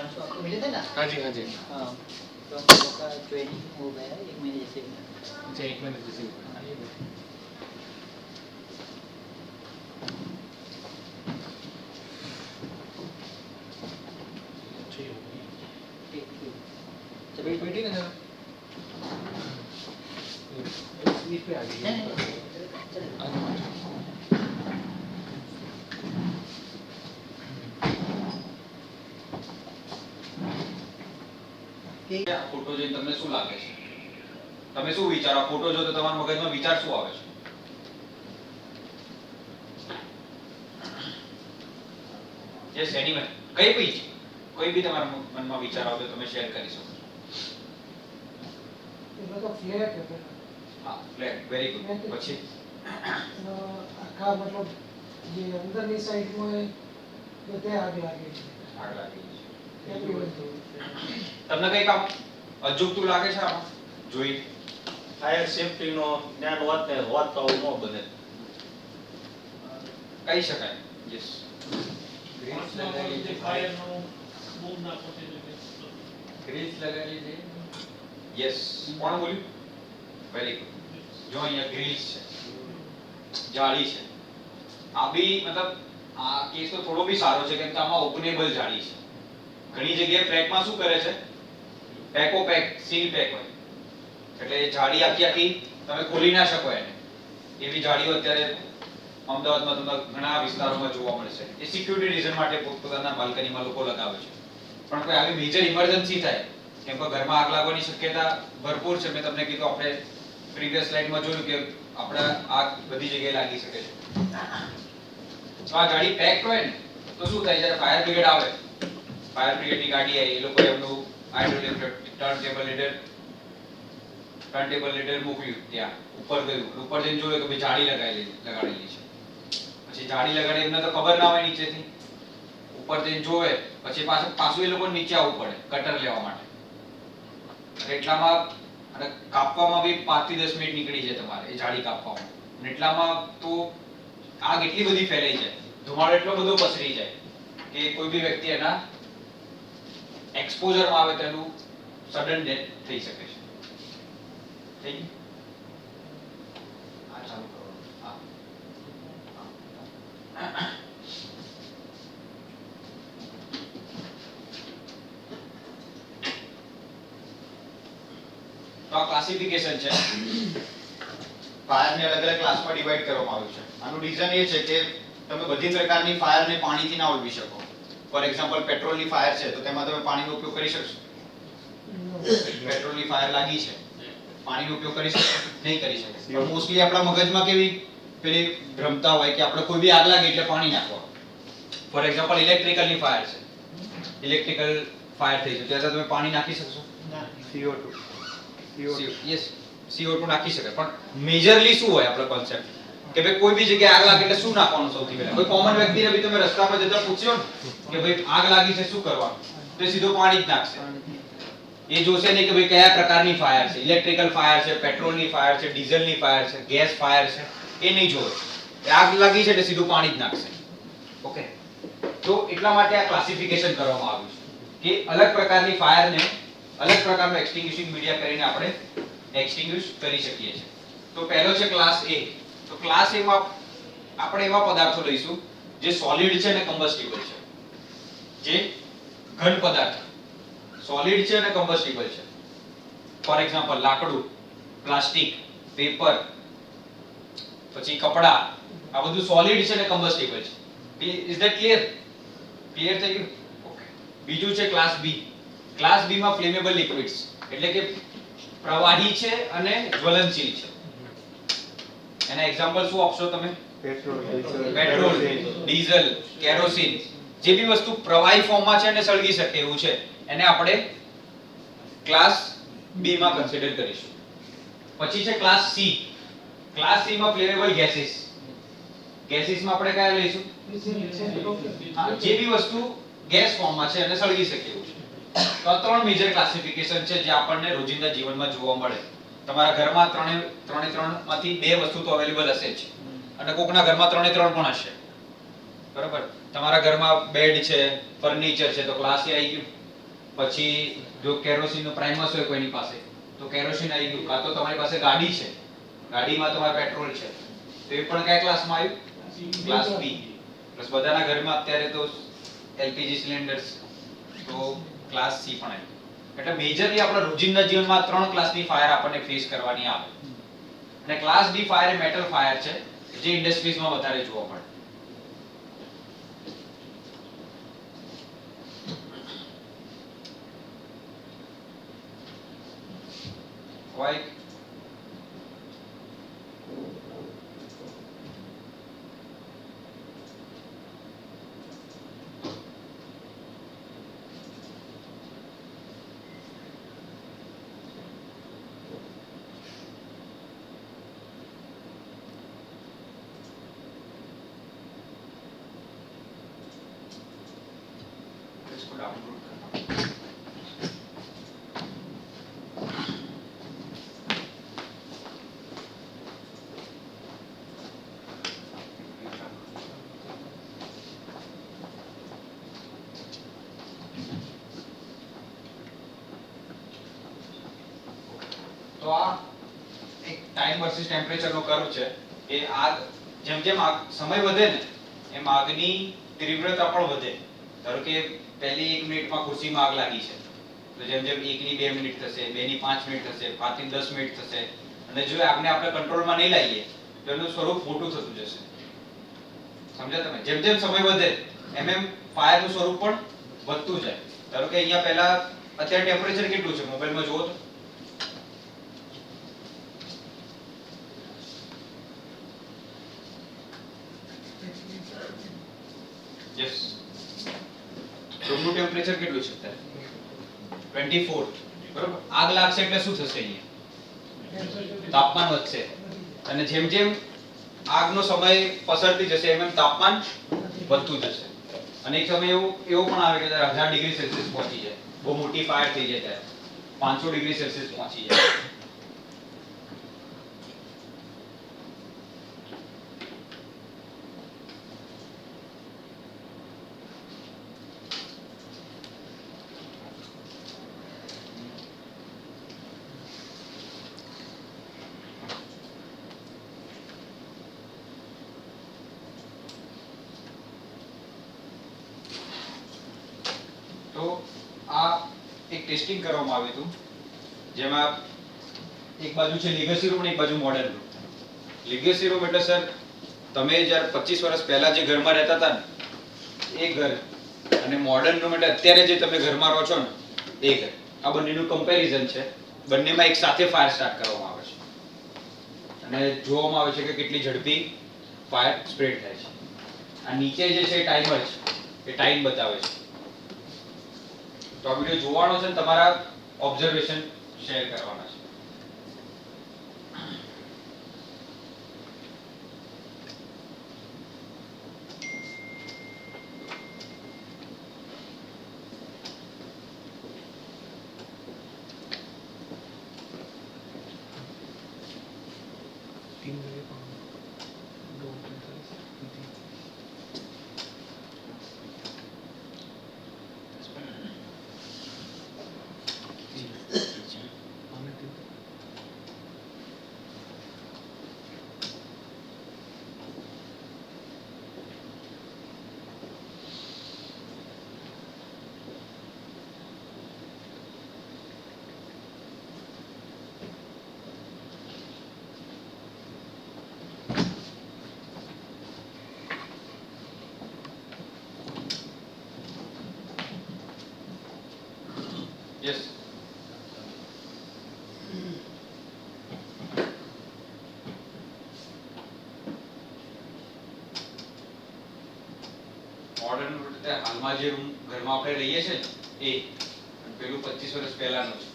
हिमांशु आपको मिले थे ना? हाँ जी, हाँ जी। हाँ, तो हम लोगों का ट्रेनिंग हो गया 1 महीने जैसे भी। अच्छा, 1 महीने जैसे भी। चलिए बैठिए ना जरा। इस पे आ गई। ફોટો જોઈને તમને શું લાગે છે? તમે શું વિચારો? ફોટો જો તો તમારા મગજમાં વિચાર શું આવે છે? યસ, એનીવન, કઈ બી કોઈ બી તમારા મનમાં વિચાર આવે તો તમે શેર કરી શકો છો. એનો તો ફ્લેટ હતો. હા, ફ્લેટ, વેરી ગુડ. પછી આખા મતલબ જે અંદરની સાઈડમાં બધે આગ લાગી છે. આગ લાગી છે. તમને કઈ કામ અજુગતું લાગે છે આમાં જોઈ? ફાયર સેફટી નો જ્ઞાન હોત ને હોત તો આવું ન બને. કહી શકાય. યસ, ગ્રીસ લગાવી છે. ફાયર નો બોમ્બ નાખો છે. ગ્રીસ લગાવી છે. યસ, કોણ બોલ્યું? Very good. જો અહીંયા ગ્રીસ છે, જાળી છે. આ બી મતલબ આ કેસ તો થોડો બી સારો છે કેમ કે આમાં ઓપનેબલ જાળી છે. ઘણી જગ્યાએ ફ્લેટમાં શું કરે છે, પેકો પેક સીલ પેક હોય એટલે જાળી આખી તમે ખોલી ના શકો એને. એવી જાળીઓ અત્યારે અમદાવાદમાં તમને ઘણા વિસ્તારોમાં જોવા મળશે. એ સિક્યુરિટી રીઝન માટે પોતાના બાલ્કનીમાં લોકો લગાવે છે. પણ કોઈ આવી મેજર ઇમરજન્સી થાય કેમ કે ઘરમાં આગ લાગવાની શક્યતા ભરપૂર છે. મેં તમને કીધું, આપણે પ્રીવિયસ સ્લાઇડમાં જોયું કે આપણે આગ બધી જગ્યાએ લાગી શકે છે. તો આ ગાડી પેક હોય ને તો શું થાય, જ્યારે ફાયર બ્રિગેડ આવે, ફાયર બ્રિગેડની ગાડી આવી, એ લોકો એમનું હાઇડ્રોલિક ટર્નટેબલ લીડર મોકલ્યું, ત્યાં ઉપર ગયું, ઉપર જઈને જોયું કે ભાઈ જાળી લગાડેલી છે. પછી જાળી લગાડી એમને તો ખબર ના હોય નીચેથી, ઉપર જઈને જોવે, પછી પાછું એ લોકો નીચે આવવું પડે કટર લેવા માટે. એટલામાં અને કાપવામાં બી 5 થી 10 મિનિટ નીકળી જાય તમારે એ જાળી કાપવામાં. અને એટલામાં તો આગ એટલી બધી ફેલાઈ જાય, ધુમાડો એટલો બધો પસરી જાય કે કોઈ બી વ્યક્તિ એના એક્સપોઝરમાં આવે તો એનું સડન ડેથ થઈ શકે છે. થઈ ગયું? આ ચાલુ કરો. હા, તો આ ક્લાસિફિકેશન છે. ફાયરને અલગ અલગ ક્લાસમાં ડિવાઈડ કરવામાં આવ્યું છે. આનું રીઝન એ છે કે તમે બધી પ્રકારની ફાયરને પાણીથી ના ઓલવી શકો. ફોર એક્ઝામ્પલ, પેટ્રોલની ફાયર છે તો તેમાં તમે પાણીનો ઉપયોગ કરી શકશો? પેટ્રોલની ફાયર લાગી છે, પાણીનો ઉપયોગ કરી શકો? નહીં કરી શકો. પણ મોસ્ટલી આપણા મગજમાં કેવી પેલી ભ્રમતા હોય કે આપણે કોઈ બી આગ લાગે એટલે પાણી નાખવા. ફોર એક્ઝામ્પલ, ઇલેક્ટ્રિકલની ફાયર છે, ઇલેક્ટ્રિકલ ફાયર થઈ છે ત્યારે તમે પાણી નાખી શકશો? CO2. યસ, CO2 નાખી શકાય. પણ મેજરલી શું હોય આપણો કોન્સેપ્ટ કે ભાઈ કોઈ બી જગ્યાએ આગ લાગે એટલે શું નાખવાનું? સૌથી પહેલા કોઈ કોમન વ્યક્તિને બી તમે રસ્તામાં જતા પૂછ્યો ને કે ભાઈ આગ લાગી છે શું કરવાનું, તો સીધો પાણી જ નાખશે. એ જોશે નહીં કે ભાઈ કયા પ્રકારની ફાયર છે, ઇલેક્ટ્રિકલ ફાયર છે, પેટ્રોલની ફાયર છે, ડીઝલની ફાયર છે, ગેસ ફાયર છે, એ નહીં જોવે. આગ લાગી છે એટલે સીધું પાણી જ નાખશે. ઓકે, તો એટલા માટે આ ક્લાસિફિકેશન કરવામાં આવ્યું છે કે અલગ પ્રકારની ફાયરને અલગ પ્રકારનો એક્સટિંગ્વિશિંગ મીડિયા કરીને આપણે એક્સટિંગ્વિશ કરી શકીએ છીએ. તો પહેલો છે ક્લાસ A. તો ક્લાસ A માં આપણે એવા પદાર્થો લઈશું જે સોલિડ છે અને કમ્બસ્ટિબલ છે. જે ઘન પદાર્થ સોલિડ છે અને કમ્બસ્ટિબલ છે. ફોર એક્ઝામ્પલ, લાકડું, પ્લાસ્ટિક, પેપર, પછી કપડા, આ બધું સોલિડ છે અને કમ્બસ્ટિબલ છે. Is that clear? ક્લિયર થઈ ગયું? ઓકે. બીજું છે ક્લાસ B. ક્લાસ B માં ફ્લેમેબલ લિક્વિડ્સ એટલે કે પ્રવાહી છે અને જ્વલનશીલ છે. એના એક્ઝામ્પલ શું આપશો તમે? પેટ્રોલ, ડીઝલ, કેરોસીન, જે બી વસ્તુ પ્રવાહી ફોર્મમાં છે અને સળગી શકે એવું છે એને આપણે ક્લાસ B માં કન્સિડર કરીશું. પછી છે ક્લાસ C. ક્લાસ C માં ફ્લેમેબલ ગેસીસ. ગેસીસમાં આપણે કયા લઈશું? જે બી વસ્તુ ગેસ ફોર્મમાં છે અને સળગી શકે એવું છે. તો આ 3 મેજર ક્લાસિફિકેશન છે જે આપણને રોજિંદા જીવનમાં જોવા મળે. તમારા ઘરમાં ત્રણે માંથી 2 વસ્તુ તો અવેલેબલ હશે જ અને કોકના ઘરમાં 3 પણ હશે. બરાબર? તમારા ઘરમાં બેડ છે, ફર્નિચર છે તો ક્લાસ A આવી ગયું. પછી જો કેરોસીનનું પ્રાઇમસ હોય કોઈની પાસે તો કેરોસીન આવી ગયું, કાં તો તમારી પાસે ગાડી છે, ગાડીમાં તમારે પેટ્રોલ છે, તો એ પણ કયા ક્લાસમાં આવ્યું? ક્લાસ બી. પ્લસ બધાના ઘરમાં અત્યારે તો એલપીજી સિલિન્ડર્સ, તો ક્લાસ સી પણ આવ્યું. એટલે મેજરલી આપણા રોજિંદા જીવનમાં 3 ક્લાસની ફાયર આપણને ફેસ કરવાની આવે. અને ક્લાસ ડી ફાયર એ મેટલ ફાયર છે જે ઇન્ડસ્ટ્રીઝમાં વધારે જોવા મળે. Like इसको डाउनलोड करना. તો આ એક ટાઈમ વર્સિસ ટેમ્પરેચરનો કર્વ છે કે આગ જેમ જેમ આગ સમય વધે ને એમ આગની તીવ્રતા પણ વધે. ધારો કે પહેલી 1 મિનિટમાં ખુરશીમાં આગ લાગી છે, તો જેમ જેમ 1 ની 2 મિનિટ થશે, 2 ની 5 મિનિટ થશે, 5 ની 10 મિનિટ થશે, અને જો આગને આપણે કંટ્રોલમાં નહીં લાવીએ તો એનું સ્વરૂપ મોટું થતું જશે. સમજ્યા તમે? જેમ જેમ સમય વધે એમ એમ ફાયરનું સ્વરૂપ પણ વધતું જાય. ધારો કે અહીંયા પહેલા અત્યારે ટેમ્પરેચર કેટલું છે મોબાઈલમાં જુઓ તો, યસ, રૂમનું ટેમ્પરેચર કેટલું છે અત્યારે? 24. બરોબર. આગ લાગશે એટલે શું થશે? અહીંયા તાપમાન વધશે, અને જેમ જેમ આગનો સમય પસરતી જશે એમ એમ તાપમાન વધતું જશે. અને એક સમય એવો પણ આવે કે 1000 ડિગ્રી સેલ્સિયસ પહોંચી જાય, બહુ મોટી ફાયર થઈ જાય ત્યારે 500 ડિગ્રી સેલ્સિયસ પહોંચી જાય. તો આ એક ટેસ્ટિંગ કરવામાં આવ્યું હતું જેમાં એક બાજુ છે લીગસી રૂમ અને એક બાજુ મોડર્ન રૂમ. લીગસી રૂમ એટલે સર તમે જ્યારે 25 વર્ષ પહેલા જે ઘરમાં રહેતા હતા ને એ ઘર, અને મોડર્ન રૂમ એટલે અત્યારે જે તમે ઘરમાં રહો છો ને એ ઘર. આ બંનેનું કમ્પેરિઝન છે. બંનેમાં એક સાથે ફાયર સ્ટાર્ટ કરવામાં આવે છે અને જોવામાં આવે છે કે કેટલી ઝડપી ફાયર સ્પ્રેડ થાય છે. આ નીચે જે છે ટાઈમર છે, એ ટાઈમ બતાવે છે. તો આ વિડિયો જોવાનો છે ને તમારા ઓબ્ઝર્વેશન શેર કરવાના છે. Yes. મોડર્ન એટલે હાલમાં જે રૂમ ઘરમાં આપણે રહીએ છીએ ને એ, પેલું 25 વર્ષ પહેલાનું છે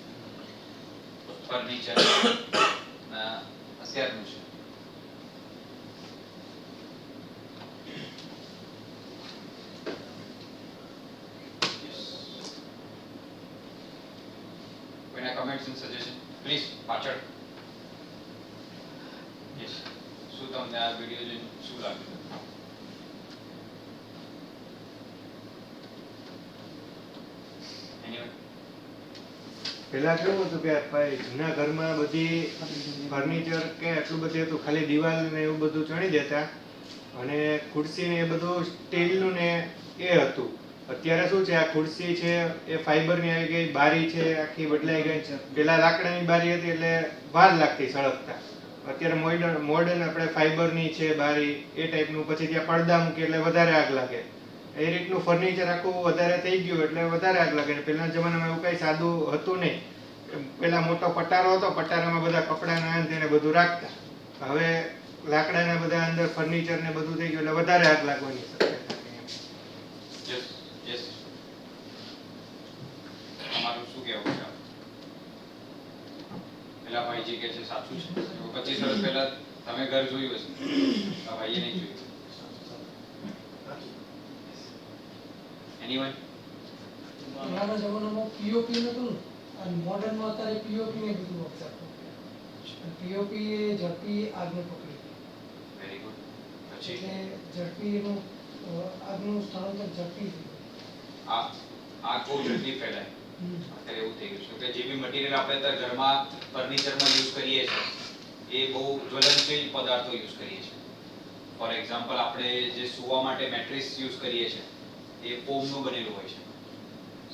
ફર્નિચર અત્યારનું છે. Comments and suggestion please પાછળ. યસ, શું તમને આ વિડિયો જોઈને શું લાગ્યું? Anyone? પહેલા કેવું હતું કે ભાઈ જૂના ઘરમાં બધી ફર્નિચર કે એટલું બધું હતું, ખાલી દિવાલ ને એવું બધું ચણી દેતા અને ખુરશી ને એ બધું સ્ટીલનું ને એ હતું. અત્યારે શું છે, આ ખુરશી છે એ ફાઈબરની આવી ગઈ, બારી છે આખી બદલાઈ ગઈ છે. પેલા લાકડાની બારી હતી એટલે વાર લાગતી સળગતા. અત્યારે મોડર્ન આપણે ફાઈબરની છે બારી એ ટાઈપનું, પછી ત્યાં પડદા મૂકી એટલે વધારે આગ લાગે. એ રીતનું ફર્નિચર આખું વધારે થઈ ગયું એટલે વધારે આગ લાગે. પહેલાના જમાનામાં એવું કઈ સાદું હતું નહીં. પેલા મોટો પટારો હતો, પટારામાં બધા કપડાના અંત બધું રાખતા. હવે લાકડાના બધા અંદર ફર્નિચર ને બધું થઈ ગયું એટલે વધારે આગ લાગવાની શક્યતા છે. યસ તમારું શું કહેવું છે? પેલા ભાઈજી કે છે સાચું છે. 25 વર્ષ પહેલા તમે ઘર જોયું હશે, આ ભાઈએ નહીં જોયું. એનીવન? પહેલાના જમાનામાં પીઓપી નતું અને મોડર્નમાં અત્યારે પીઓપી ને બધું વપરાતું. પીઓપી એ ઝડપી આગને પકડી. Very good. પછી એટલે ઝડપી એનું આગનું સ્થળાંતર ઝડપી થયું. આ બહુ ઝડપી ફેલાય. અત્યારે એવું થઈ ગયું છે કે જે બી મટીરિયલ આપણે અત્યારે ઘરમાં ફર્નિચરમાં યુઝ કરીએ છીએ એ બહુ જ્વલનશીલ પદાર્થો યુઝ કરીએ છીએ. ફોર એક્ઝામ્પલ આપણે જે સૂવા માટે મેટ્રેસ યુઝ કરીએ છીએ એ ફોમનું બનેલું હોય છે.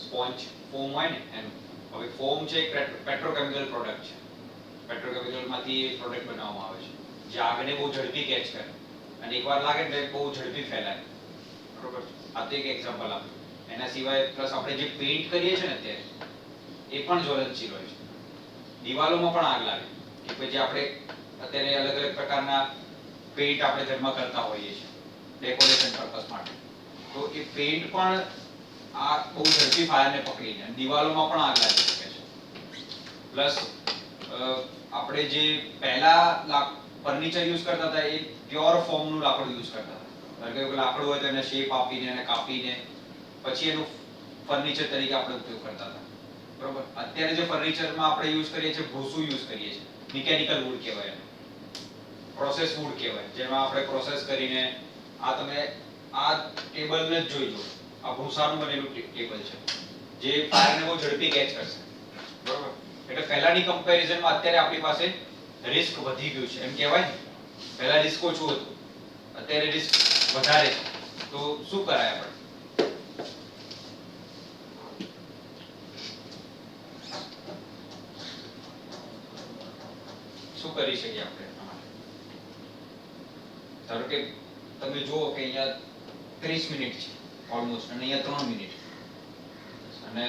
સ્પોન્જ ફોમ હોય ને એનું. હવે ફોમ છે એક પેટ્રોકેમિકલ પ્રોડક્ટ છે. પેટ્રોકેમિકલમાંથી એ પ્રોડક્ટ બનાવવામાં આવે છે જે આગને બહુ ઝડપી કેચ કરે અને એકવાર લાગે એટલે બહુ ઝડપી ફેલાય. બરોબર? આ તો એક એક્ઝામ્પલ આપ્યું. એના સિવાય પ્લસ આપણે જે પેઇન્ટ કરીએ છીએ ને અત્યારે એ પણ જ્વલનશીલ હોય છે. દિવાલોમાં પણ આગ લાગે કે પછી આપણે અત્યારે અલગ અલગ પ્રકારના પેઇન્ટ આપણે ઘરમાં કરતા હોઈએ છીએ ડેકોરેશન પર્પસ માટે. તો એ પેઇન્ટ પણ આ બહુ ઝડપી ફાયરને પકડી જાય. દિવાલોમાં પણ આગ લાગી શકે છે. પ્લસ આપણે જે પહેલા ફર્નિચર યુઝ કરતા હતા એ પ્યોર ફોર્મનું લાકડું યુઝ કરતા હતા. કારણ કે લાકડું હોય તો એને શેપ આપીને એને કાપીને પછી એનું ફર્નિચર તરીકે આપણે ઉપયોગ કરતા હતા. બરોબર? અત્યારે જે ફર્નિચરમાં આપણે યુઝ કરીએ છીએ ભૂસું યુઝ કરીએ છીએ. મિકેનિકલ વુડ કહેવાય એને. પ્રોસેસ વુડ કહેવાય. જેમાં આપણે પ્રોસેસ કરીને આ તમે આ ટેબલને જ જોઈ લો. આ ભૂસાનું બનેલું ટેબલ છે જે ફાયરને બહુ ઝડપી કેચ કરશે. બરોબર? એટલે પહેલાની કમ્પેરિઝનમાં અત્યારે આપણી પાસે રિસ્ક વધી ગયું છે એમ કહેવાય ને. પહેલા રિસ્ક ઓછું હતું, અત્યારે રિસ્ક વધારે છે. તો શું કરાય આપણે? શું કરી શકીએ આપણે? ધારો કે તમે જુઓ કે અહીંયા 30 મિનિટ છે ઓલમોસ્ટ અને અહીંયા 3 મિનિટ. અને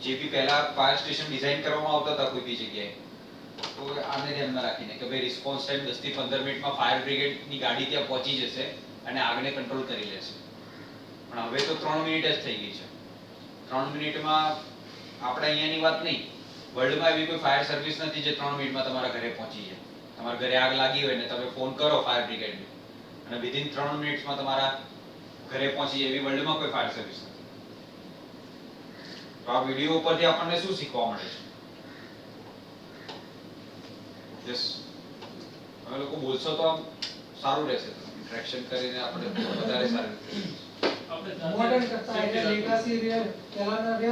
જે બી પહેલા ફાયર સ્ટેશન ડિઝાઇન કરવામાં આવતા હતા કોઈ બી જગ્યાએ તો આને ધ્યાનમાં રાખીને કે ભાઈ રિસ્પોન્સ ટાઈમ 10 થી 15 મિનિટમાં ફાયર બ્રિગેડની ગાડી ત્યાં પહોંચી જશે અને આગને કંટ્રોલ કરી લેશે. પણ હવે તો 3 મિનિટ જ થઈ ગઈ છે. 3 મિનિટમાં આપણે અહીંયાની વાત નહીં, વર્લ્ડમાં એવી કોઈ ફાયર સર્વિસ નથી જે 3 મિનિટમાં તમારા ઘરે પહોંચી જાય. તમારા ઘરે આગ લાગી હોય ને તમે ફોન કરો ફાયર બ્રિગેડને અને વિધિન 3 મિનિટ્સમાં તમારા ઘરે પહોંચી જાય એવી વર્લ્ડમાં કોઈ ફાયર સર્વિસ નથી. તો આ વિડિયો ઉપરથી આપણને શું શીખવા મળે છે? યસ, તમે લોકો બોલશો તો આમ સારું રહેશે. ઇન્ટરેક્શન કરીને આપણે વધારે સારું મોડર્ન કરતા એટલે લેગાસી રે પહેલાના રે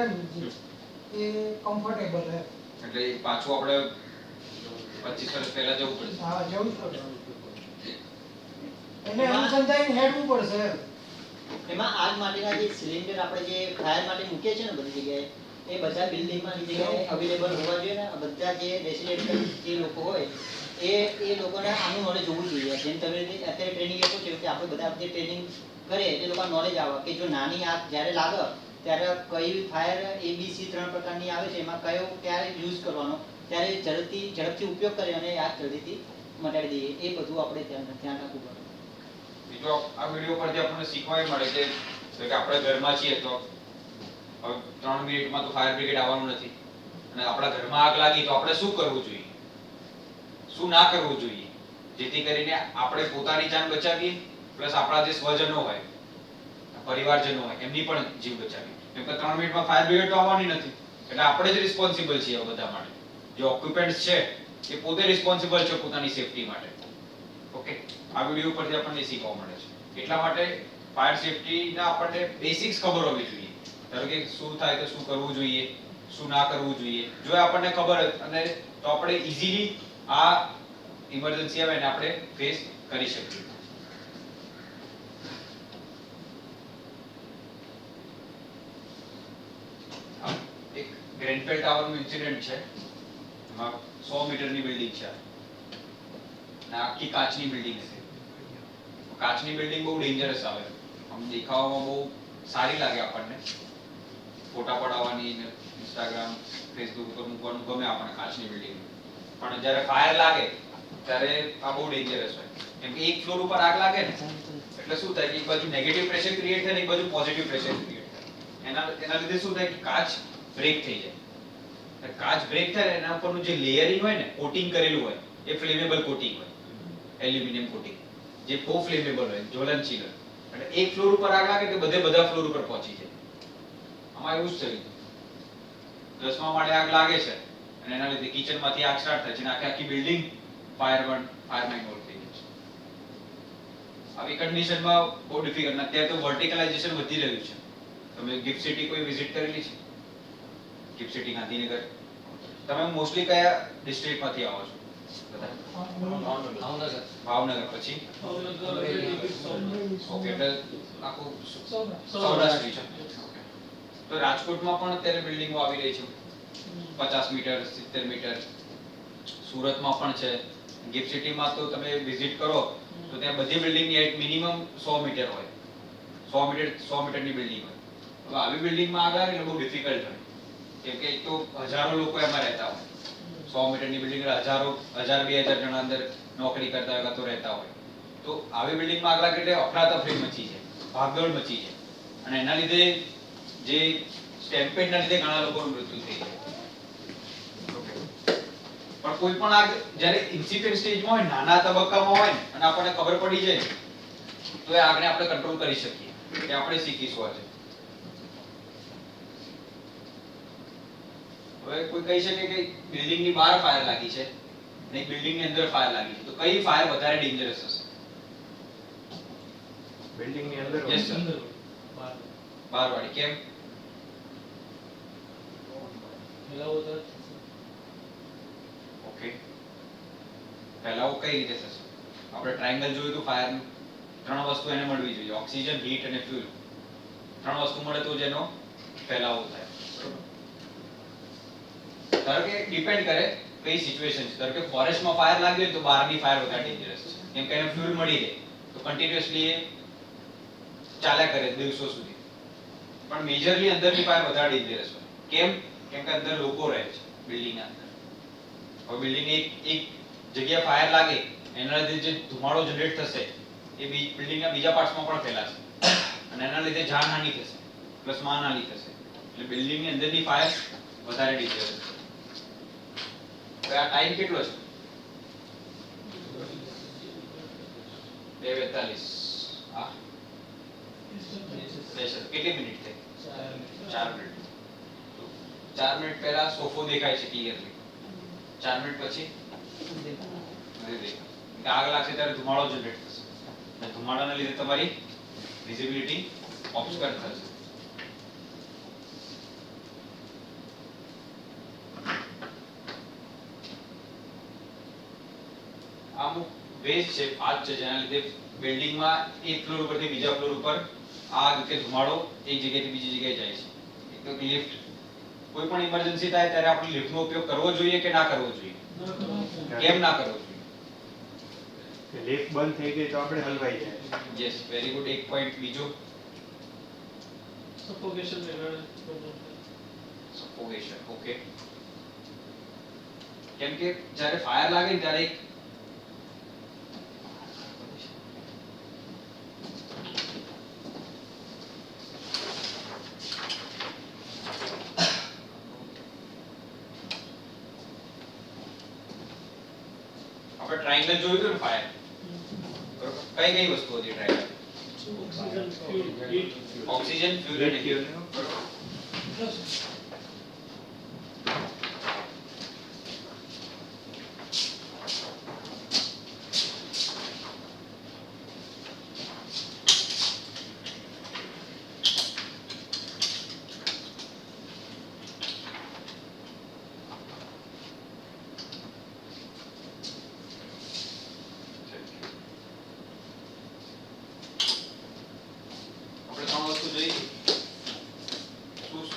એ કમ્ફર્ટેબલ હે. એટલે પાછું આપણે 25 વર્ષ પહેલા જવું પડશે. હા, જવું પડશે. એને અનુસંધાન હેડવું પડશે. એમાં આગ માટેના જે સિલિન્ડર આપણે જે ફાયર માટે મૂકીએ છીએ ને બધી જગ્યાએ એ બધા બિલ્ડિંગમાં ની જગ્યાએ અવેલેબલ હોવા જોઈએ ને. બધા જે રેસિડેન્શિયલ જે લોકો હોય એ લોકોને આનું નોલેજ હોવું જોઈએ. જેમ તમે અત્યારે ટ્રેનિંગ એવું છે કે આપણે બધા જે ટ્રેનિંગ કરીએ એ લોકોને નોલેજ આવે કે જો નાની આગ જ્યારે લાગે ત્યારે કઈ ફાયર ABC 3 પ્રકારની આવે છે એમાં કયો ક્યારે યુઝ કરવાનો, ત્યારે ઝડપથી ઉપયોગ કરી અને આગ જલ્દીથી મટાડી દઈએ. એ બધું આપણે ધ્યાન રાખવું પડે. બીજો આ વિડિયો પરથી આપણને શીખવા મળે છે કે આપણે ઘરમાં છીએ તો હવે 3 મિનિટમાં તો ફાયર બ્રિગેડ આવવાનું નથી અને આપણા ઘરમાં આગ લાગી તો આપણે શું કરવું જોઈએ, શું ના કરવું જોઈએ, જેથી કરીને આપણે પોતાની જાન બચાવીએ પ્લસ આપણા જે સ્વજનો હોય પરિવારજનો હોય એમની પણ જીવ બચાવીએ. કેમ કે 3 મિનિટમાં ફાયર બ્રિગેડ તો આવવાની નથી એટલે આપણે જ રિસ્પોન્સિબલ છીએ બધા માટે. જે ઓક્યુપન્ટ્સ છે એ પોતે રિસ્પોન્સિબલ છે પોતાની સેફટી માટે. ઓકે, આ વિડિયો પરથી આપણને શીખવા મળે છે. એટલા માટે ફાયર સેફટીના આપણને બેસિક્સ ખબર હોવી જોઈએ. ધારો કે શું થાય તો શું કરવું જોઈએ, શું ના કરવું જોઈએ. જો આપણને ખબર હોય અને તો આપણે ઈઝીલી આ ઇમરજન્સી આવે ને આપણે ફેસ કરી શકીએ. એક ગ્રેન્ડફેલ ટાવરનું ઇન્સિડન્ટ છે. એમાં 100 મીટરની બિલ્ડિંગ છે અને આખી કાચની બિલ્ડિંગ છે. કાચની બિલ્ડિંગ બહુ ડેન્જરસ આવે. આમ દેખાવામાં બહુ સારી લાગે આપણને, ફોટા પડાવવાની ને ઇન્સ્ટાગ્રામ ફેસબુક ઉપર મૂકવાનું ગમે આપણને કાચની બિલ્ડિંગ, પણ જ્યારે ફાયર લાગે ત્યારે આ બહુ ડેન્જરસ હોય. કેમ કે એક ફ્લોર ઉપર આગ લાગે ને એટલે શું થાય કે એક બાજુ નેગેટિવ પ્રેશર ક્રિએટ થાય ને એક બાજુ પોઝિટિવ પ્રેશર ક્રિએટ થાય. એના લીધે શું થાય કે કાચ બ્રેક થઈ જાય. કાચ બ્રેક થાય ને એના ઉપરનું જે લેયરિંગ હોય ને, કોટિંગ કરેલું હોય, એ ફ્લેમેબલ કોટિંગ હોય, એલ્યુમિનિયમ કોટિંગ, જે કો ફ્લેમેબલ હોય, જ્વલનશીલ હોય. એટલે એક ફ્લોર ઉપર આગ લાગે તો બધા ફ્લોર ઉપર પહોંચી જાય. આમાં એવું જ થયું. 10મા માળે આગ લાગે છે અને એના લીધે કિચનમાંથી આગ સ્ટાર્ટ થાય છે અને આખી બિલ્ડિંગ ફાયરમાં ઇન્વોલ્વ થઈ ગઈ છે. આવી કન્ડિશનમાં બહુ ડિફિકલ્ટ. અત્યારે તો વર્ટિકલાઇઝેશન વધી રહ્યું છે. તમે ગિફ્ટ સિટી કોઈ વિઝિટ કરેલી છે? Gift city Gandhinagar. તમે મોસ્ટલી કયા ડિસ્ટ્રિક્ટમાંથી આવો છો? ભાવનગર. પછી ઓકે, એટલે આખું સૌરાષ્ટ્ર છે. તો રાજકોટમાં પણ અત્યારે બિલ્ડિંગો આવી રહી છે 50 મીટર 70 મીટર. સુરતમાં પણ છે. ગિફ્ટ સિટીમાં તો તમે વિઝિટ કરો તો ત્યાં બધી બિલ્ડિંગની હાઈટ મિનિમમ 100 મીટર હોય. 100 મીટરની બિલ્ડિંગ હોય. હવે આવી બિલ્ડિંગમાં આગ લાગે એટલે બહુ ડિફિકલ્ટ હોય. કેમ કે એક તો હજારો લોકો એમાં રહેતા હોય. 100 મીટરની બિલ્ડિંગ એટલે હજારો 1000-2000 જણા અંદર નોકરી કરતા હોય તો રહેતા હોય. તો આવી બિલ્ડિંગમાં આગ લાગે એટલે અફરાતફરી મચી જાય, ભાગદોડ મચી જાય અને એના લીધે જે સ્ટેમ્પેડના લીધે ઘણા લોકોનું મૃત્યુ થઈ જાય. પણ કોઈ પણ આગ જ્યારે ઇન્સિપિયન્ટ સ્ટેજમાં હોય, નાના તબક્કામાં હોય અને આપણને ખબર પડી જાય તો એ આગને આપણે કંટ્રોલ કરી શકીએ. કે આપણે શીખીશું આજે. હવે કોઈ કહી શકે કે બિલ્ડિંગની બહાર ફાયર લાગી છે અને બિલ્ડિંગની અંદર ફાયર લાગી છે, તો કઈ ફાયર વધારે ડેન્જરસ હશે? બિલ્ડિંગની અંદર યસ સર. બહાર વાળી. કેમ? ઓકે, ફેલાવો કઈ રીતે થશે? આપણે ટ્રાયેંગલ જોયું તો ફાયરનું 3 વસ્તુ એને મળવી જોઈએ: ઓક્સિજન, હીટ અને ફ્યુલ. 3 વસ્તુ મળે તો જ એનો ફેલાવો થાય. ધારો કે ડિપેન્ડ કરે કઈ સિચ્યુએશન છે. ધારો કે ફોરેસ્ટમાં ફાયર લાગી હોય તો બહારની ફાયર વધારે ડેન્જરસ છે. કેમ કે એને ફ્યુલ મળી રહે તો કન્ટિન્યુઅસલી એ ચાલ્યા કરે દિવસો સુધી. પણ મેજરલી અંદરની ફાયર વધારે ડેન્જરસ હોય. કેમ? કેમ કે અંદર લોકો રહે છે બિલ્ડિંગના અંદર. હવે બિલ્ડિંગ એક જગ્યાએ ફાયર લાગે એના લીધે જે ધુમાડો જનરેટ થશે એ બિલ્ડિંગના બીજા પાર્ટ્સમાં પણ ફેલાશે અને એના લીધે જાનહાનિ થશે પ્લસ માનહાનિ થશે. એટલે બિલ્ડિંગની અંદરની ફાયર વધારે ડેન્જરસ છે. હવે આ ટાઈમ કેટલો છે? 2:42. હા, કેટલી મિનિટ થઈ? 4 મિનિટ. 4 મિનિટ પહેલા સોફો દેખાય છે ક્લિયરલી. 4 મિનિટ પછી નથી દેખાય. આગ લાગશે ત્યારે ધુમાડો જનરેટ થશે અને ધુમાડાના લીધે તમારી વિઝિબિલિટી ઓબ્સ્કર થશે. અમુક વેજ છે, આગ છે, જેના લીધે બિલ્ડિંગમાં એક ફ્લોર ઉપરથી બીજા ફ્લોર ઉપર આગ કે ધુમાડો એક જગ્યાએથી બીજી જગ્યાએ જાય છે. એક તો લિફ્ટ. કોઈ પણ ઇમરજન્સી થાય ત્યારે આપણે લિફ્ટનો ઉપયોગ કરવો જોઈએ કે ના કરવો જોઈએ? કેમ ના કરવો જોઈએ? લિફ્ટ બંધ થઈ ગઈ તો આપણે હલવાઈ જાય. Yes, very good. એક પોઈન્ટ. બીજો? સફોકેશન. સફોકેશન. ઓકે. કેમ કે જ્યારે ફાયર લાગે ને ત્યારે એક આપણે ટ્રાયેંગલ જોયું હતું ને ફાયર. કઈ કઈ વસ્તુ હતી ટ્રાયેંગલ? ઓક્સિજન, ફ્યુલ અને હીટ.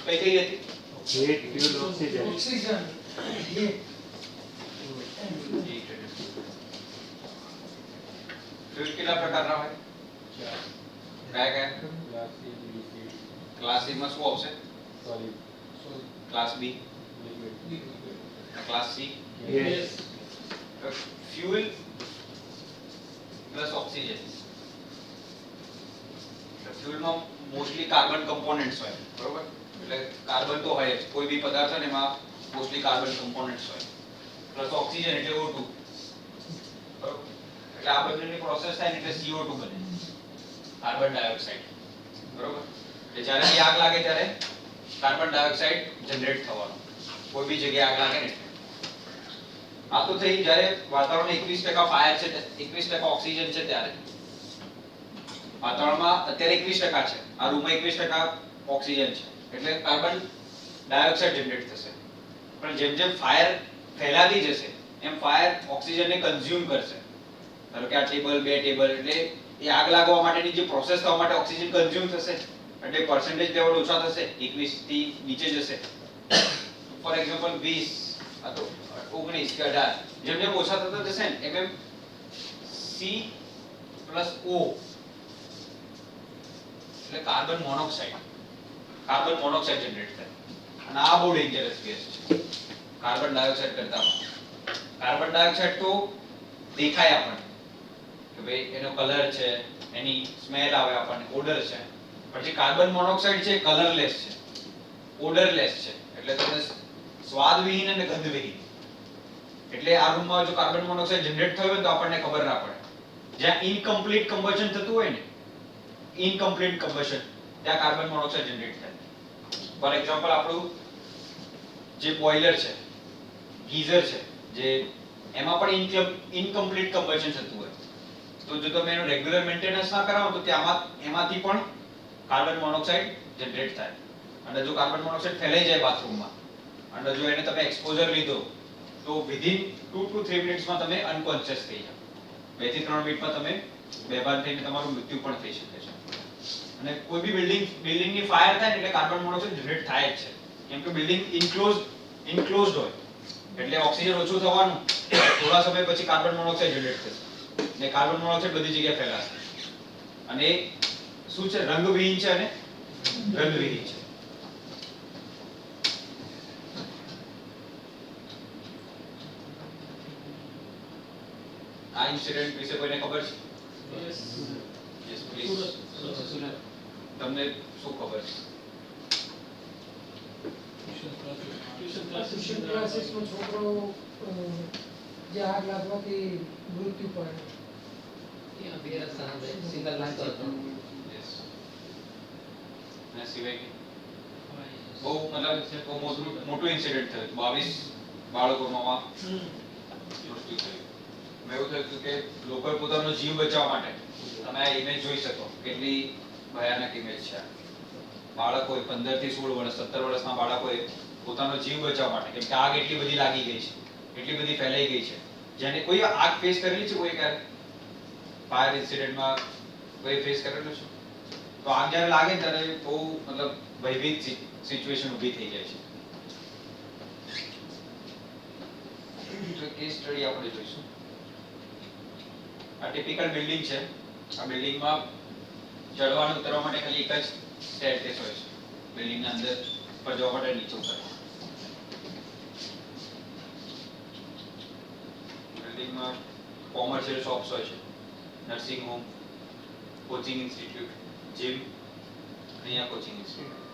કઈ કઈ હતી? Heat, fuel, oxygen. Oxygen fuel કેટલા પ્રકારના હોય? કયા કયા? ક્લાસ A માં શું આવશે? Class B, class C. Fuel plus oxygen. ફ્યુલમાં મોસ્ટલી કાર્બન કમ્પોનન્ટ્સ હોય, બરોબર? એટલે કાર્બન તો હોય જ, કોઈ બી પદાર્થ હોય ને એમાં મોસ્ટલી કાર્બન કમ્પોનન્ટ્સ હોય. પ્લસ ઓક્સિજન એટલે O2, બરોબર? એટલે આ બંનેની પ્રોસેસ થાય ને એટલે CO2 બને, કાર્બન ડાયોક્સાઇડ, બરોબર? એટલે જ્યારે બી આગ લાગે ત્યારે કાર્બન ડાયોક્સાઇડ જનરેટ થવાનો, કોઈ બી જગ્યાએ આગ લાગે ને. આ તો થઈ જ્યારે વાતાવરણમાં 21% ફાયર છે, 21% ઓક્સિજન છે ત્યારે. વાતાવરણમાં અત્યારે 21% છે, આ રૂમમાં 21% ઓક્સિજન છે, એટલે કાર્બન ડાયોક્સાઇડ જનરેટ થશે. પણ જેમ જેમ ફાયર ફેલાતી જશે એમ ફાયર ઓક્સિજનને કન્ઝ્યુમ કરશે. ધારો કે આ ટેબલ, 2 ટેબલ, એટલે એ આગ લાગવા માટેની જે પ્રોસેસ થવા માટે ઓક્સિજન કન્ઝ્યુમ થશે, એટલે પર્સન્ટેજ લેવલ ઓછા થશે, 21 થી નીચે જશે. ફોર એક્ઝામ્પલ 20, આ તો 19 કે 18, જેમ જેમ ઓછા થતા જશે ને એમ એમ C+O એટલે કાર્બન મોનોક્સાઇડ જનરેટ થાય. અને આ બહુ ડેન્જરસ ગેસ છે કાર્બન ડાયોક્સાઇડ કરતા. કાર્બન ડાયોક્સાઇડ તો દેખાય આપણને કે ભાઈ એનો કલર છે, એની સ્મેલ આવે આપણને, ઓડર છે. પણ જે કાર્બન મોનોક્સાઇડ છે કલરલેસ છે, ઓડરલેસ છે, એટલે તમને સ્વાદવિહીન અને ગંધવિહીન. એટલે આ રૂમમાં જો કાર્બન મોનોક્સાઇડ જનરેટ થયો હોય તો આપણને ખબર ના પડે. જ્યાં ઇનકમ્પ્લીટ કમ્બશન થતું હોય ને, ઇનકમ્પ્લીટ કમ્બશન, ત્યાં કાર્બન મોનોક્સાઇડ જનરેટ થાય. ફોર એક્ઝામ્પલ આપણું જે બોઇલર છે, ગીઝર છે, જે એમાં પણ ઇનકમ્પ્લીટ કમ્બશન થતું હોય તો જો તમે એનો રેગ્યુલર મેન્ટેનન્સ ના કરાવો તો એમાંથી પણ કાર્બન મોનોક્સાઇડ જનરેટ થાય. અને જો કાર્બન મોનોક્સાઇડ ફેલાઈ જાય બાથરૂમમાં અને જો એને તમે એક્સપોઝર લીધો તો વિધિન 2 to 3 મિનિટ્સમાં તમે અનકોન્શિયસ થઈ જાવ. 2 થી 3 મિનિટમાં તમે બેભાન થઈને તમારું મૃત્યુ પણ થઈ શકે છે. અને કોઈ બી બિલ્ડિંગની ફાયર થાય ને એટલે કાર્બન મોનોક્સાઇડ જનરેટ થાય જ છે, કેમ કે બિલ્ડિંગ ઇન્ક્લોઝડ હોય એટલે ઓક્સિજન ઓછું થવાનું, થોડા સમય પછી કાર્બન મોનોક્સાઇડ જનરેટ થશે ને કાર્બન મોનોક્સાઇડ બધી જગ્યાએ ફેલાશે. અને એ શું છે? રંગવિહીન છે અને ગંધવિહીન છે. આ ઇન્સિડન્ટ વિશે કોઈને ખબર છે? Yes please. તમને શું ખબર છે? ટ્યુશન ક્લાસીસમાં છોકરો જે આગ લાગવાથી મૃત્યુ પામ્યો. અને સિવાય બહુ મતલબ બહુ મોટું ઇન્સિડન્ટ થયું, 22 બાળકોમાં મૃત્યુ થયું. એવું થયું હતું કે લોકોએ પોતાનો જીવ બચાવવા માટે, તમે આ ઇમેજ જોઈ શકો કેટલી ભયાનક ઇમેજ છે. બાળકોએ 15 થી 16 વર્ષ, 17 વર્ષના બાળકોએ પોતાનો જીવ બચાવવા માટે, કેમ કે આગ એટલી બધી લાગી ગઈ છે, એટલી બધી ફેલાઈ ગઈ છે. જેને કોઈ આગ ફેસ કરેલી છે? કોઈ ક્યારે ફાયર ઇન્સિડન્ટમાં કોઈ ફેસ કરેલું છે? તો આગ જ્યારે લાગે ત્યારે બહુ મતલબ ભયભીત સિચ્યુએશન ઊભી થઈ જાય છે. તો કેસ સ્ટડી આપણે જોઈશું. આ ટિપિકલ બિલ્ડિંગ છે. આ બિલ્ડિંગમાં ચડવાનું ઉતરવા માટે ખાલી એક જ સ્ટેરકેસ હોય છે. બિલ્ડિંગના અંદર પર જવા માટે નીચે ઉતરવા. બિલ્ડિંગમાં કોમર્શિયલ શોપ્સ હોય છે, nursing home, coaching institute, gym, અહીંયા કોચિંગ ઇન્સ્ટિટ્યૂટ.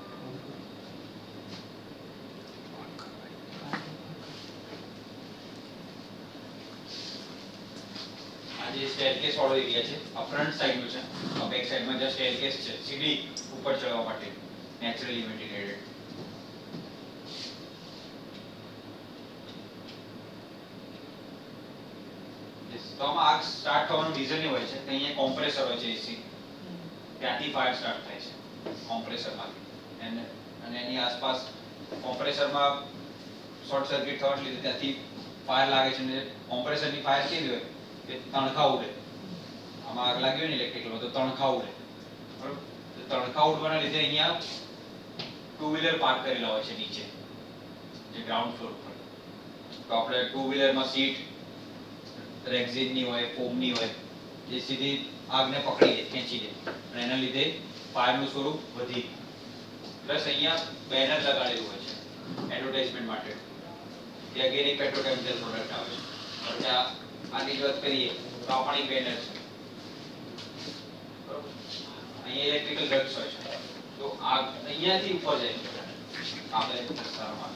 આ જે સ્ટેરકેસ વાળો એરિયા છે, આ ફ્રન્ટ સાઈડનું છે. આ બેક સાઈડમાં જે સ્ટેરકેસ છે, સીડી ઉપર ચડવા માટે નેચરલી વેન્ટિલેટેડ. તો આમાં આગ સ્ટાર્ટ થવાનું રીઝન એ હોય છે કે અહીંયા કોમ્પ્રેસર હોય છે એસી, ત્યાંથી ફાયર સ્ટાર્ટ થાય છે કોમ્પ્રેસરમાંથી. અને એની આસપાસ કોમ્પ્રેસરમાં શોર્ટ સર્કિટ થવાને લીધે ત્યાંથી ફાયર લાગે છે. અને કોમ્પ્રેસરની ફાયર કેવી હોય કે તણખા ઉડે. આમાં આગ લાગી હોય ને ઇલેક્ટ્રિકલમાં તો તણખા ઉડે, બરોબર? તણખા ઉડવાના લીધે અહીંયા ટુ વ્હીલર પાર્ક કરેલા હોય છે નીચે જે ગ્રાઉન્ડ ફ્લોર પર, તો આપણે ટુ વ્હીલરમાં સીટ રેક્ઝિનની હોય, ફોમની હોય, જે સીધી આગને પકડી લે, ખેંચી લે, અને એના લીધે ફાયરનું સ્વરૂપ વધી. પ્લસ અહીંયા બેનર લગાડેલું હોય છે એડવર્ટાઇઝમેન્ટ માટે, તે અગેન એક પેટ્રોકેમિકલ પ્રોડક્ટ આવે છે. અને આની વાત કરીએ તો આ પણ એક બેનર છે. બરોબર, અહીંયા ઇલેક્ટ્રિકલ ડક્ટ્સ હોય છે, તો આ અહીંયાથી ઉપર જાય છે આપણે વિસ્તારમાં.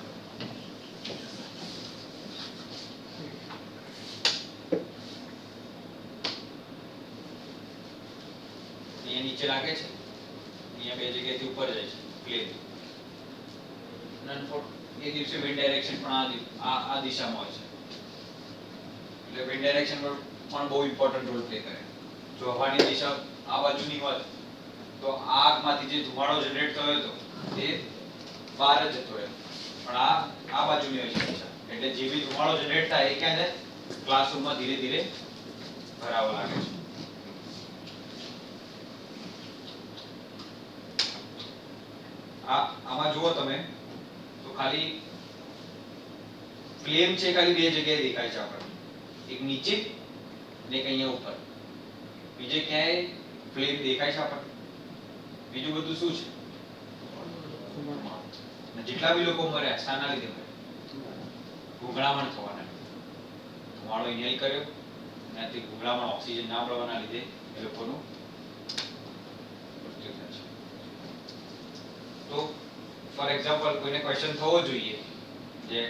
અહીંયા નીચે લાગે છે, અહીંયા બે જગ્યાએથી ઉપર જાય છે ક્લિયર. એ દિવસે વિન્ડ ડાયરેક્શન પણ આ દિશામાં હોય છે, એટલે વિન્ડ ડાયરેક્શન પણ બહુ ઇમ્પોર્ટન્ટ રોલ પ્લે કરે. જો હવાની દિશા આ બાજુની હોત તો આગમાંથી જે ધુમાડો જનરેટ થયો હતો તે બહાર જ જતો રહે, પણ આ બાજુની હોય છે દિશા, એટલે જે બી ધુમાડો જનરેટ થાય એ ક્યાં જાય? ક્લાસરૂમમાં ધીરે ધીરે ભરાવા લાગે છે. આમાં જુઓ તમે તો ખાલી ફ્લેમ છે, ખાલી બે જગ્યાએ દેખાય છે આપણને, એક નીચે ને એક અહીંયા ઉપર. બીજે ક્યાંય ફ્લેમ દેખાય છે આપણને? બીજું બધું શું છે? જેટલા બી લોકો મર્યા શાના લીધે મર્યા? ગુંગળામણ થવાના. ધુમાડો ઇન્હેલ કર્યો, એનાથી ગુંગળામણ ઓક્સિજન ના મળવાના લીધે એ લોકોનું મૃત્યુ થાય છે. તો ફોર એક્ઝામ્પલ કોઈને ક્વેશ્ચન થવો જોઈએ જે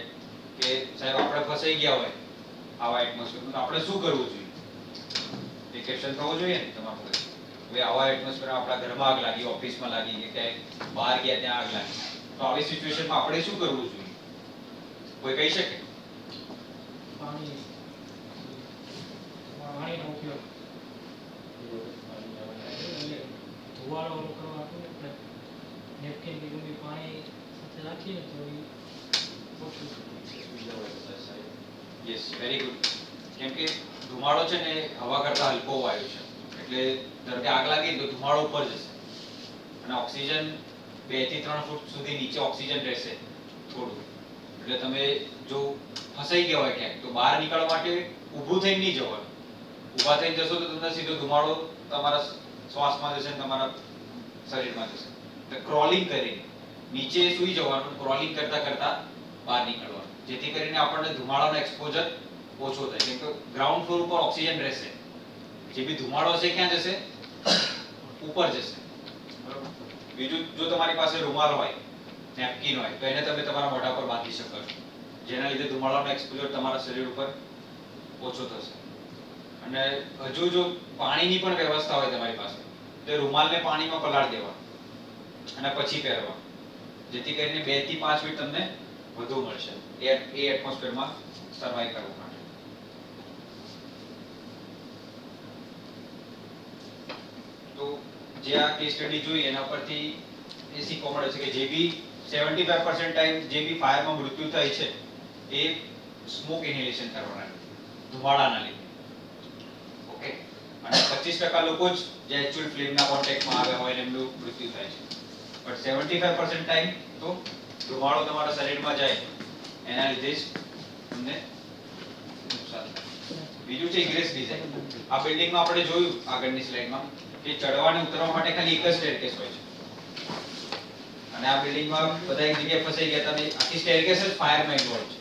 કે સાહેબ આપણે ફસાઈ ગયા હોય આવા એટમોસ્ફિયરમાં, તો આપણે શું કરવું જોઈએ? એ ક્વેશ્ચન થવો જોઈએ ને તમારા પાસે. હવે આવા એટમોસ્ફિયરમાં આપણા ઘરમાં આગ લાગી, ઓફિસમાં લાગી, કે ક્યાંય બહાર ગયા ત્યાં આગ લાગી, તો આવી સિચ્યુએશનમાં આપણે શું કરવું જોઈએ? કોઈ કહી શકે? પાણીનો ઉપયોગ ધુવાળો કરવા આપણે નેપકિન કે ગમે પાણી સાથે રાખીએ તો એ ઓછું. Yes, very good. કેમ કે ધુમાડો છે ને હવા કરતા હલકો વાયુ છે, એટલે ધારો કે આગ લાગી તો ધુમાડો ઉપર જશે અને ઓક્સિજન 2 થી 3 ફૂટ સુધી નીચે ઓક્સિજન રહેશે થોડું. એટલે તમે જો ફસાઈ ગયા હોય ક્યાંક તો બહાર નીકળવા માટે ઊભું થઈને નહીં જવાનું. ઊભા થઈને જશો તો તમને સીધો ધુમાડો તમારા શ્વાસમાં જશે, તમારા શરીરમાં જશે. એટલે ક્રોલિંગ કરીને નીચે સૂઈ જવાનું, ક્રોલિંગ કરતા કરતા બહાર નીકળવાનું, જેથી કરીને આપણને ધુમાડાનો એક્સપોઝર ઓછો થાય. કેમ કે ગ્રાઉન્ડ ફ્લોર ઉપર ઓક્સિજન રહેશે, જે બી ધુમાડો છે ક્યાં જશે? ઉપર જશે. બરોબર. બીજું, જો તમારી પાસે રૂમાલ હોય, નેપકિન હોય, તો એને તમે તમારા મોઢા પર બાંધી શકો છો, જેના લીધે ધુમાડાનો એક્સપોઝર તમારા શરીર ઉપર ઓછો થશે. અને હજુ જો પાણીની પણ વ્યવસ્થા હોય તમારી પાસે, તો રૂમાલને પાણીમાં પલાળી દેવા અને પછી પહેરવા, જેથી કરીને 2 થી 5 મિનિટ તમને વધુ મળશે એ એટમોસ્ફિયરમાં સર્વાઈવ કરવા માટે. તો જે આ કેસ સ્ટડી જોઈ એના પરથી એ શીખવા મળે છે કે જે બી 75% ટાઈમ જે બી ફાયરમાં મૃત્યુ થાય છે એ સ્મોક ઇન્હેલેશન કરવાના, ધુમાડાના લીધે. ઓકે, અને 25% લોકો જ જે એક્ચ્યુઅલ ફ્લેમના કોન્ટેક્ટમાં આવ્યા હોય એમનું મૃત્યુ થાય છે. બટ 75% ટાઈમ તો ધુમાડો તમારા શરીરમાં જાય એના લીધે જ તમને નુકસાન થાય. બીજું છે ઇગ્રેસ ડિઝાઇન. આ બિલ્ડિંગમાં આપણે જોયું આગળની સ્લાઇડમાં કે ચડવા અને ઉતરવા માટે ખાલી એક જ સ્ટેરકેસ હોય છે, અને આ બિલ્ડિંગમાં બધા એક જગ્યાએ ફસાઈ ગયા હતા. આખી સ્ટેરકેસ જ ફાયરમાં ઇન્વોલ્વ છે,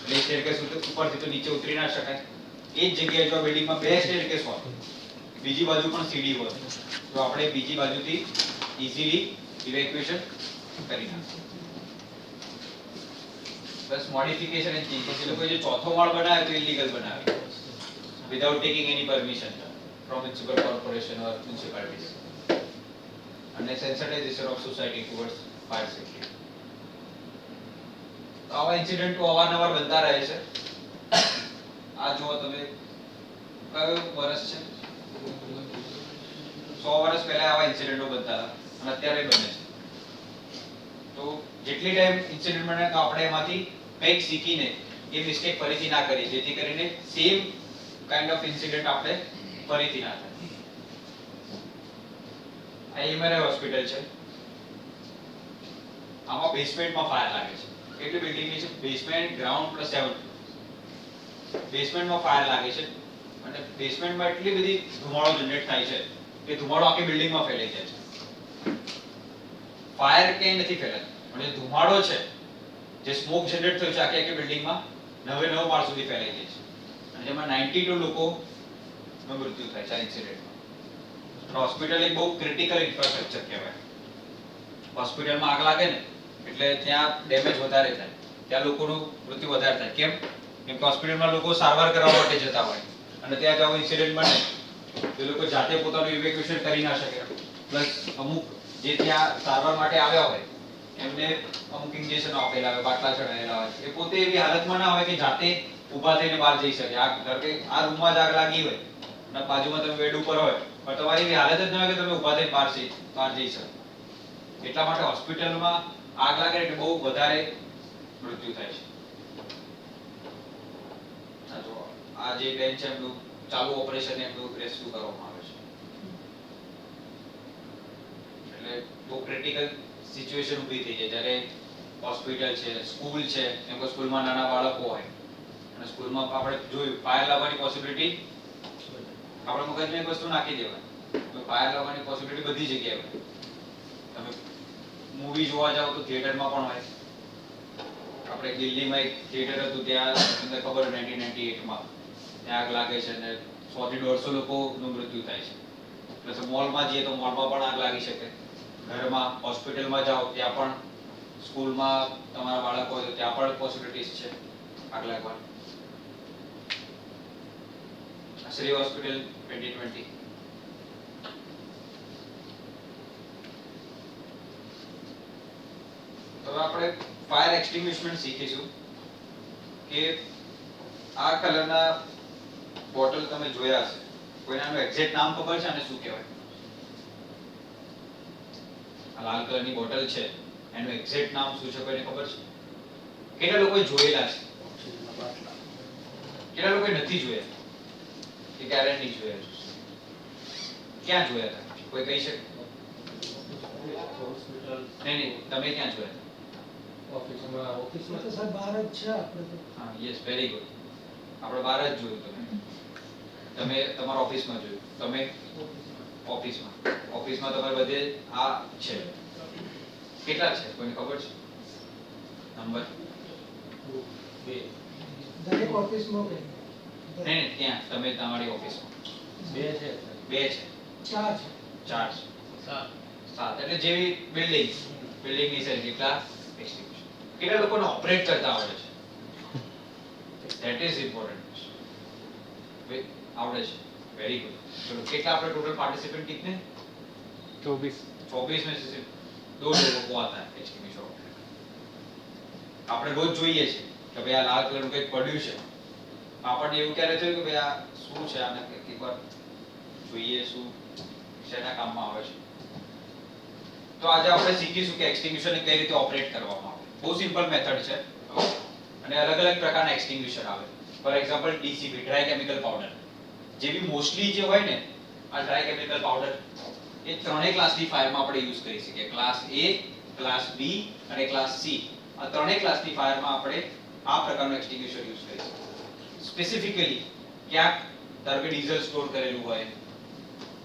એટલે સ્ટેરકેસ ઉપરથી તો નીચે ઉતરી ના શકાય. એ જ જગ્યાએ જો બિલ્ડિંગમાં 2 સ્ટેરકેસ હોય, બીજી બાજુ પણ સીડી હોય, તો આપણે બીજી બાજુથી ઇઝીલી ઇવેક્યુએશન કરી નાખીએ. બસ મોડિફિકેશન એન્ડ ચેન્જીસ. એ લોકોએ જે ચોથો માળ બનાવ્યો તો ઇલીગલ બનાવ્યો, without taking any permission from municipal corporation or municipalities, અને sensitization of society towards fire safety. તો આવા ઇન્સિડન્ટો અવારનવાર બનતા રહે છે. આ જુઓ તમે, કયો વર્ષ છે? 100 વર્ષ પહેલા આવા ઇન્સિડન્ટો બનતા હતા અને અત્યારે બને છે. તો જેટલી ટાઈમ ઇન્સિડન્ટ બને તો આપણે એમાંથી કંઈક શીખીને એ મિસ્ટેક ફરીથી ના કરીએ, જેથી કરીને સેમ કાઇન્ડ ઓફ ઇન્સિડન્ટ આપણે ફરીથી ના થાય. આ એમઆરઆઈ હોસ્પિટલ છે. આમાં બેઝમેન્ટમાં ફાયર લાગે છે. કેટલી બિલ્ડિંગની છે? Basement, ground plus 7. બેઝમેન્ટમાં ફાયર લાગે છે અને બેઝમેન્ટમાં એટલી બધી ધુમાડો જનરેટ થાય છે કે ધુમાડો આખી બિલ્ડિંગમાં ફેલાઈ જાય છે. ફાયર ક્યાંય નથી ફેલાતો, પણ જે ધુમાડો છે, જે સ્મોક જનરેટ થયો છે આખી બિલ્ડિંગમાં 9 માળ સુધી ફેલાઈ જાય છે અને જેમાં 92 લોકોનું મૃત્યુ થાય છે આ ઇન્સિડન્ટમાં. હોસ્પિટલ એક બહુ ક્રિટિકલ ઇન્ફ્રાસ્ટ્રક્ચર કહેવાય. હોસ્પિટલમાં આગ લાગે ને એટલે ત્યાં ડેમેજ વધારે થાય, ત્યાં લોકોનું મૃત્યુ વધારે થાય. કેમ કે હોસ્પિટલમાં લોકો સારવાર કરવા માટે જતા હોય અને ત્યાં જો ઇન્સિડન્ટ બને તો લોકો જાતે પોતાનું ઇવેક્યુએશન કરી ના શકે. પ્લસ અમુક જે ત્યાં સારવાર માટે આવ્યા હોય એમને અમુક ઇન્જેક્શન આપેલા હોય, બાટલા ચડાવેલા હોય, એ પોતે એવી હાલતમાં ના હોય કે જાતે ઊભા થઈને બહાર જઈ શકે. ધારો કે આ રૂમમાં જ આગ લાગી હોય અને બાજુમાં તમે બેડ ઉપર હોય પણ તમારી એવી હાલત જ ન હોય કે તમે ઊભા થઈને બહાર જઈ શકો. એટલા માટે હોસ્પિટલમાં આગ લાગે એટલે બહુ વધારે મૃત્યુ થાય છે. આ જે બેન છે એમનું ચાલુ ઓપરેશન એમનું રેસ્ક્યુ કરવામાં આવે છે. એટલે બહુ ક્રિટિકલ સિચ્યુએશન ઊભી થઈ જાય જ્યારે હોસ્પિટલ છે, સ્કૂલ છે, એમ કે સ્કૂલમાં નાના બાળકો હોય અને સ્કૂલમાં આપણે જોયું ફાયર લાગવાની પોસિબિલિટી આપણા મગજમાં એક વસ્તુ નાખી દેવાય તો ફાયર લાગવાની પોસિબિલિટી બધી જગ્યાએ હોય. તમે મૂવી જોવા જાઓ તો થિયેટરમાં પણ હોય. આપણે દિલ્હીમાં એક થિયેટર હતું ત્યાં તમને ખબર 1998માં ત્યાં આગ લાગે છે અને 100 થી 150 લોકોનું મૃત્યુ થાય છે. પ્લસ મોલમાં જઈએ તો મોલમાં પણ આગ લાગી શકે. ઘરમાં હોસ્પિટલમાં જાઓ ત્યાં પણ, સ્કૂલમાં તમારા બાળકો હોય તો ત્યાં પણ પોસિબિલિટીઝ છે આગ લાગવાની. શ્રી હોસ્પિટલ 2020. તો આપણે ફાયર એક્સટિંગ્વિશમેન્ટ શીખીશું કે આ કલરના બોટલ તમે જોયા હશે. કોઈને આનું એક્ઝેક્ટ નામ ખબર છે અને શું કહેવાય? આ લાલ કલરની બોટલ છે એનું એક્ઝેક્ટ નામ શું છે કોઈને ખબર છે? કેટલા લોકોએ જોયેલા છે? કેટલા લોકોએ નથી જોયા? કે ક્યારે નહીં જોયા? ક્યાં જોયા હતા? કોઈ કહી શકે? નહીં, તમે ક્યાં જોયા? ઓફિસમાં તો સર બહાર જ છે આપણે તો. હા, યસ, વેરી ગુડ. આપણે બહાર જ જોયું તમે તમારા ઓફિસમાં જોયું, તમે ઓફિસમાં તમારે બધે આ છે. કેટલા છે કોઈને ખબર છે નંબર? દરેક ઓફિસમાં નહીં, ત્યાં તમે તમારી ઓફિસમાં 2 છે. 4 છે. 4 7 એટલે જેવી બિલ્ડિંગની સાઈઝ જેટલા એક્સટિંગ્વિશર. કેટલા લોકોને ઓપરેટ કરતા આવડે છે? That is important. आवड़े वेरी गुड. चलो कितना आपने टोटल पार्टिसिपेंट कितने? 24 में से सिर्फ 2 लोगों को आता है एचटीएमएल ऑपरेटर. આપણે રોજ જોઈએ છે કે ભાઈ આ લાલ કલરનું કંઈક પડ્યું છે. આપણને એવું ક્યારે થયું કે ભાઈ આ શું છે, આને એકવાર જોઈએ શું શેના કામમાં આવે છે? તો આજે આપણે શીખીશું કે એક્સટિંગ્વિશરને કઈ રીતે ઓપરેટ કરવામાં આવે. બહુ સિમ્પલ મેથડ છે અને અલગ અલગ પ્રકારના એક્સટિંગ્વિશર આવે. For example DCP, dry chemical powder, જે બી મોસ્ટલી જે હોય ને આ ડ્રાય કેમિકલ પાવડર એ ત્રણેય ક્લાસિફાયરમાં આપણે યુઝ કરી શકીએ. ક્લાસ A, ક્લાસ B અને ક્લાસ C. આ ત્રણેય ક્લાસિફાયરમાં આપણે આ પ્રકારનું એક્સટિંગ્વિશર યુઝ કરી શકીએ. સ્પેસિફિકલી ક્યાંક ધારો કે ડીઝલ સ્ટોર કરેલું હોય,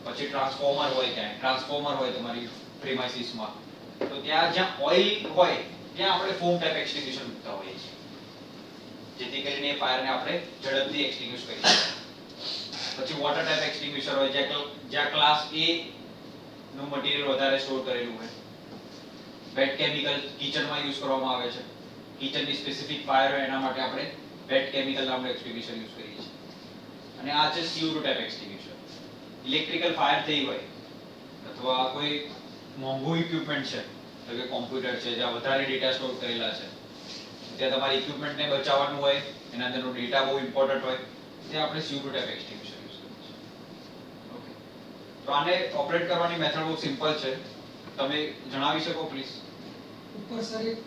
પછી ટ્રાન્સફોર્મર હોય, ક્યાંક ટ્રાન્સફોર્મર હોય તમારી પ્રીમાઇસીસમાં, તો ત્યાં જ્યાં ઓઇલ હોય ત્યાં આપણે ફોમ ટાઈપ એક્સટિંગ્વિશર મૂકતા હોઈએ છીએ, જેથી કરીને એ ફાયરને આપણે ઝડપથી એક્સટિંગ્વિશ કરી શકીએ. પછી વોટર ટાઈપ એક્સટિંગ્વિશર હોય જ્યાં ક્લાસ A નું મટીરીયલ વધારે સ્ટોર કરેલું હોય. વેટ કેમિકલ કિચનમાં યુઝ કરવામાં આવે છે. કિચનની સ્પેસિફિક ફાયર હોય એના માટે આપણે વેટ કેમિકલ નામનું એક્સટિંગ્વિશર યુઝ કરીએ છીએ. અને આ છે CO2 type extinguisher. Electrical fire થઈ હોય અથવા કોઈ મોંઘું ઇક્વિપમેન્ટ છે, તો કે કોમ્પ્યુટર છે જ્યાં વધારે ડેટા સ્ટોર કરેલા છે, ત્યાં તમારી ઇક્વિપમેન્ટને બચાવવાનું હોય, એના અંદરનો ડેટા બહુ ઇમ્પોર્ટન્ટ હોય, ત્યાં આપણે CO2 ટાઈપ એક્સટિંગ્વિશર યુઝ કરીએ છીએ. ઓકે, તો આને ઓપરેટ કરવાની મેથડ બહુ સિમ્પલ છે. તમે જણાવી શકો પ્લીઝ? ઉપર સર એક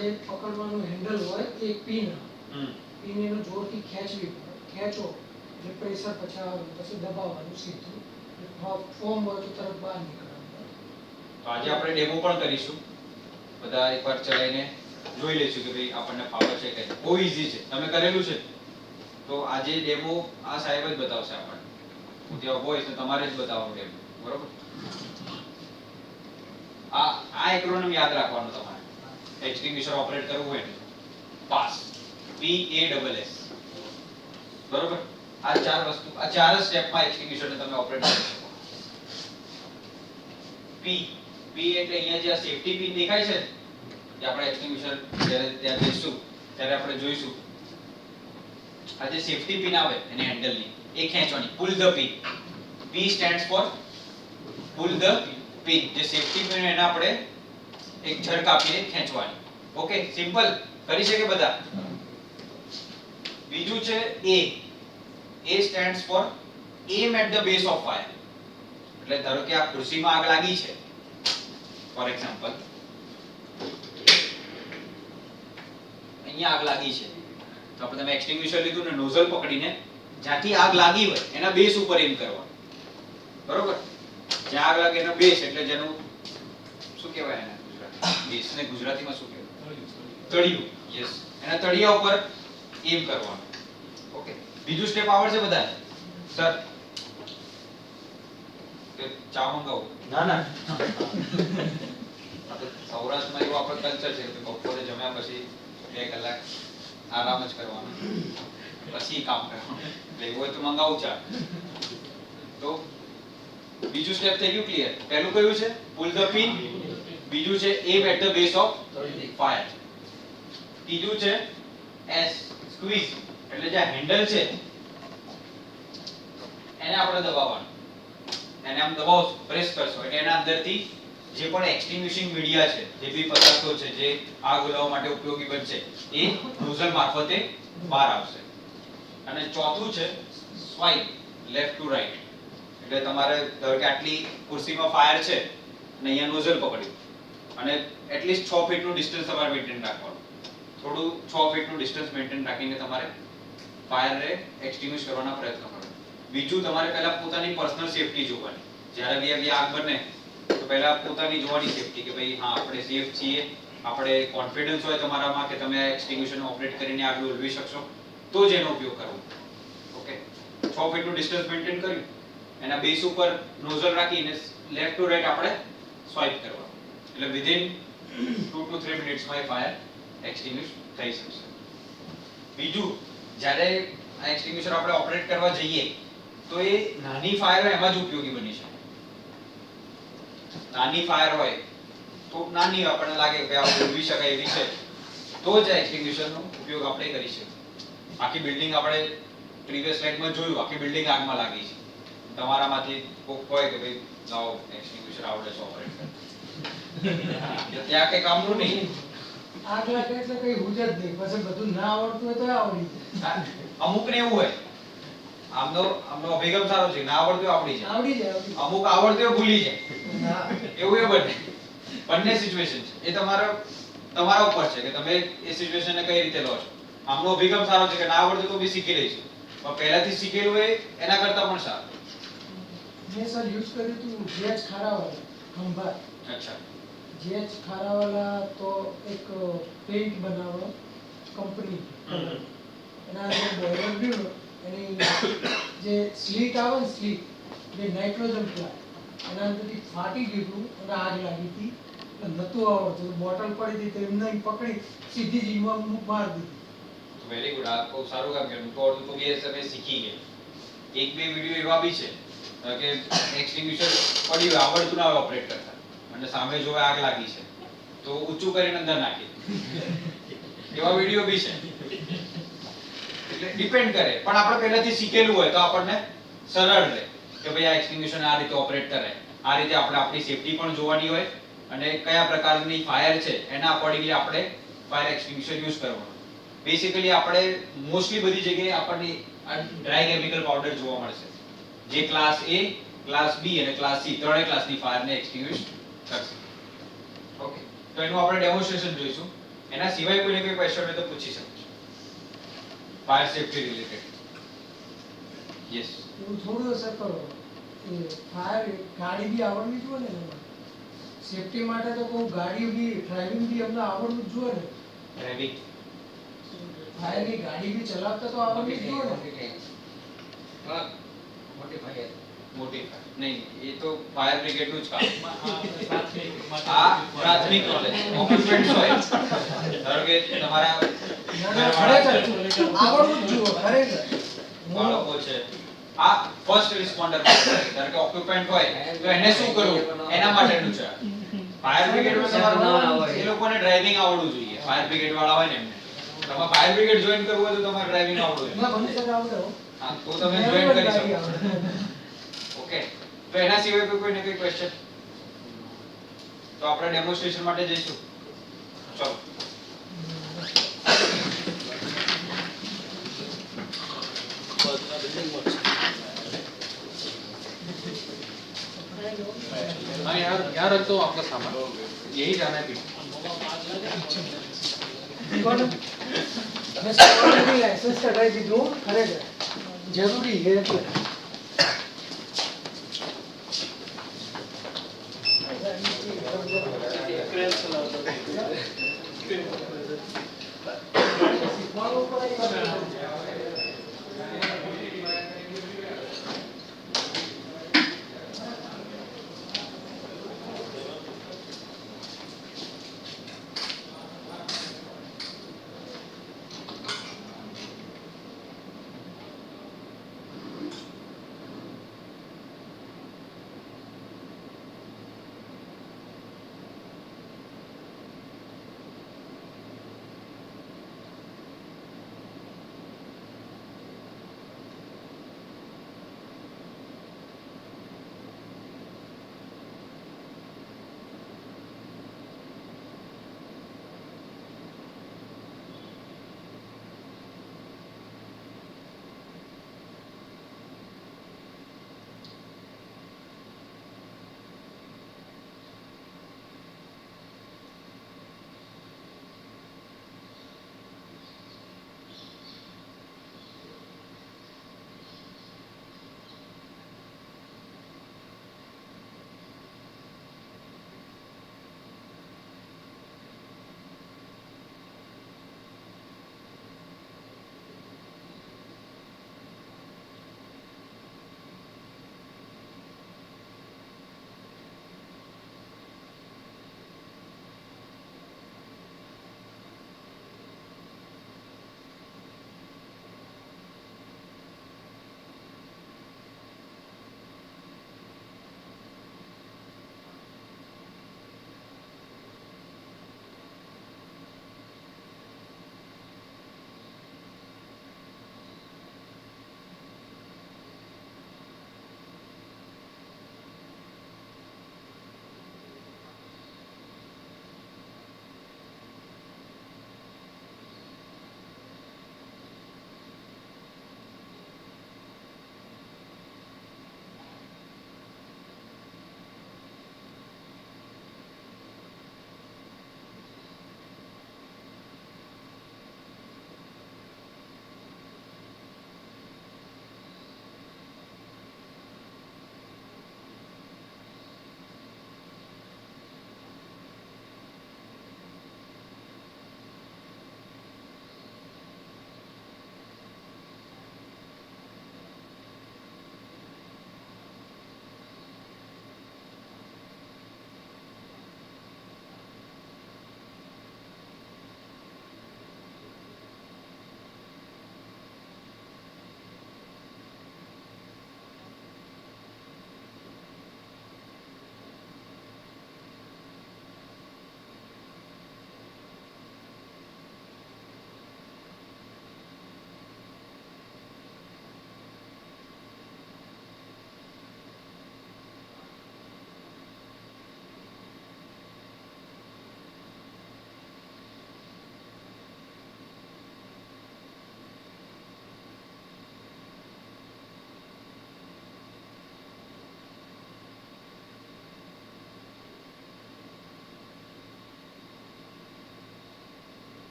જે પકડવાનું હેન્ડલ હોય એક પિન એનો જોરથી ખેંચવી પડે. ખેંચો એટલે પ્રેશર પછી દબાવવાનું સીધું, ફોર્મ હોય તો તરત બહાર નીકળવાનું. તો આજે આપણે ડેમો પણ કરીશું બધા એકવાર ચલાવીને જોઈ લેશું કે ભાઈ આપણને ફાવે છે કે નહીં. બહુ ઈઝી છે, તમે કરેલું છે. તો આજે ડેમો આ સાહેબ જ બતાવશે આપણને. હું ત્યાં હોઈશ તો તમારે જ બતાવવાનું ડેમો, બરોબર? આ એક્રોનિમ યાદ રાખવાનું તમારે. એક્સટિંગ્વિશર ઓપરેટ કરવું હોય ને પાસ, PASS, બરોબર? આ ચાર વસ્તુ, આ ચાર જ સ્ટેપમાં એક્સટિંગ્વિશરને તમે ઓપરેટ કરી શકો. P એટલે અહીંયા જે આ સેફટી પિન દેખાય છે કે આપણે એક્સટિંગ્વિશર જ્યારે ત્યાં જઈશું ત્યારે આપણે જોઈશું. આ જે સેફટી પિન આવે એની હેન્ડલની એ ખેંચવાની, pull the pin. P stands for pull the pin. જે સેફટી પિન એને આપણે એક ઝડક આપીને ખેંચવાની. Okay, simple. કરી શકે બધા. બીજું છે A. A stands for aim at the base of fire. એટલે ધારો કે આ ખુરશીમાં આગ લાગી છે, ફોર એક્ઝામ્પલ અહીંયા આગ લાગી છે, તો આપણે તમે એક્સટિંગ્વિશર લીધું ને નોઝલ પકડીને જ્યાંથી આગ લાગી હોય એના બેઝ ઉપર એમ કરવાનું, બરોબર? જ્યાં આગ લાગે એનો બેઝ એટલે જેનું શું કહેવાય એને બેઝ ને ગુજરાતીમાં શું કહેવાય? તળિયું. યસ, એના તળિયા ઉપર એમ કરવાનું. ઓકે, બીજું સ્ટેપ આવડશે બધાને? સર ચા મંગાવો? ના સૌરાષ્ટ્રમાં એવું આપણું કલ્ચર છે કે બપોરે જમ્યા પછી 2 કલાક આરામ જ કરવાનો, પછી કામ કરવાનું. એટલે એવું હોય તો મંગાવું ચા. તો બીજું સ્ટેપ થઈ ગયું ક્લિયર. પહેલું કયું છે? Pull the pin. બીજું છે aim at the base of fire. ત્રીજું છે એસ, સ્ક્વીઝ. એટલે જે હેન્ડલ છે એને આપણે દબાવવાનું. એને આમ દબાવશો, પ્રેસ કરશો એટલે એના અંદરથી જે પણ એક્સટિંગ્વિશિંગ મીડિયા છે, જે બી પદાર્થો છે જે આગ ઓલવવા માટે ઉપયોગી બનશે એ નોઝલ મારફતે બહાર આવશે. અને ચોથું છે સ્વાઇપ, લેફ્ટ ટુ રાઈટ. એટલે તમારે ધારો કે આટલી ખુરશીમાં ફાયર છે અને અહીંયા નોઝલ પકડ્યું અને એટલીસ્ટ 6 ફીટનું ડિસ્ટન્સ તમારે મેન્ટેન રાખવાનું. થોડું 6 ફીટનું ડિસ્ટન્સ મેન્ટેન રાખીને તમારે ફાયરને એક્સટિંગ્વિશ કરવાના પ્રયત્ન કરો. બીજું તમારે પહેલા પોતાની પર્સનલ સેફટી જોવાની. જ્યારે બી આગ બને તો પહેલા પોતાની જોવાની સેફટી કે ભાઈ હા આપણે સેફ છીએ, આપણે કોન્ફિડન્સ હોય તમારામાં કે તમે એક્સટિંગ્વિશરને ઓપરેટ કરીને આગ ઓલવી શકશો, તો જ એનો ઉપયોગ કરવો. ઓકે, 6 ફીટનું ડિસ્ટન્સ મેન્ટેન કર્યું, એના બેઝ ઉપર નોઝલ રાખીને લેફ્ટ ટુ રાઈટ આપણે સ્વાઇપ કરવા. એટલે વિધિન 2 to 3 મિનિટ્સમાં ફાયર એક્સટિંગ્વિશ થઈ શકશે. બીજું, જ્યારે આ એક્સટિંગ્વિશર આપણે ઓપરેટ કરવા જઈએ તો એ નાની ફાયર એમાં જ ઉપયોગી બની શકે. નાની ફાયર હોય તો નાની આપણને લાગે કે આ ઓલવી શકાય એવી છે તો જ એક્સટિંગ્વિશરનો ઉપયોગ આપણે કરી શકીએ. આખી બિલ્ડિંગ આપણે પ્રીવિયસ સ્લાઇડમાં જોયું, આખી બિલ્ડિંગ આગમાં લાગી છે. તમારામાંથી કોક હોય કે ભાઈ લાવો એક્સટિંગ્વિશર આવડે છે ઓપરેટ કરતા, ત્યાં કઈ કામનું નહીં. આગ લાગે એટલે કઈ હુજ જ નહીં, પછી બધું ના આવડતું હોય તો આવડી જાય. અમુકને એવું હોય આમનો અભિગમ સારો છે, ના આવડતું હોય આવડી જાય, અમુક આવડતું હોય ભૂલી જાય, એવું એ બને. બંને સિચ્યુએશન છે, એ તમારા ઉપર છે કે તમે એ સિચ્યુએશનને કઈ રીતે લો છો. આમનો અભિગમ સારો છે કે ના આવડતું તો બી શીખી લઈશું, પણ પહેલાથી શીખેલું હોય એના કરતા પણ સારું. મેં સર યુઝ કર્યું હતું જેચ ખારાવાલા ખંભાત. અચ્છા, જેચ ખારાવાલા તો એક પેઇન્ટ બનાવો કંપની, એના અંદર બોઇલર રહ્યું એની જે સ્લીટ આવે ને સ્લીટ, જે નાઇટ્રોજન પ્લાન્ટ એના અંદરથી ફાટી ગયું હતું અને આગ લાગી હતી. નતું આવડતું, બોટલ પડી હતી તો એમને પકડી સીધી જ ઈમાં માર દીધી. Very good. આ બહુ સારું કામ કર્યું. તો અડધું તો બી તમે શીખી ગયા. એક બે વિડિયો એવા બી છે કે એક્સટિંગ્વિશર પડ્યું આવડતું ના ઓપરેટ કરતા અને સામે જોવે આગ લાગી છે તો ઊંચું કરીને અંદર નાખી એવા વિડિયો બી છે. એટલે ડિપેન્ડ કરે, પણ આપણે પહેલાથી શીખેલું હોય તો આપણને સરળ રહે કે ભાઈ આ એક્સટિંગ્વિશર આ રીતે ઓપરેટ કરે. આ રીતે આપણે આપણી સેફટી પણ જોવાની હોય અને કયા પ્રકારની ફાયર છે એના અકોર્ડિંગલી આપણે ફાયર એક્સટિંગ્વિશર યુઝ કરવાનું. બેસિકલી આપણે મોસ્ટલી બધી જગ્યાએ આપણને ડ્રાય કેમિકલ પાવડર જોવા મળશે જે ક્લાસ A, ક્લાસ B અને ક્લાસ C ત્રણેય ક્લાસની ફાયરને એક્સટિંગ્વિશ કરશે. ઓકે, તો એનું આપણે ડેમોન્સ્ટ્રેશન જોઈશું. એના સિવાય કોઈને કોઈ ક્વેશ્ચન હોય તો પૂછી શકો છો ફાયર સેફટી રિલેટેડ. યસ, એવું થોડું અસર કરો કે ફાયર ગાડી બી આવડવી જોઈએ ને એમાં સેફટી માટે તો કહું ગાડી બી ડ્રાઇવિંગ બી અમને આવડવું જ જોઈએ ને. ડ્રાઇવિંગ ફાયરની ગાડી બી ચલાવતા તો આવડવું જ જોઈએ ને. મોટી નહીં, એ તો ફાયર બ્રિગેડ નું જ કામ. આ પ્રાથમિક નોલેજ ઓક્યુપમેન્ટ હોય. ધારો કે તમારા આવડવું જ જોઈએ ખરેખર. બાળકો છે, આ ફર્સ્ટ રિસ્પોન્ડર ધારો કે ઓક્યુપન્ટ હોય તો એને શું કરવું એના માટેનું છે. ફાયર બ્રિગેડ માં તમારે એ લોકોને ડ્રાઇવિંગ આવડવું જોઈએ. ફાયર બ્રિગેડ વાળા હોય ને એમને તમારે ફાયર બ્રિગેડ જોઈન કરવું હોય તો તમારે ડ્રાઇવિંગ આવડવું જોઈએ. ના મને તો આવડે હો. હા તો તમે જોઈન કરી શકો. ઓકે, તો એના સિવાય કોઈને કોઈ ક્વેશ્ચન? તો આપણે ડેમોન્સ્ટ્રેશન માટે જઈશું. ચલો. हाँ यार, यहाँ रख दो आपका सामान, यही जाना है पीछे। મેં સ્કૂલની લાયસન્સ કઢાવી દીધું ખરેખર જરૂરી છે એટલે.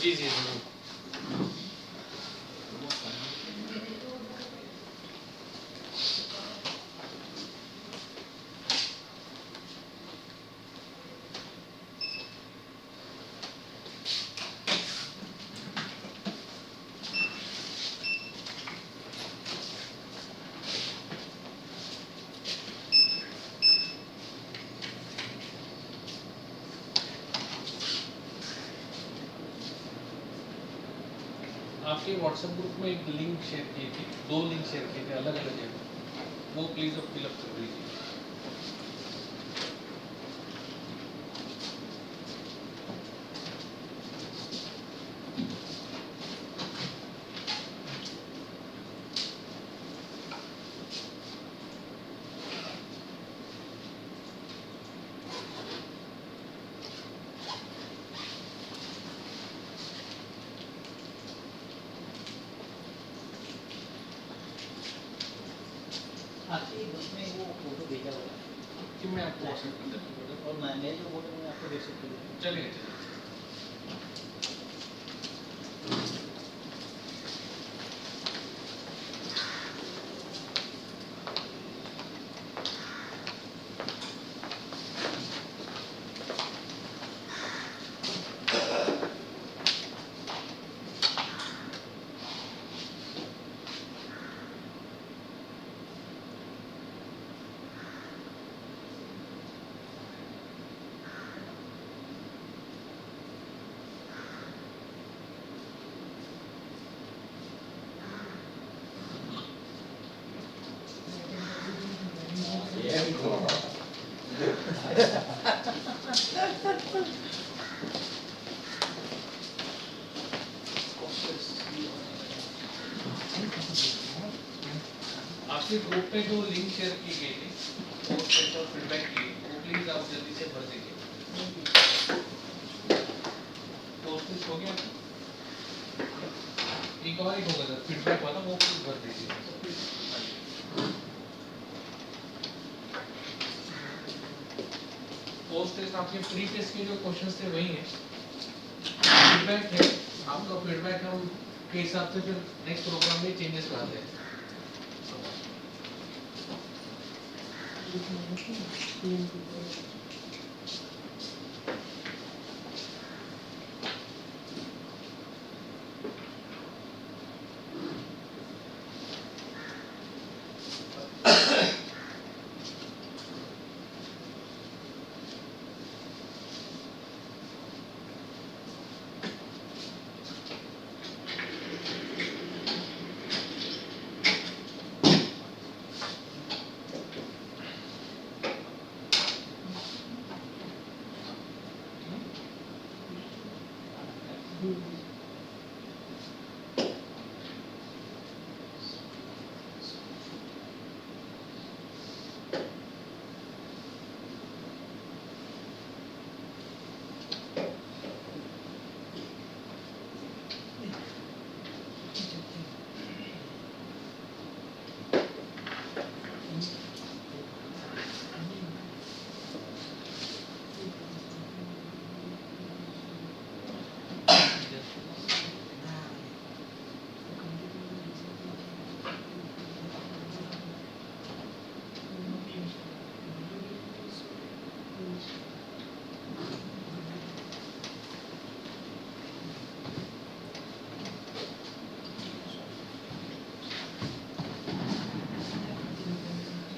जी जी जरूर। आपके व्हाट्सएप ग्रुप में एक लिंक शेयर की थी, 2 लिंक शेयर किए थे अलग अलग जगह, वो प्लीज अब फिलअप कर दीजिए। आपके ग्रुप में वो फोटो भेजा होगा कि मैं आपको व्हाट्सएप कर देता हूँ और मैं जो फोटो मैं आपको भेज सकती हूँ। चलिए चलिए। आपके ग्रुप पे जो लिंक शेयर की गई थी पोस्ट और फीडबैक की, वो प्लीज आप जल्दी से भर दीजिए। पोस्ट हो गया, एक और ही होगा सर, फीडबैक वाला वो प्लीज भर दीजिए। पोस्ट टेस्ट आपके प्री टेस्ट के जो क्वेश्चंस थे वही हैं, फीडबैक है आपका, फीडबैक हम के हिसाब से फिर नेक्स्ट प्रोग्राम में चेंजेस लाते हैं।